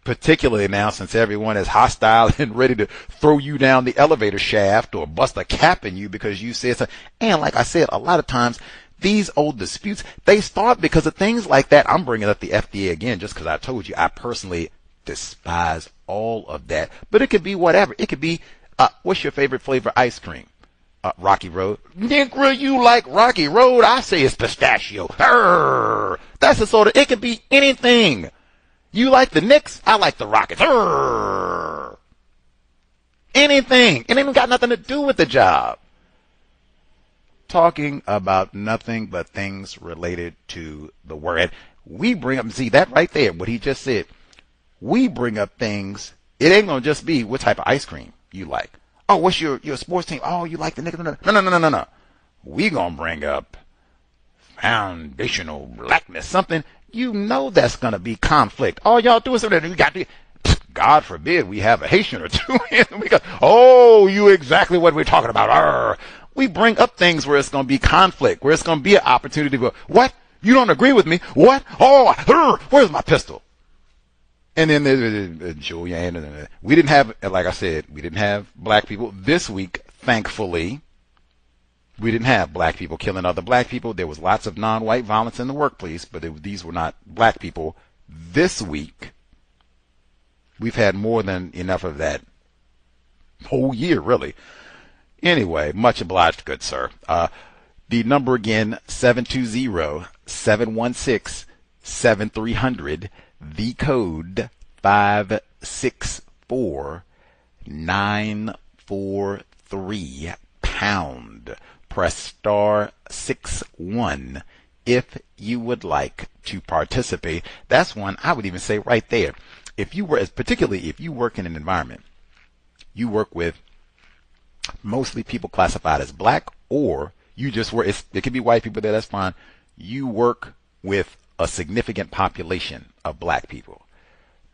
[SPEAKER 9] Particularly now, since everyone is hostile and ready to throw you down the elevator shaft or bust a cap in you because you said so. And like I said, a lot of times these old disputes, they start because of things like that. I'm bringing up the FDA again just because I told you I personally despise all of that. But it could be whatever. It could be, what's your favorite flavor ice cream? Rocky Road. Nigga, you like Rocky Road? I say it's pistachio. Arr! That's the sort of, it could be anything. You like the Knicks? I like the Rockets. Arr! Anything. It ain't got nothing to do with the job. Talking about nothing but things related to the work. And we bring up, see that right there, what he just said. We bring up things. It ain't going to just be what type of ice cream you like. Oh, what's your sports team? Oh, you like the Knicks? No. We going to bring up foundational blackness, something. You know that's going to be conflict. All y'all do is something. You got to, God forbid we have a Haitian or two. We go, oh, you exactly what we're talking about. Arr. We bring up things where it's going to be conflict, where it's going to be an opportunity to go, what? You don't agree with me? What? Oh, where's my pistol? And then there's Julian. We didn't have, like I said, we didn't have black people this week, thankfully. We didn't have black people killing other black people. There was lots of non-white violence in the workplace, but these were not black people. This week, we've had more than enough of that whole year, really. Anyway, much obliged, good sir. The number again, 720-716-7300. The code 564-943 pound. Press star 61 if you would like to participate. That's one I would even say right there. If you were, particularly if you work in an environment, you work with mostly people classified as black, or you just work, it could be white people there, that's fine. You work with a significant population of black people.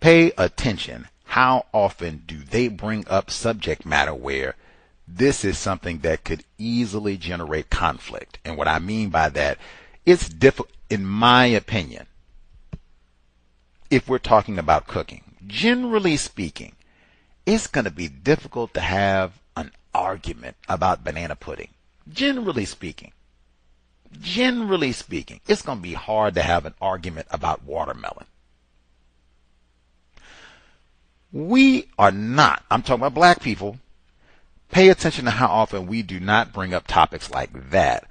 [SPEAKER 9] Pay attention how often do they bring up subject matter where this is something that could easily generate conflict? And what I mean by that, it's difficult, in my opinion, if we're talking about cooking. Generally speaking, it's going to be difficult to have an argument about banana pudding. Generally speaking, it's going to be hard to have an argument about watermelon. We are not, I'm talking about black people, pay attention to how often we do not bring up topics like that.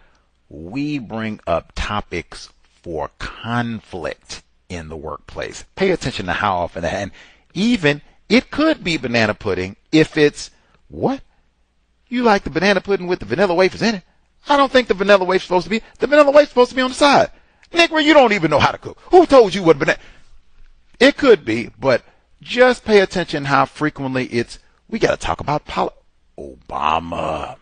[SPEAKER 9] We bring up topics for conflict in the workplace. Pay attention to how often, and even it could be banana pudding if it's, what? You like the banana pudding with the vanilla wafers in it? I don't think the vanilla wafer's supposed to be. The vanilla wafer's supposed to be on the side. Nigga, you don't even know how to cook. Who told you what banana? It could be, but just pay attention how frequently it's, we got to talk about Obama.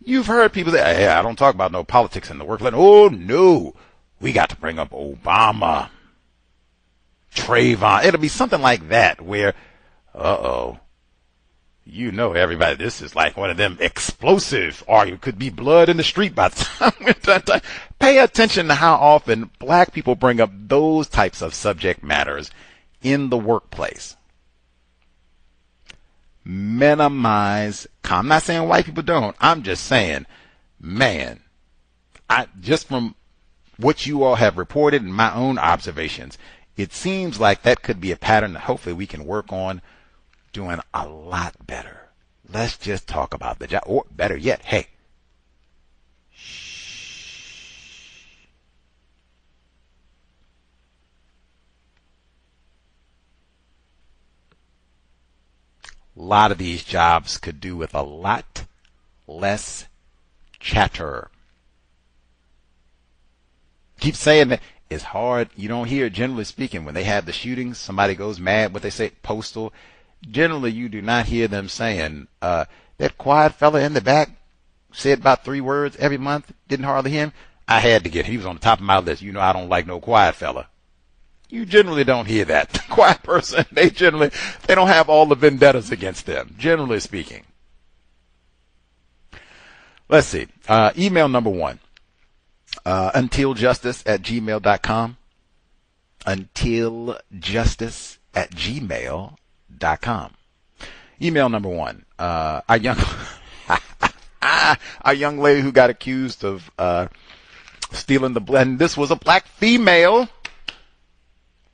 [SPEAKER 9] You've heard people say, hey, I don't talk about no politics in the workplace. Oh, no. We got to bring up Obama. Trayvon. It'll be something like that where, you know, everybody, this is like one of them explosive arguments. Could be blood in the street by the time we're done. Pay attention to how often black people bring up those types of subject matters in the workplace. Minimize. I'm not saying white people don't. I'm just saying, man, just from what you all have reported and my own observations, it seems like that could be a pattern that hopefully we can work on doing a lot better. Let's just talk about the job. Or better yet, hey, a lot of these jobs could do with a lot less chatter. Keep saying that. It's hard. You don't hear, generally speaking, when they have the shootings, somebody goes mad, what they say, postal. Generally, you do not hear them saying, that quiet fella in the back said about 3 words every month. Didn't hardly hear him. I had to get him. He was on the top of my list. You know, I don't like no quiet fella. You generally don't hear that. The quiet person, they don't have all the vendettas against them, generally speaking. Let's see. Email number 1. Untiljustice@gmail.com. Untiljustice@gmail.com. Email number 1. Our young lady who got accused of stealing the blend. This was a black female,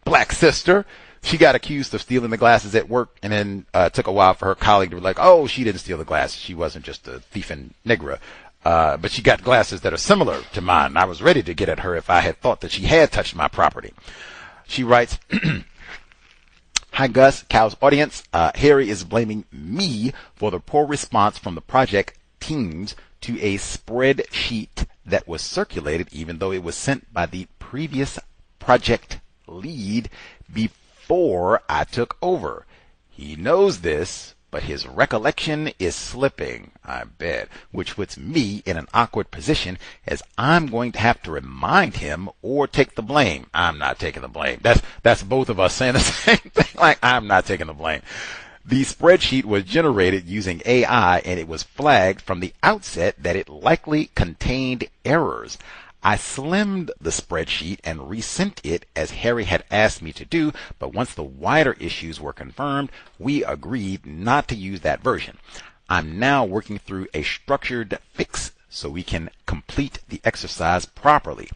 [SPEAKER 9] black sister. She got accused of stealing the glasses at work, and then took a while for her colleague to be like, oh, she didn't steal the glasses. She wasn't just a thieving negra. But she got glasses that are similar to mine. I was ready to get at her if I had thought that she had touched my property. She writes, hi, Gus, Cal's audience. Harry is blaming me for the poor response from the project teams to a spreadsheet that was circulated, even though it was sent by the previous project lead before I took over. He knows this, but his recollection is slipping, I bet, which puts me in an awkward position as I'm going to have to remind him or take the blame. I'm not taking the blame. That's both of us saying the same thing, like I'm not taking the blame. The spreadsheet was generated using AI, and it was flagged from the outset that it likely contained errors. I slimmed the spreadsheet and resent it as Harry had asked me to do, but once the wider issues were confirmed, we agreed not to use that version. I'm now working through a structured fix so we can complete the exercise properly.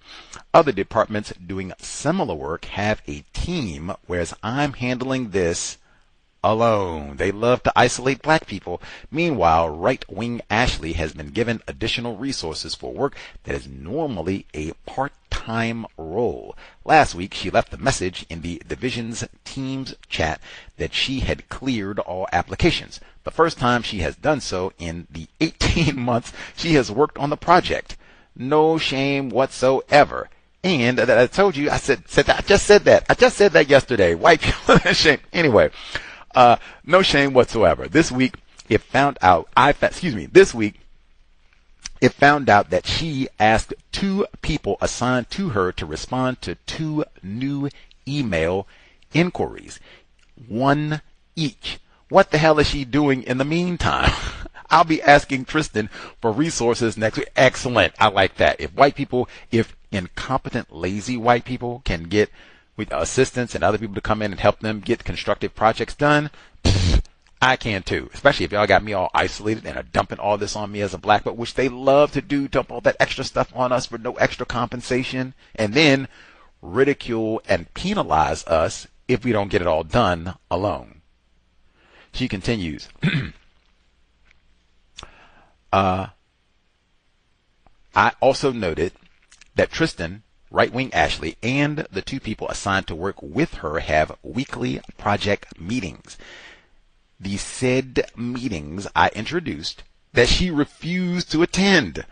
[SPEAKER 9] Other departments doing similar work have a team, whereas I'm handling this alone. They love to isolate black people. Meanwhile, right-wing Ashley has been given additional resources for work that is normally a part-time role. Last week, she left a message in the division's Teams chat that she had cleared all applications. The first time she has done so in the 18 months she has worked on the project. No shame whatsoever. And I told you, I just said that yesterday. White people, shame. Anyway. No shame whatsoever. This week it found out that she asked 2 people assigned to her to respond to 2 new email inquiries. 1 each. What the hell is she doing in the meantime? I'll be asking Tristan for resources next week. Excellent. I like that. If incompetent, lazy white people can get with assistants and other people to come in and help them get constructive projects done, I can too. Especially if y'all got me all isolated and are dumping all this on me as a black belt, which they love to do, dump all that extra stuff on us for no extra compensation, and then ridicule and penalize us if we don't get it all done alone. She continues. I also noted that Tristan, Right Wing Ashley, and the 2 people assigned to work with her have weekly project meetings. The said meetings I introduced that she refused to attend.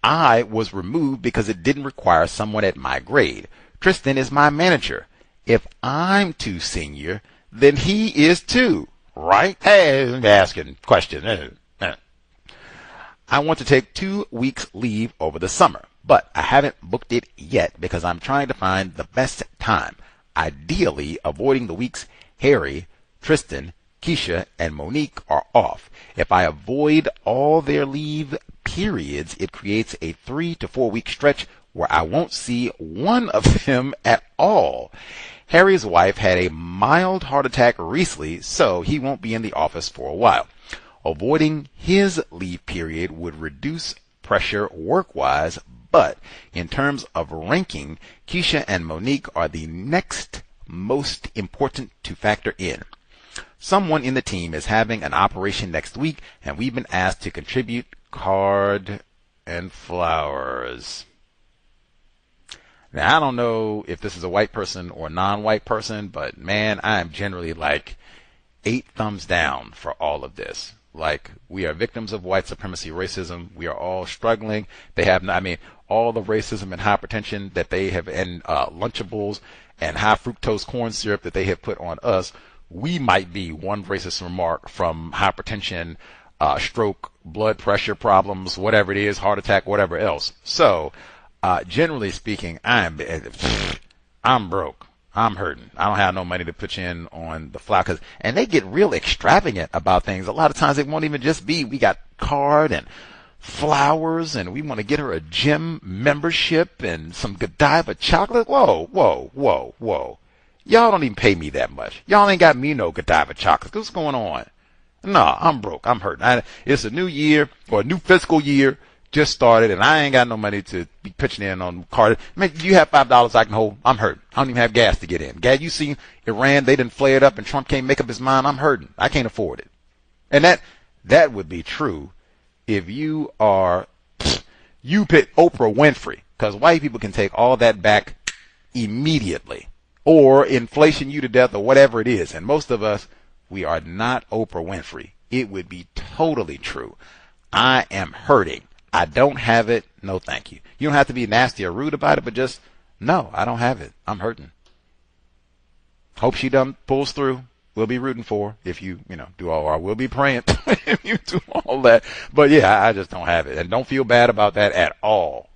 [SPEAKER 9] I was removed because it didn't require someone at my grade. Tristan is my manager. If I'm too senior, then he is too. Right? Hey, I'm asking questions. I want to take 2 weeks leave over the summer, but I haven't booked it yet because I'm trying to find the best time, ideally avoiding the weeks Harry, Tristan, Keisha, and Monique are off. If I avoid all their leave periods, it creates a 3 to 4 week stretch where I won't see one of them at all. Harry's wife had a mild heart attack recently, so he won't be in the office for a while. Avoiding his leave period would reduce pressure work-wise, but in terms of ranking, Keisha and Monique are the next most important to factor in. Someone in the team is having an operation next week, and we've been asked to contribute card and flowers. Now, I don't know if this is a white person or a non-white person, but man, I am generally like 8 thumbs down for all of this. Like, we are victims of white supremacy racism. We are all struggling. They have, all the racism and hypertension that they have, and Lunchables and high fructose corn syrup that they have put on us. We might be one racist remark from hypertension, stroke, blood pressure problems, whatever it is, heart attack, whatever else. So, generally speaking, I'm broke. I'm hurting. I don't have no money to pitch in on the flower, and they get real extravagant about things. A lot of times it won't even just be, we got card and flowers and we want to get her a gym membership and some Godiva chocolate. Whoa. Y'all don't even pay me that much. Y'all ain't got me no Godiva chocolate. What's going on? No, I'm broke. I'm hurting. It's a new year, or a new fiscal year just started, and I ain't got no money to be pitching in on card. You have $5 I can hold. I'm hurting. I don't even have gas to get in. Gas, you see Iran, they didn't flare it up and Trump can't make up his mind. I'm hurting. I can't afford it. And that would be true if you pick Oprah Winfrey, because white people can take all that back immediately, or inflation you to death, or whatever it is. And most of us, we are not Oprah Winfrey. It would be totally true. I am hurting. I don't have it. No, thank you. You don't have to be nasty or rude about it, but just, no, I don't have it. I'm hurting. Hope she done pulls through. We'll be rooting for her if you do all, or we'll be praying if you do all that. But yeah, I just don't have it. And don't feel bad about that at all.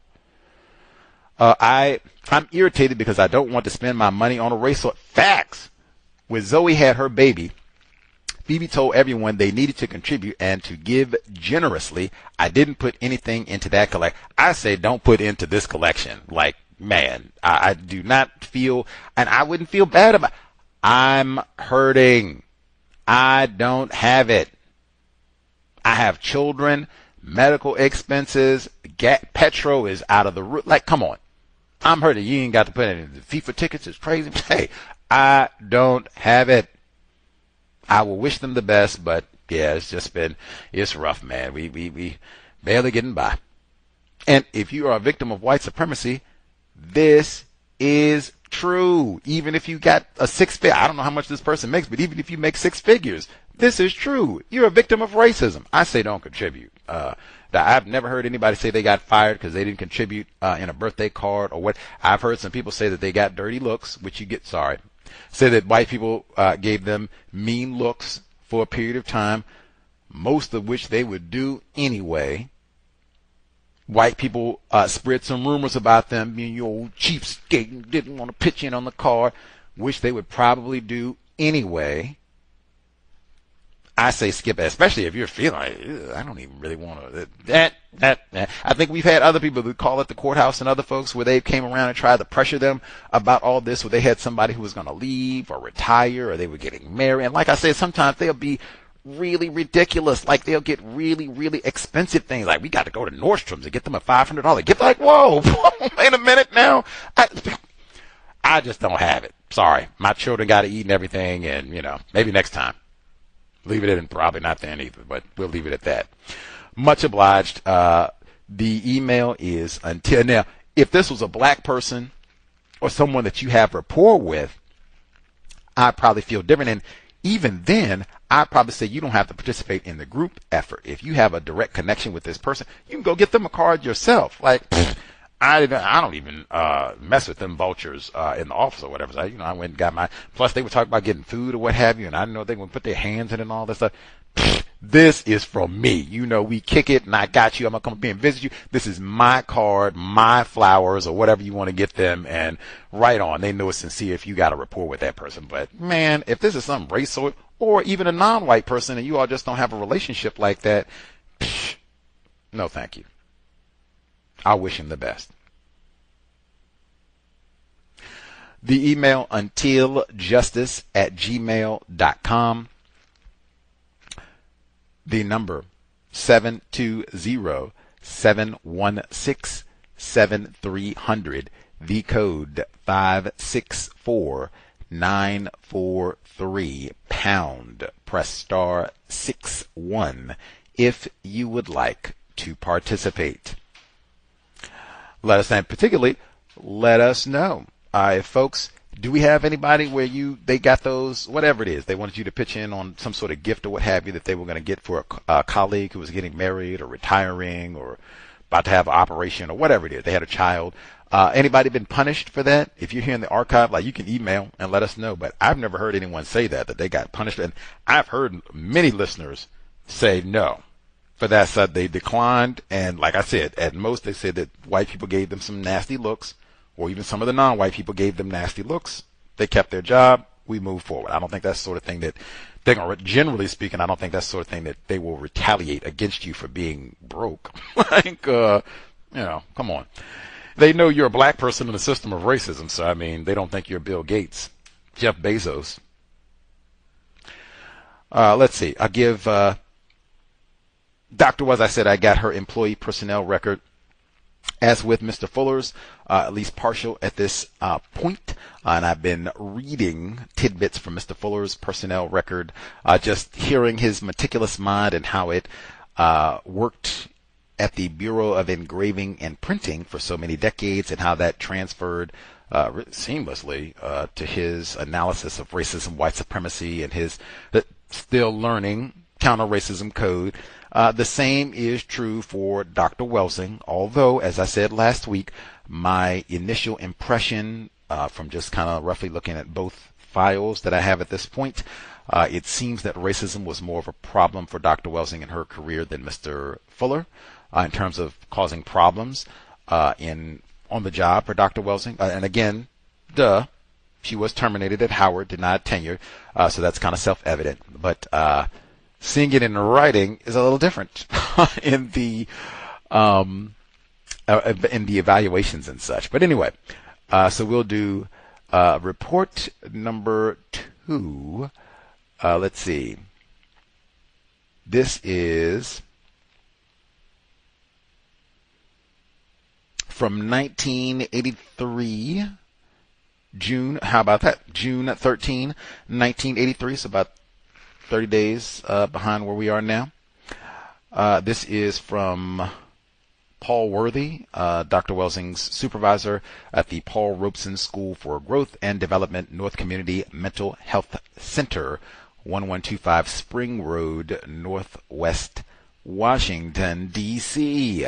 [SPEAKER 9] I'm irritated because I don't want to spend my money on a race. Facts. When Zoe had her baby, Phoebe told everyone they needed to contribute and to give generously. I didn't put anything into that collection. I say don't put into this collection. Like, man, I do not feel, and I wouldn't feel bad about it. I'm hurting. I don't have it. I have children, medical expenses, petrol is out of the roof. Like, come on. I'm hurting. You ain't got to put it in. The FIFA tickets is crazy. Hey, I don't have it. I will wish them the best, but yeah, it's rough, man. We barely getting by. And if you are a victim of white supremacy, this is true. Even if you got a 6-figure, I don't know how much this person makes, but even if you make 6 figures, this is true. You're a victim of racism. I say don't contribute. I've never heard anybody say they got fired because they didn't contribute in a birthday card or what. I've heard some people say that they got dirty looks, which you get, say that white people gave them mean looks for a period of time, most of which they would do anyway. White people spread some rumors about them, you old cheapskate, didn't want to pitch in on the card. which they would probably do anyway, I say skip it, especially if you're feeling like, I don't even really want to. That. I think we've had other people who call it the courthouse and other folks where they came around and tried to pressure them about all this, where they had somebody who was going to leave or retire or they were getting married. And like I said, sometimes they'll be really ridiculous. Like they'll get really, really expensive things. Like we got to go to Nordstrom's and get them a $500 gift. Like, whoa, wait a minute now. I just don't have it. Sorry. My children got to eat and everything. And, maybe next time. Leave it in, probably not then either, but we'll leave it at that. Much obliged. The email is until now. If this was a black person or someone that you have rapport with, I'd probably feel different. And even then, I'd probably say you don't have to participate in the group effort. If you have a direct connection with this person, you can go get them a card yourself. Like, I don't even mess with them vultures in the office or whatever. So, I went and got my. Plus, they were talking about getting food or what have you, and I didn't know they would put their hands in it and all this stuff. This is from me. We kick it, and I got you. I'm gonna come up here and visit you. This is my card, my flowers, or whatever you want to get them, and right on. They know it's sincere if you got a rapport with that person. But man, if this is some race or even a non-white person, and you all just don't have a relationship like that, no, thank you. I wish him the best. The email untiljustice@gmail.com. The number 720-716-7300. The code 564943 pound. Press star 61 if you would like to participate. Let us know, particularly, let us know. If folks, do we have anybody where they got those, whatever it is, they wanted you to pitch in on some sort of gift or what have you that they were going to get for a colleague who was getting married or retiring or about to have an operation or whatever it is. They had a child. Anybody been punished for that? If you're here in the archive, you can email and let us know. But I've never heard anyone say that they got punished. And I've heard many listeners say no. For that side, they declined. And like I said, at most they said that white people gave them some nasty looks, or even some of the non-white people gave them nasty looks. They kept their job. We moved forward. I don't think that's the sort of thing that they're going to, generally speaking, I don't think that's the sort of thing that they will retaliate against you for being broke. Come on. They know you're a black person in the system of racism. So, they don't think you're Bill Gates, Jeff Bezos. Let's see. I'll give Dr. Was, I said I got her employee personnel record. As with Mr. Fuller's, at least partial at this point, and I've been reading tidbits from Mr. Fuller's personnel record, just hearing his meticulous mind and how it worked at the Bureau of Engraving and Printing for so many decades, and how that transferred seamlessly to his analysis of racism, white supremacy, and his still learning counter-racism code. The same is true for Dr. Welsing, although, as I said last week, my initial impression from just kind of roughly looking at both files that I have at this point, it seems that racism was more of a problem for Dr. Welsing in her career than Mr. Fuller in terms of causing problems on the job for Dr. Welsing. And again, she was terminated at Howard, denied tenure, so that's kind of self-evident. But seeing it in writing is a little different in the evaluations and such. But anyway, so we'll do report number 2. Let's see. This is from 1983, June. How about that? June 13, 1983. So about 30 days behind where we are now. This is from Paul Worthy, Dr. Welsing's supervisor at the Paul Robeson School for Growth and Development, North Community Mental Health Center, 1125 Spring Road, Northwest Washington, D.C.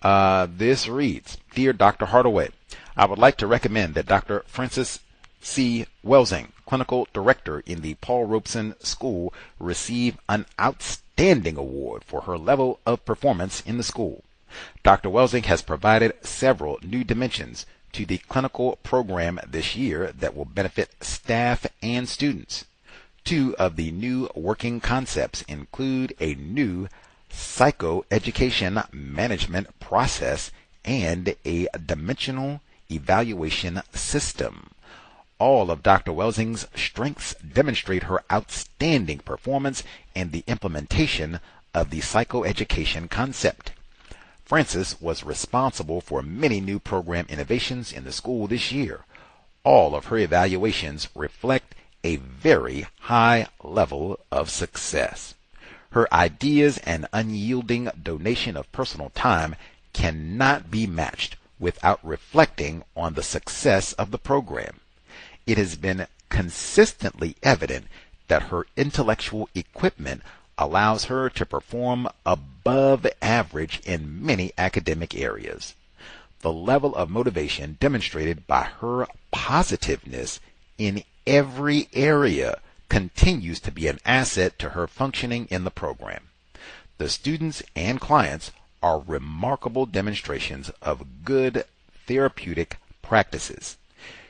[SPEAKER 9] This reads, Dear Dr. Hardaway, I would like to recommend that Dr. Francis C. Welsing, Clinical Director in the Paul Robeson School, receive an outstanding award for her level of performance in the school. Dr. Welsing has provided several new dimensions to the clinical program this year that will benefit staff and students. 2 of the new working concepts include a new psychoeducation management process and a dimensional evaluation system. All of Dr. Welsing's strengths demonstrate her outstanding performance in the implementation of the psychoeducation concept. Frances was responsible for many new program innovations in the school this year. All of her evaluations reflect a very high level of success. Her ideas and unyielding donation of personal time cannot be matched without reflecting on the success of the program. It has been consistently evident that her intellectual equipment allows her to perform above average in many academic areas. The level of motivation demonstrated by her positiveness in every area continues to be an asset to her functioning in the program. The students and clients are remarkable demonstrations of good therapeutic practices.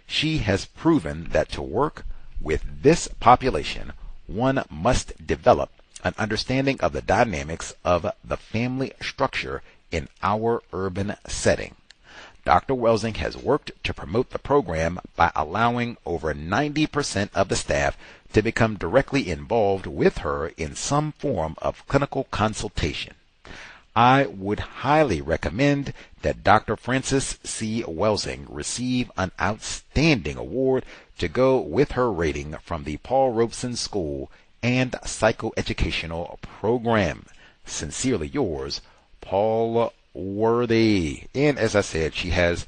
[SPEAKER 9] She has proven that to work with this population, one must develop an understanding of the dynamics of the family structure in our urban setting. Dr. Welsing has worked to promote the program by allowing over 90% of the staff to become directly involved with her in some form of clinical consultation. I would highly recommend that Dr. Frances C. Welsing receive an outstanding award to go with her rating from the Paul Robeson School and Psychoeducational Program. Sincerely yours, Paul Worthy. And as I said, she has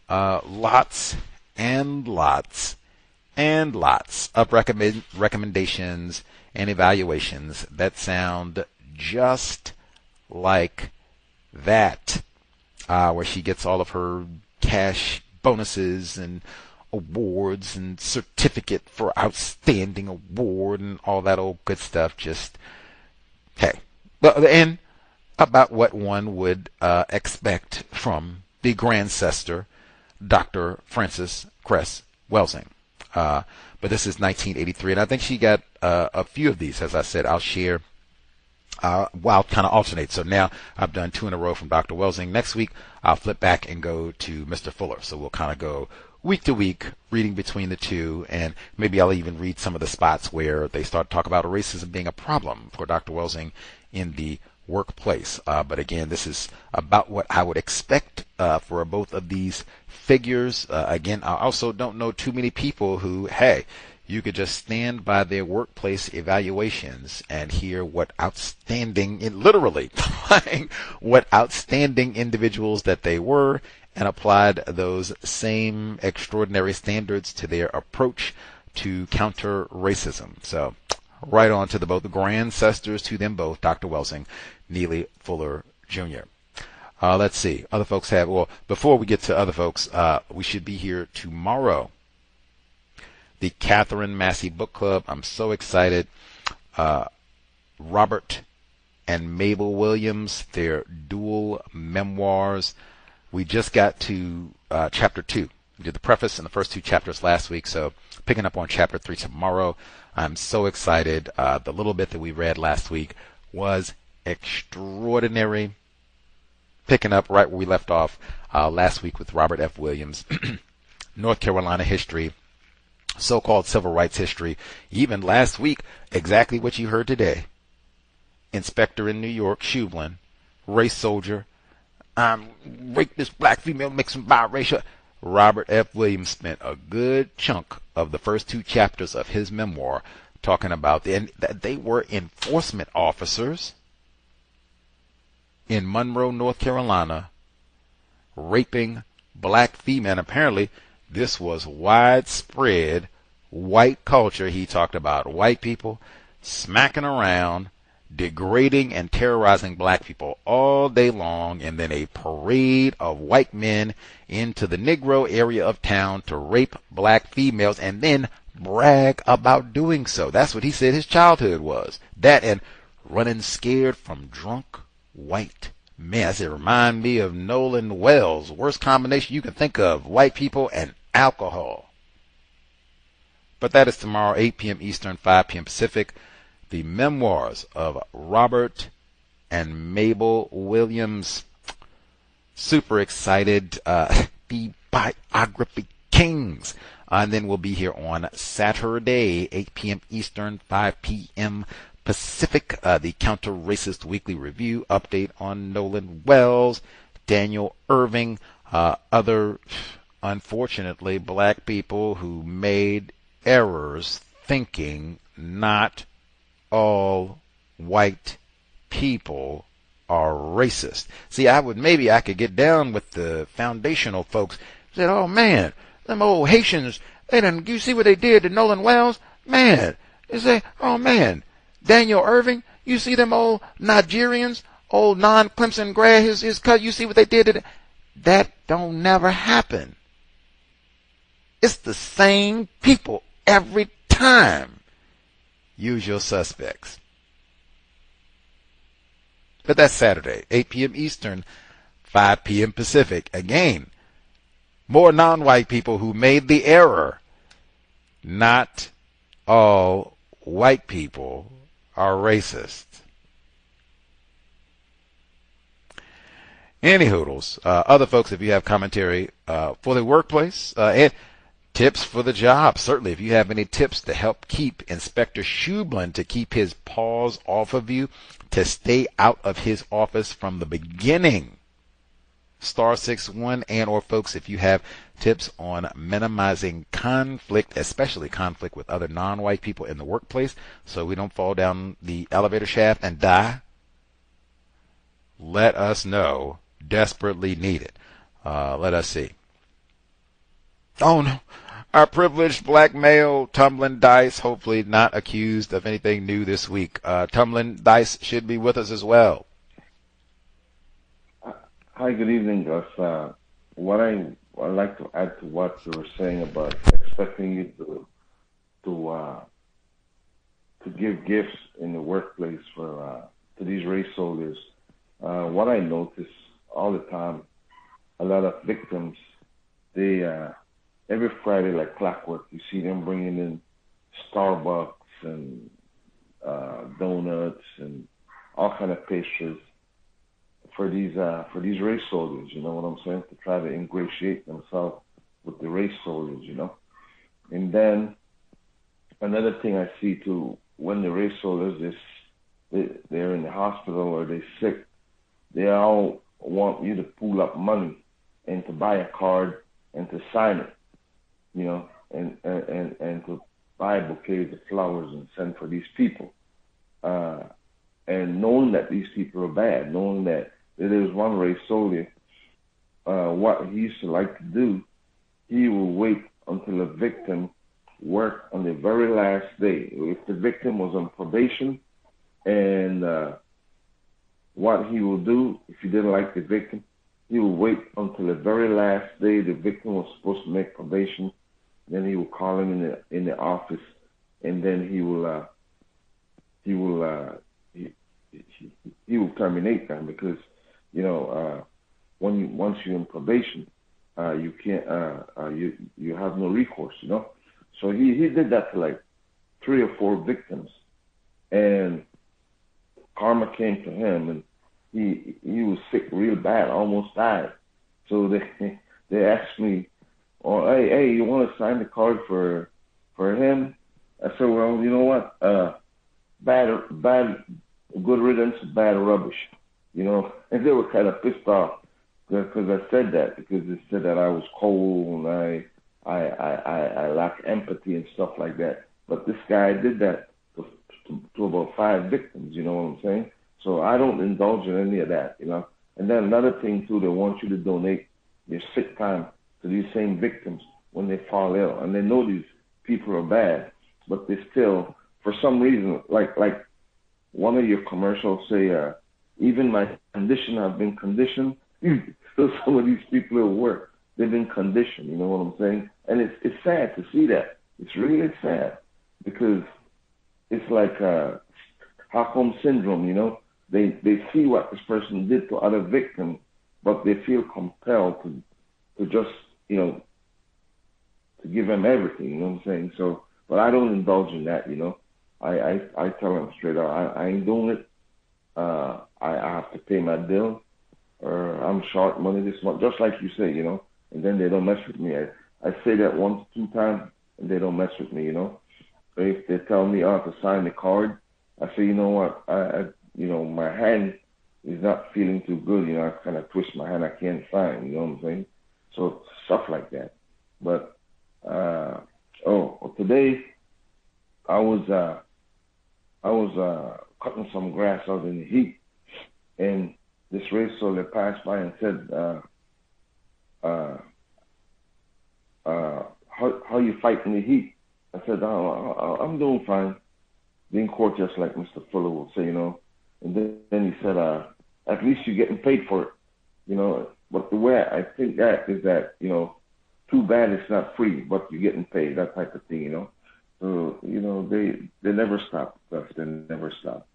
[SPEAKER 9] lots and lots and lots of recommendations and evaluations that sound just like that, where she gets all of her cash bonuses and awards and certificate for outstanding award and all that old good stuff. Just, hey, and about what one would expect from the Grandcestor, Dr. Frances Cress Welsing. But this is 1983, and I think she got a few of these. As I said, I'll share. I'll kind of alternate. So now I've done 2 in a row from Dr. Welsing. Next week, I'll flip back and go to Mr. Fuller. So we'll kind of go week to week, reading between the two, and maybe I'll even read some of the spots where they start to talk about racism being a problem for Dr. Welsing in the workplace. But again, this is about what I would expect for both of these figures. Again, I also don't know too many people who, hey, you could just stand by their workplace evaluations and hear what outstanding, literally, what outstanding individuals that they were, and applied those same extraordinary standards to their approach to counter racism. So, right on to both the Grandcestors, to them both, Dr. Welsing, Neely Fuller Jr. Let's see. Other folks have, well, before we get to other folks, we should be here tomorrow. The Catherine Massey Book Club. I'm so excited. Robert and Mabel Williams, their dual memoirs. We just got to chapter 2. We did the preface and the first 2 chapters last week, so picking up on chapter 3 tomorrow. I'm so excited. The little bit that we read last week was extraordinary. Picking up right where we left off last week with Robert F. Williams. North Carolina history. So-called civil rights history. Even last week, exactly what you heard today. Inspector in New York, Shublin, race soldier, raped this black female, makes him biracial. Robert F. Williams spent a good chunk of the first 2 chapters of his memoir talking about and they were enforcement officers in Monroe, North Carolina, raping black female. And apparently, this was widespread white culture. He talked about white people smacking around, degrading and terrorizing black people all day long, and then a parade of white men into the Negro area of town to rape black females and then brag about doing so. That's what he said his childhood was. That and running scared from drunk white Man, I said, remind me of Nolan Wells. Worst combination you can think of, white people and alcohol. But that is tomorrow, 8 p.m. Eastern, 5 p.m. Pacific. The memoirs of Robert and Mabel Williams. Super excited. The biography kings. And then we'll be here on Saturday, 8 p.m. Eastern, 5 p.m. Pacific. The Counter-Racist Weekly Review update on Nolan Wells, Daniel Irving, other, unfortunately, black people who made errors thinking not all white people are racist. See, maybe I could get down with the foundational folks. Said, oh man, them old Haitians, you see what they did to Nolan Wells? Man, they say, oh man, Daniel Irving, you see them old Nigerians, old non-Clemson grad, his cut, you see what they did to them? That don't never happen. It's the same people every time. Use your suspects. But that's Saturday, 8 p.m. Eastern, 5 p.m. Pacific. Again, more non-white people who made the error. Not all white people are racist. Any hoodles. Other folks, if you have commentary for the workplace and tips for the job, certainly if you have any tips to help keep Inspector Shublin, to keep his paws off of you, to stay out of his office from the beginning, *61, and or folks, if you have tips on minimizing conflict, especially conflict with other non-white people in the workplace, so we don't fall down the elevator shaft and die, let us know. Desperately needed. Let us see. Oh no. Our privileged black male tumbling dice, hopefully not accused of anything new this week. Tumbling dice should be with us as well.
[SPEAKER 12] Hi, good evening, Gus. What I'd like to add to what you were saying about expecting you to give gifts in the workplace to these race soldiers. What I notice all the time, a lot of victims, they every Friday, like clockwork, you see them bringing in Starbucks and donuts and all kind of pastries for these race soldiers. You know what I'm saying? To try to ingratiate themselves with the race soldiers. You know. And then another thing I see too, when the race soldiers they're in the hospital or they're sick, they all want you to pull up money and to buy a card and to sign it, you know, and to buy bouquets of flowers and send for these people. And knowing that these people are bad, knowing that there is one race soldier, what he used to like to do, he will wait until a victim worked on the very last day. If the victim was on probation, and what he will do, if he didn't like the victim, he will wait until the very last day the victim was supposed to make probation. Then he will call him in the office, and then he will terminate them, because you know once you're in probation, you can't you have no recourse, you know. So he did that to like 3 or 4 victims, and karma came to him, and he was sick real bad, almost died. So they asked me, "Oh, hey, you want to sign the card for him?" I said, "Well, you know what? Bad, good riddance, bad rubbish." You know, and they were kind of pissed off because I said that, because they said that I was cold and I lack empathy and stuff like that. But this guy did that to about 5 victims, you know what I'm saying? So I don't indulge in any of that, you know. And then another thing too, they want you to donate your sick time to these same victims when they fall ill, and they know these people are bad, but they still, for some reason, like one of your commercials say, even my condition, I've been conditioned. So some of these people at work, they've been conditioned, you know what I'm saying? And it's sad to see that. It's really sad, because it's like Stockholm syndrome, you know. they see what this person did to other victims, but they feel compelled to just, you know, to give them everything, you know what I'm saying? So, but I don't indulge in that, you know. I tell them straight out, I ain't doing it. I have to pay my bill, or I'm short money this month, just like you say, you know. And then they don't mess with me. I say that 1 to 2 times, and they don't mess with me, you know. So if they tell me to sign the card, I say, you know what, you know, my hand is not feeling too good, you know. I kind of twist my hand, I can't sign, you know what I'm saying? So stuff like that. But today I was cutting some grass out in the heat, and this race soldier passed by and said, how you fighting the heat? I said, I'm doing fine. Being courteous, like Mr. Fuller will say, you know. And then he said, at least you're getting paid for it, you know. But the way I think that is that, you know, too bad it's not free, but you're getting paid, that type of thing, you know. So, you know, they never stop, Gus. They never stop.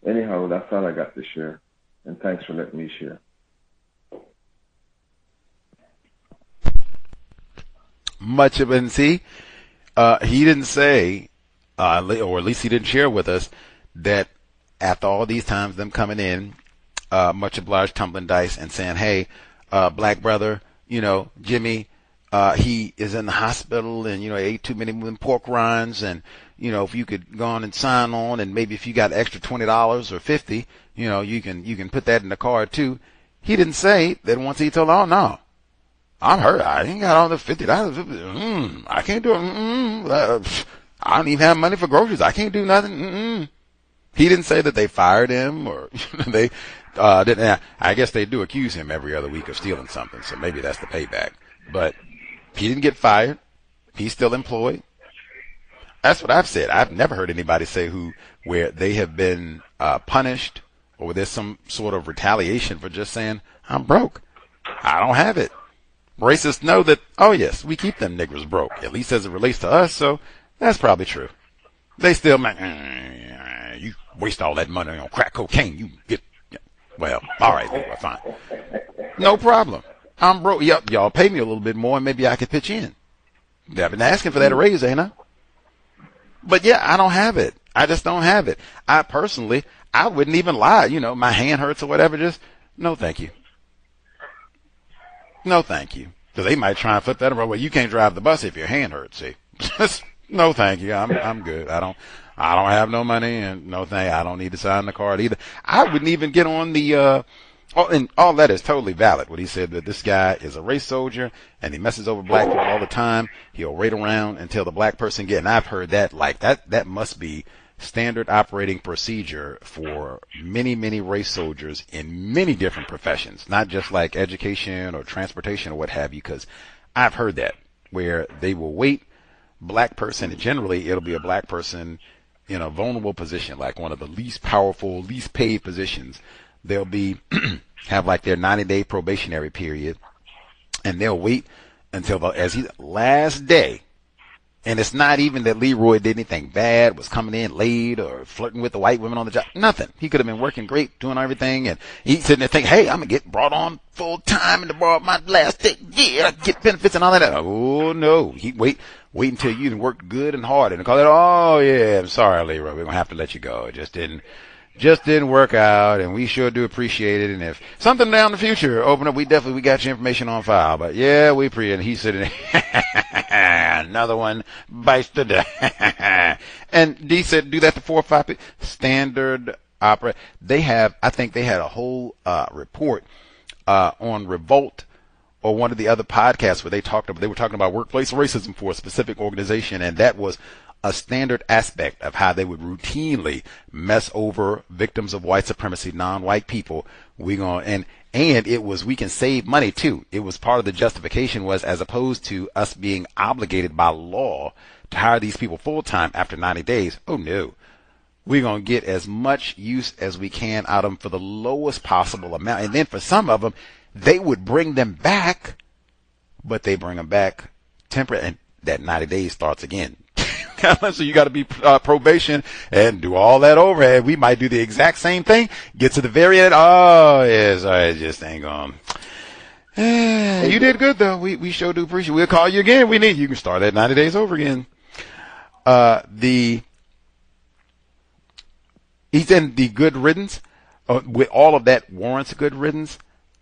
[SPEAKER 12] Anyhow, that's all I got to share. And thanks for letting me share.
[SPEAKER 9] Much of it, and see, he didn't say, or at least he didn't share with us, that after all these times, them coming in, much obliged, tumbling dice and saying, hey, black brother, you know, Jimmy, he is in the hospital and, you know, ate too many pork rinds, and, you know, if you could go on and sign on, and maybe if you got extra $20 or $50, you know, you can put that in the card too. He didn't say that once he told, oh no, I'm hurt. I ain't got all the $50. I can't do it. I don't even have money for groceries. I can't do nothing. He didn't say that they fired him, or they didn't. I guess they do accuse him every other week of stealing something, so maybe that's the payback. But he didn't get fired. He's still employed. That's what I've said. I've never heard anybody say where they have been punished, or there's some sort of retaliation for just saying, I'm broke. I don't have it. Racists know that, oh yes, we keep them niggers broke, at least as it relates to us, so that's probably true. They still make, you waste all that money on crack cocaine, you get, well, all right, well, fine. No problem. I'm broke. Yep, y'all pay me a little bit more and maybe I could pitch in. I've been asking for that raise, ain't I? But yeah, I don't have it. I just don't have it. I personally, I wouldn't even lie. You know, my hand hurts or whatever, just, no thank you. No thank you. Because they might try and flip that around. Well, you can't drive the bus if your hand hurts, see. No thank you. I'm good. I don't have no money, and no thank you. I don't need to sign the card either. I wouldn't even get on the and all that is totally valid. What he said, that this guy is a race soldier and he messes over black people all the time. He'll wait around until the black person and I've heard that, like that must be standard operating procedure for many, many race soldiers in many different professions, not just like education or transportation or what have you, because I've heard that where they will wait black person, and generally it'll be a black person in a vulnerable position, like one of the least powerful, least paid positions. They'll be have like their 90-day probationary period, and they'll wait until the last day. And it's not even that Leroy did anything bad, was coming in late or flirting with the white women on the job. Nothing. He could have been working great, doing everything, and he's sitting there thinking, hey, I'm going to get brought on full time and to borrow my last day. Yeah, get benefits and all that. Oh, no. He wait until you worked good and hard and call it, oh, yeah, I'm sorry, Leroy. We're going to have to let you go. It just didn't work out, and we sure do appreciate it. And if something down the future open up, we got your information on file. But yeah, we appreciate it. And he's sitting there, another one bites the dust. And D said, do that to 4 or 5 people. Standard opera. I think they had a whole report on Revolt, or one of the other podcasts where they were talking about workplace racism for a specific organization, and that was a standard aspect of how they would routinely mess over victims of white supremacy, non-white people. We can save money too. It was part of the justification was, as opposed to us being obligated by law to hire these people full time after 90 days. Oh no. We're going to get as much use as we can out of them for the lowest possible amount. And then for some of them, they would bring them back, but they bring them back temporary, and that 90 days starts again. So you got to be probation and do all that overhead. We might do the exact same thing. Get to the very end. Oh, yes, I just ain't going. You did good, though. We sure do appreciate it. We'll call you again if we need you. You can start that 90 days over again. He's in the good riddance. With all of that warrants good riddance.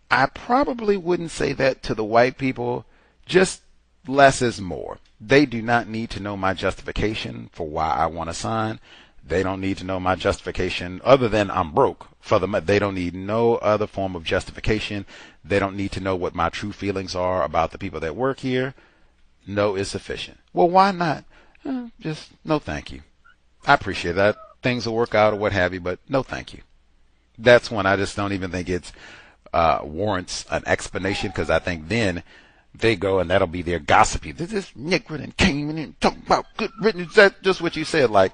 [SPEAKER 9] I probably wouldn't say that to the white people. Just less is more. They do not need to know my justification for why I want to sign. They don't need to know my justification other than I'm broke. They don't need no other form of justification. They don't need to know what my true feelings are about the people that work here. No is sufficient. Well, why not? Just no thank you. I appreciate that. Things will work out or what have you, but no thank you. That's when I just don't even think it's warrants an explanation, because I think then they go and that'll be their gossipy. This nigger and came in and talking about good riddance. That's just what you said. Like,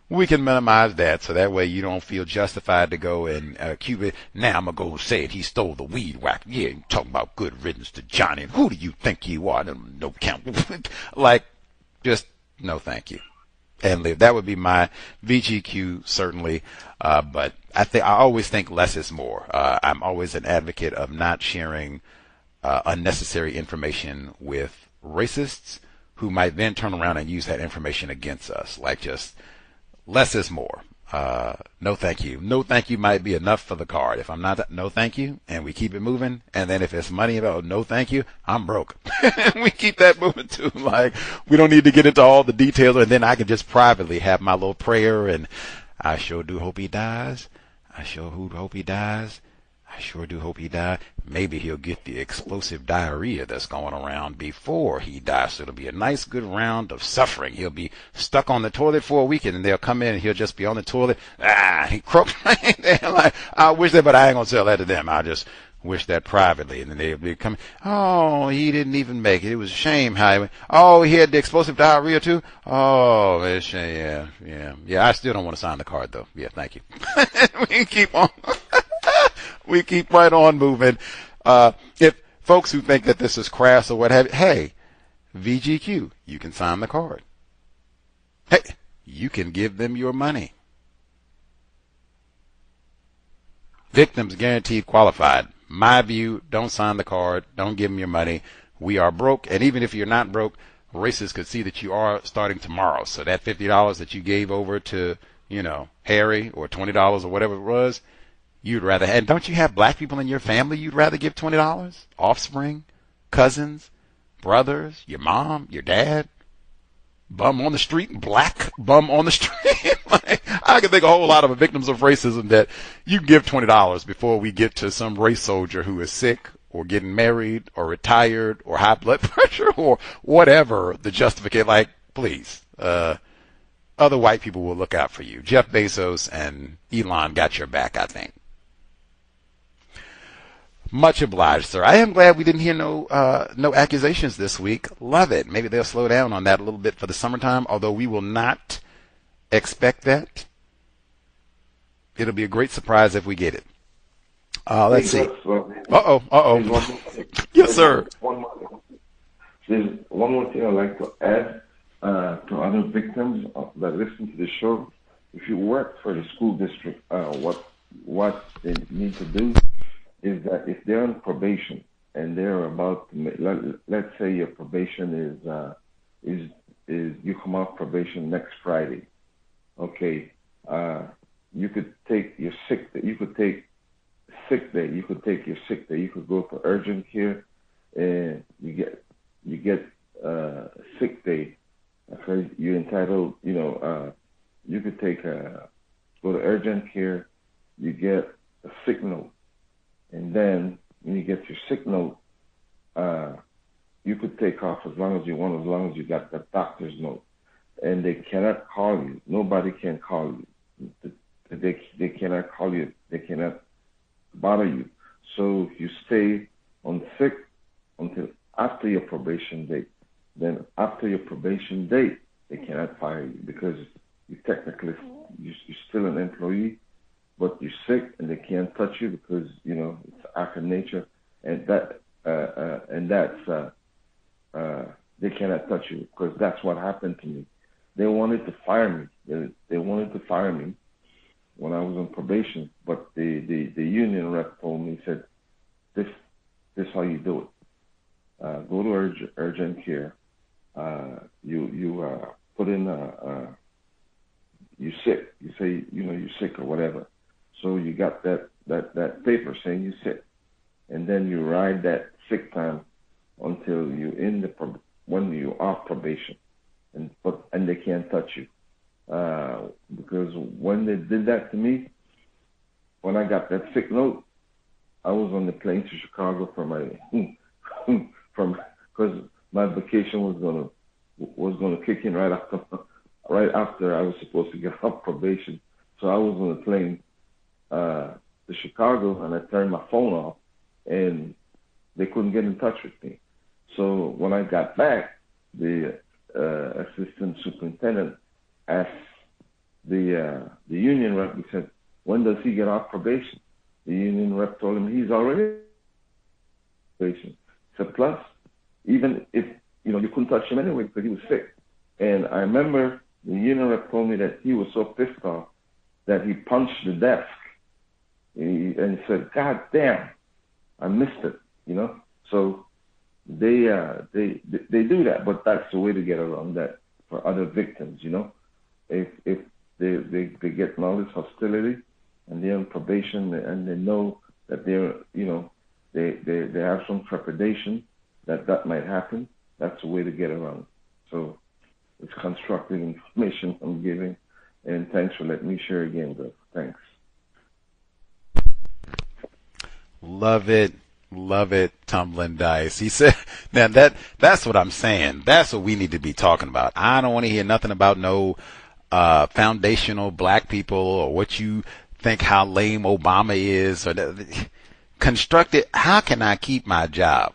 [SPEAKER 9] we can minimize that so that way you don't feel justified to go and accuse it. Now I'm going to go say it. He stole the weed whacker. Yeah, you talking about good riddance to Johnny. Who do you think you are? No count. Like, just no thank you. And live. That would be my VGQ, certainly. But I always think less is more. I'm always an advocate of not sharing unnecessary information with racists who might then turn around and use that information against us. Like, just less is more. No thank you. No thank you might be enough for the card. If I'm not, no thank you, and we keep it moving. And then if it's money about no thank you, I'm broke. We keep that moving too. Like, we don't need to get into all the details, and then I can just privately have my little prayer, and I sure do hope he dies. I sure do hope he dies. I sure do hope he dies. Maybe he'll get the explosive diarrhea that's going around before he dies. So it'll be a nice, good round of suffering. He'll be stuck on the toilet for a week, and they'll come in and he'll just be on the toilet. He croaks right there. Like, I wish that, but I ain't going to tell that to them. I just wish that privately. And then they'll be coming. Oh, he didn't even make it. It was a shame how he went. Oh, he had the explosive diarrhea too? Oh, it's a shame. Yeah. I still don't want to sign the card, though. Yeah, thank you. We keep on. We keep right on moving. If folks who think that this is crass or what have you, hey, VGQ, you can sign the card. Hey, you can give them your money. Victims guaranteed qualified. My view, don't sign the card. Don't give them your money. We are broke. And even if you're not broke, racists could see that you are starting tomorrow. So that $50 that you gave over to, Harry, or $20 or whatever it was, you'd rather, and don't you have black people in your family you'd rather give $20? Offspring, cousins, brothers, your mom, your dad, bum on the street, black bum on the street. Like, I can think a whole lot of victims of racism that you can give $20 before we get to some race soldier who is sick or getting married or retired or high blood pressure or whatever the justification. Like, please, other white people will look out for you. Jeff Bezos and Elon got your back, I think. Much obliged, sir. I am glad we didn't hear no accusations this week. Love it. Maybe they'll slow down on that a little bit for the summertime, although we will not expect that. It'll be a great surprise if we get it. Let's see. Uh-oh. Yes, sir.
[SPEAKER 12] There's one more thing I'd like to add to other victims that listen to the show. If you work for the school district, what they need to do is that if they're on probation and they're about to, let's say your probation is you come off probation next Friday, okay, you could take your sick day, you could take your sick day, you could go for urgent care, and you get sick day, okay, you're entitled, you could take go to urgent care, you get a sick note. And then when you get your sick note, you could take off as long as you want, as long as you got that doctor's note. And they cannot call you. Nobody can call you. They cannot call you. They cannot bother you. So you stay on sick until after your probation date. Then after your probation date, they cannot fire you because you technically, you're still an employee, but you're sick and they can't touch you because, it's act of nature, and they cannot touch you because that's what happened to me. they wanted to fire me. They wanted to fire me when I was on probation, but the union rep told me, he said, this how you do it. Go to urgent care. You put in you sick. You say, you're sick or whatever. So you got that paper saying you're sick. And then you ride that sick time until you're when you're off probation. And they can't touch you. Because when they did that to me, when I got that sick note, I was on the plane to Chicago for because my vacation was gonna kick in right after I was supposed to get off probation. So I was on the plane to Chicago, and I turned my phone off, and they couldn't get in touch with me. So when I got back, the assistant superintendent asked the union rep, he said, when does he get off probation? The union rep told him he's already on probation. So plus, even if, you couldn't touch him anyway because he was sick. And I remember the union rep told me that he was so pissed off that he punched the desk and said, God damn, I missed it, So they do that, but that's the way to get around that for other victims, If they get all this hostility and they're on probation and they know that they're, they have some trepidation that might happen, that's the way to get around. So it's constructive information I'm giving, and thanks for letting me share again, bro. Thanks.
[SPEAKER 9] Love it, tumbling dice. He said, now that's what I'm saying. That's what we need to be talking about. I don't want to hear nothing about no foundational black people or what you think how lame Obama is or constructed. How can I keep my job?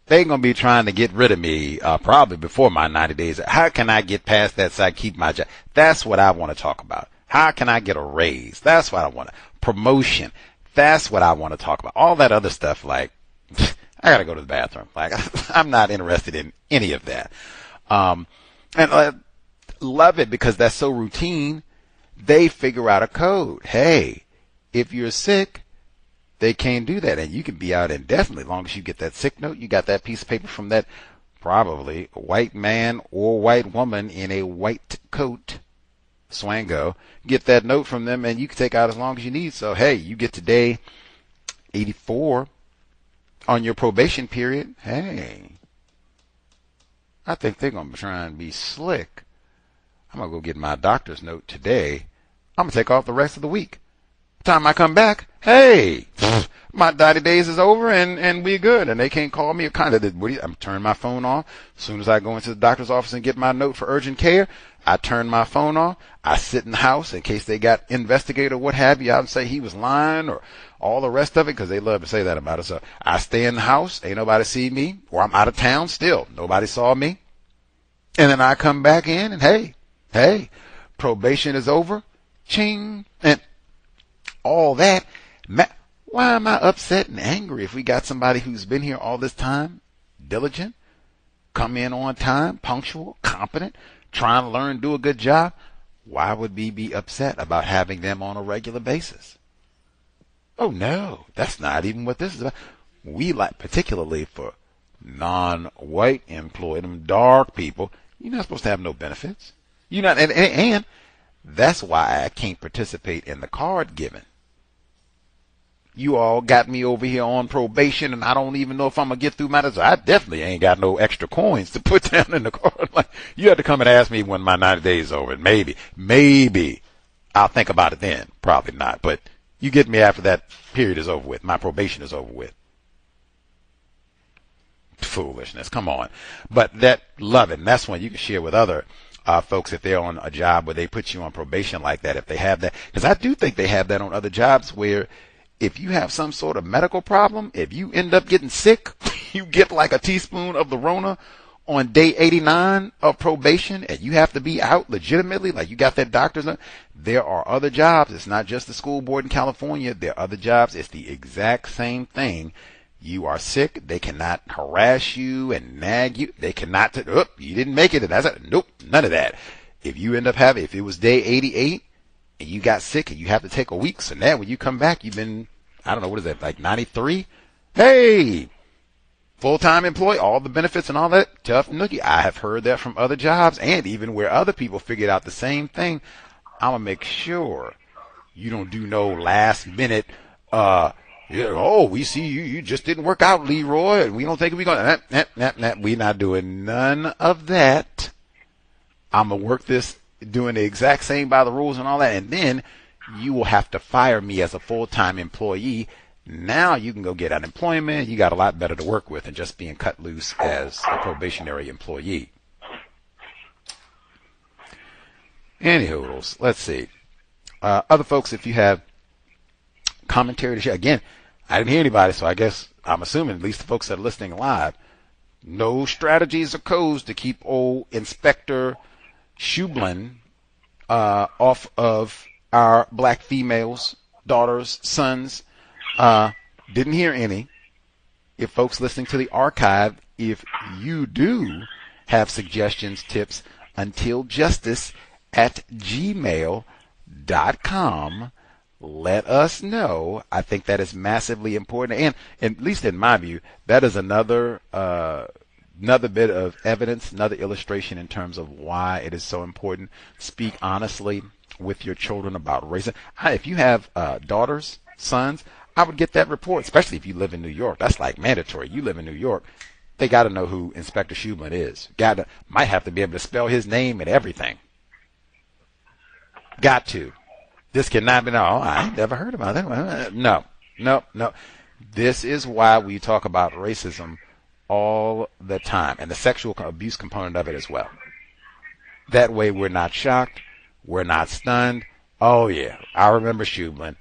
[SPEAKER 9] They're going to be trying to get rid of me probably before my 90 days. How can I get past that so I keep my job? That's what I want to talk about. How can I get a raise? That's what I want. Promotion. That's what I want to talk about. All that other stuff, like, I got to go to the bathroom. Like, I'm not interested in any of that. And love it because that's so routine. They figure out a code. Hey, if you're sick, they can't do that. And you can be out indefinitely as long as you get that sick note. You got that piece of paper from that probably white man or white woman in a white coat, Swango. Get that note from them and you can take out as long as you need. So, hey, you get to day 84 on your probation period. Hey, I think they're going to try and be slick. I'm going to go get my doctor's note today. I'm going to take off the rest of the week. Time I come back, hey, my 90 days is over and we're good. And they can't call me. I'm turning my phone off. As soon as I go into the doctor's office and get my note for urgent care, I turn my phone off. I sit in the house in case they got investigated or what have you. I would say he was lying or all the rest of it because they love to say that about us. So I stay in the house. Ain't nobody see me. Or I'm out of town still. Nobody saw me. And then I come back in and hey, probation is over. Ching. And all that. Why am I upset and angry if we got somebody who's been here all this time, diligent, come in on time, punctual, competent, trying to learn, do a good job? Why would we be upset about having them on a regular basis? Oh no, that's not even what this is about. We like, particularly for non-white employed, them dark people, you're not supposed to have no benefits. You're not, and that's why I can't participate in the card giving. You all got me over here on probation, and I don't even know if I'm going to get through matters. I definitely ain't got no extra coins to put down in the card. Like, you have to come and ask me when my 90 days is over. And maybe I'll think about it then. Probably not. But you get me after that period is over with. My probation is over with. Foolishness. Come on. But love it. And that's when you can share with other folks if they're on a job where they put you on probation like that, if they have that. Because I do think they have that on other jobs where if you have some sort of medical problem, if you end up getting sick, you get like a teaspoon of the Rona on day 89 of probation and you have to be out legitimately, like you got that doctor's note. There are other jobs. It's not just the school board in California. There are other jobs. It's the exact same thing. You are sick. They cannot harass you and nag you. They cannot, you didn't make it. Nope, none of that. if you end up having, if it was day 88 and you got sick and you have to take a week, so now when you come back, you've been, I don't know, what is that, like 93? Hey, full-time employee, all the benefits and all that, tough nookie. I have heard that from other jobs, and even where other people figured out the same thing. I'm going to make sure you don't do no last minute, we see you just didn't work out, Leroy, and we don't think we're going to, we're not doing none of that. I'm going to work this, doing the exact same by the rules and all that, and then you will have to fire me as a full-time employee. Now you can go get unemployment. You got a lot better to work with than just being cut loose as a probationary employee. Anywho, let's see. Other folks, if you have commentary to share. Again, I didn't hear anybody, so I guess I'm assuming at least the folks that are listening live, no strategies or codes to keep old Inspector Schublin off of our black females, daughters, sons. Didn't hear any. If folks listening to the archive, if you do have suggestions, tips, untiljustice@gmail.com, let us know. I think that is massively important, and at least in my view, that is another bit of evidence, another illustration in terms of why it is so important. Speak honestly with your children about racism. If you have daughters, sons, I would get that report, especially if you live in New York. That's like mandatory. You live in New York, they got to know who Inspector Schublin is. Might have to be able to spell his name and everything. Got to. This cannot be, I ain't never heard about that. No. This is why we talk about racism all the time, and the sexual abuse component of it as well. That way we're not shocked. We're not stunned. Oh, yeah, I remember Schublin.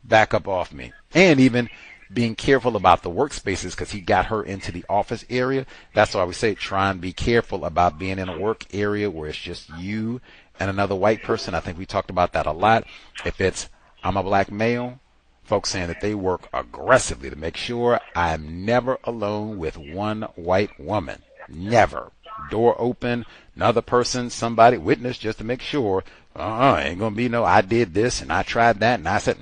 [SPEAKER 9] Back up off me. And even being careful about the workspaces, because he got her into the office area. That's why we say try and be careful about being in a work area where it's just you and another white person. I think we talked about that a lot. If it's, I'm a black male, folks saying that they work aggressively to make sure I'm never alone with one white woman. Never. Door open, another person, somebody, witness, just to make sure, ain't gonna be no, I did this and I tried that and I said,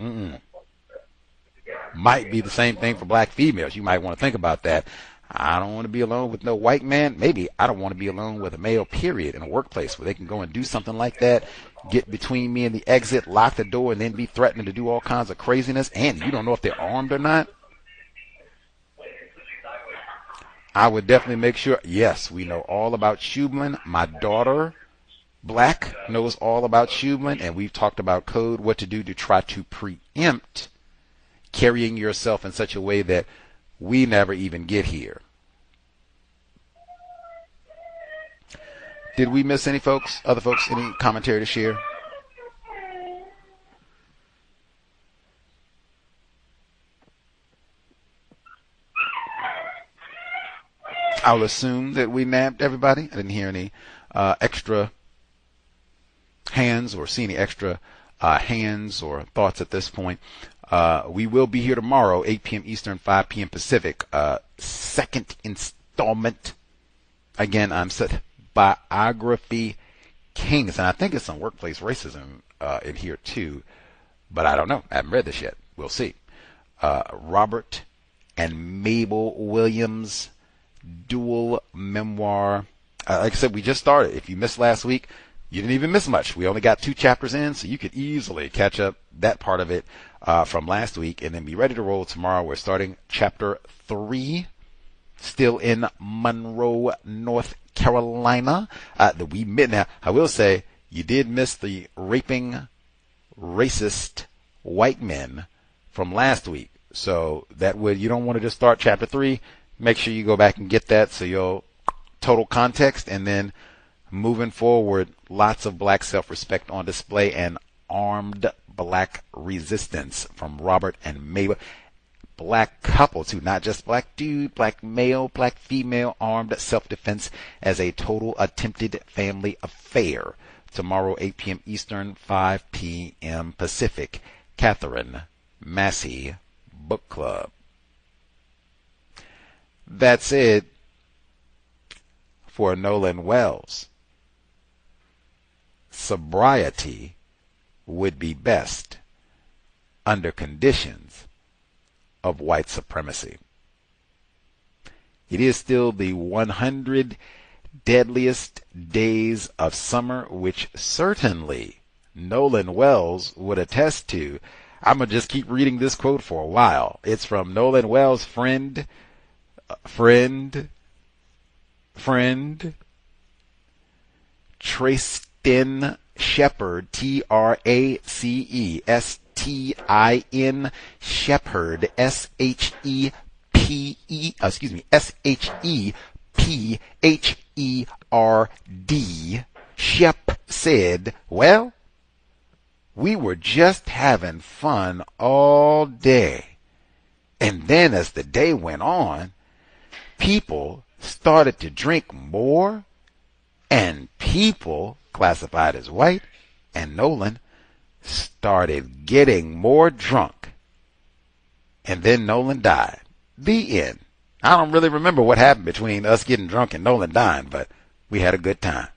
[SPEAKER 9] Might be the same thing for black females. You might want to think about that. I don't want to be alone with no white man. Maybe I don't want to be alone with a male, period, in a workplace where they can go and do something like that, get between me and the exit, lock the door, and then be threatening to do all kinds of craziness, and you don't know if they're armed or not. I would definitely make sure, yes, we know all about Schublin. My daughter, Black, knows all about Schublin, and we've talked about code, what to do to try to preempt carrying yourself in such a way that we never even get here. Did we miss any folks, other folks, any commentary to share? I'll assume that we nabbed everybody. I didn't hear any extra hands or see any extra hands or thoughts at this point. We will be here tomorrow, 8 p.m. Eastern, 5 p.m. Pacific. Second installment. Again, I'm set Biography Kings, and I think it's some workplace racism in here too, but I don't know. I haven't read this yet. We'll see. Robert and Mabel Williams dual memoir. Like I said, we just started. If you missed last week, you didn't even miss much. We only got 2 chapters in, so you could easily catch up that part of it from last week and then be ready to roll tomorrow. We're starting chapter 3, still in Monroe, North Carolina. Now, I will say, you did miss the raping racist white men from last week. So you don't want to just start chapter 3. Make sure you go back and get that so you'll total context, and then moving forward, lots of black self-respect on display and armed black resistance from Robert and Mabel. Black couple too, not just black dude, black male, black female, armed self-defense as a total attempted family affair. Tomorrow, 8 p.m. Eastern, 5 p.m. Pacific. Catherine Massey Book Club. That's it for Nolan Wells. sobriety would be best under conditions of white supremacy. It is still the 100 deadliest days of summer, which certainly Nolan Wells would attest to. I'm going to just keep reading this quote for a while. It's from Nolan Wells' friend, Tracestin Shepard, Tracestin Shepard, Shepard. Shep said, well, we were just having fun all day. And then as the day went on, people started to drink more, and people classified as white and Nolan started getting more drunk. And then Nolan died. The end. I don't really remember what happened between us getting drunk and Nolan dying, but we had a good time.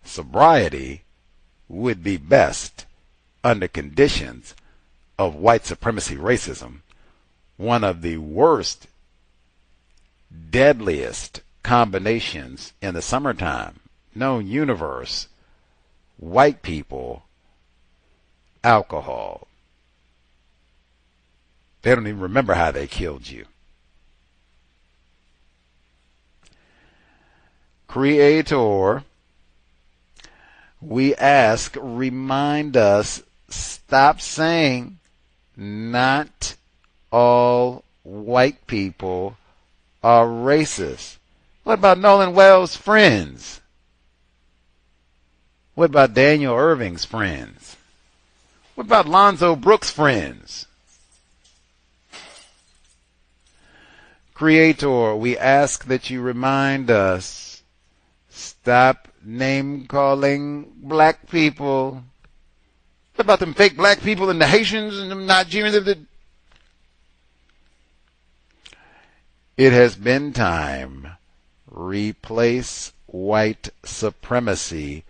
[SPEAKER 9] Sobriety would be best under conditions of white supremacy racism, one of the worst, deadliest combinations in the summertime known universe: white people, alcohol. They don't even remember how they killed you. Creator, we ask, remind us, stop saying not all white people are racist. What about Nolan Wells' friends? What about Daniel Irving's friends? What about Lonzo Brooks' friends? Creator, we ask that you remind us, stop name-calling black people. What about them fake black people and the Haitians and them Nigerians? It has been time. Replace white supremacy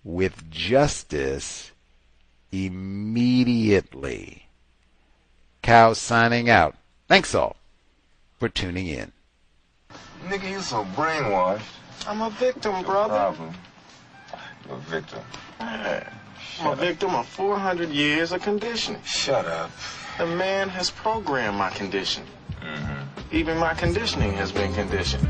[SPEAKER 9] with justice immediately. Cow signing out. Thanks all for tuning in.
[SPEAKER 13] Nigga, you so brainwashed. I'm a victim, brother. Problem. You're a victim. Man, I'm a victim of 400 years of conditioning. Shut up. The man has programmed my conditioning. Even my conditioning has been conditioned.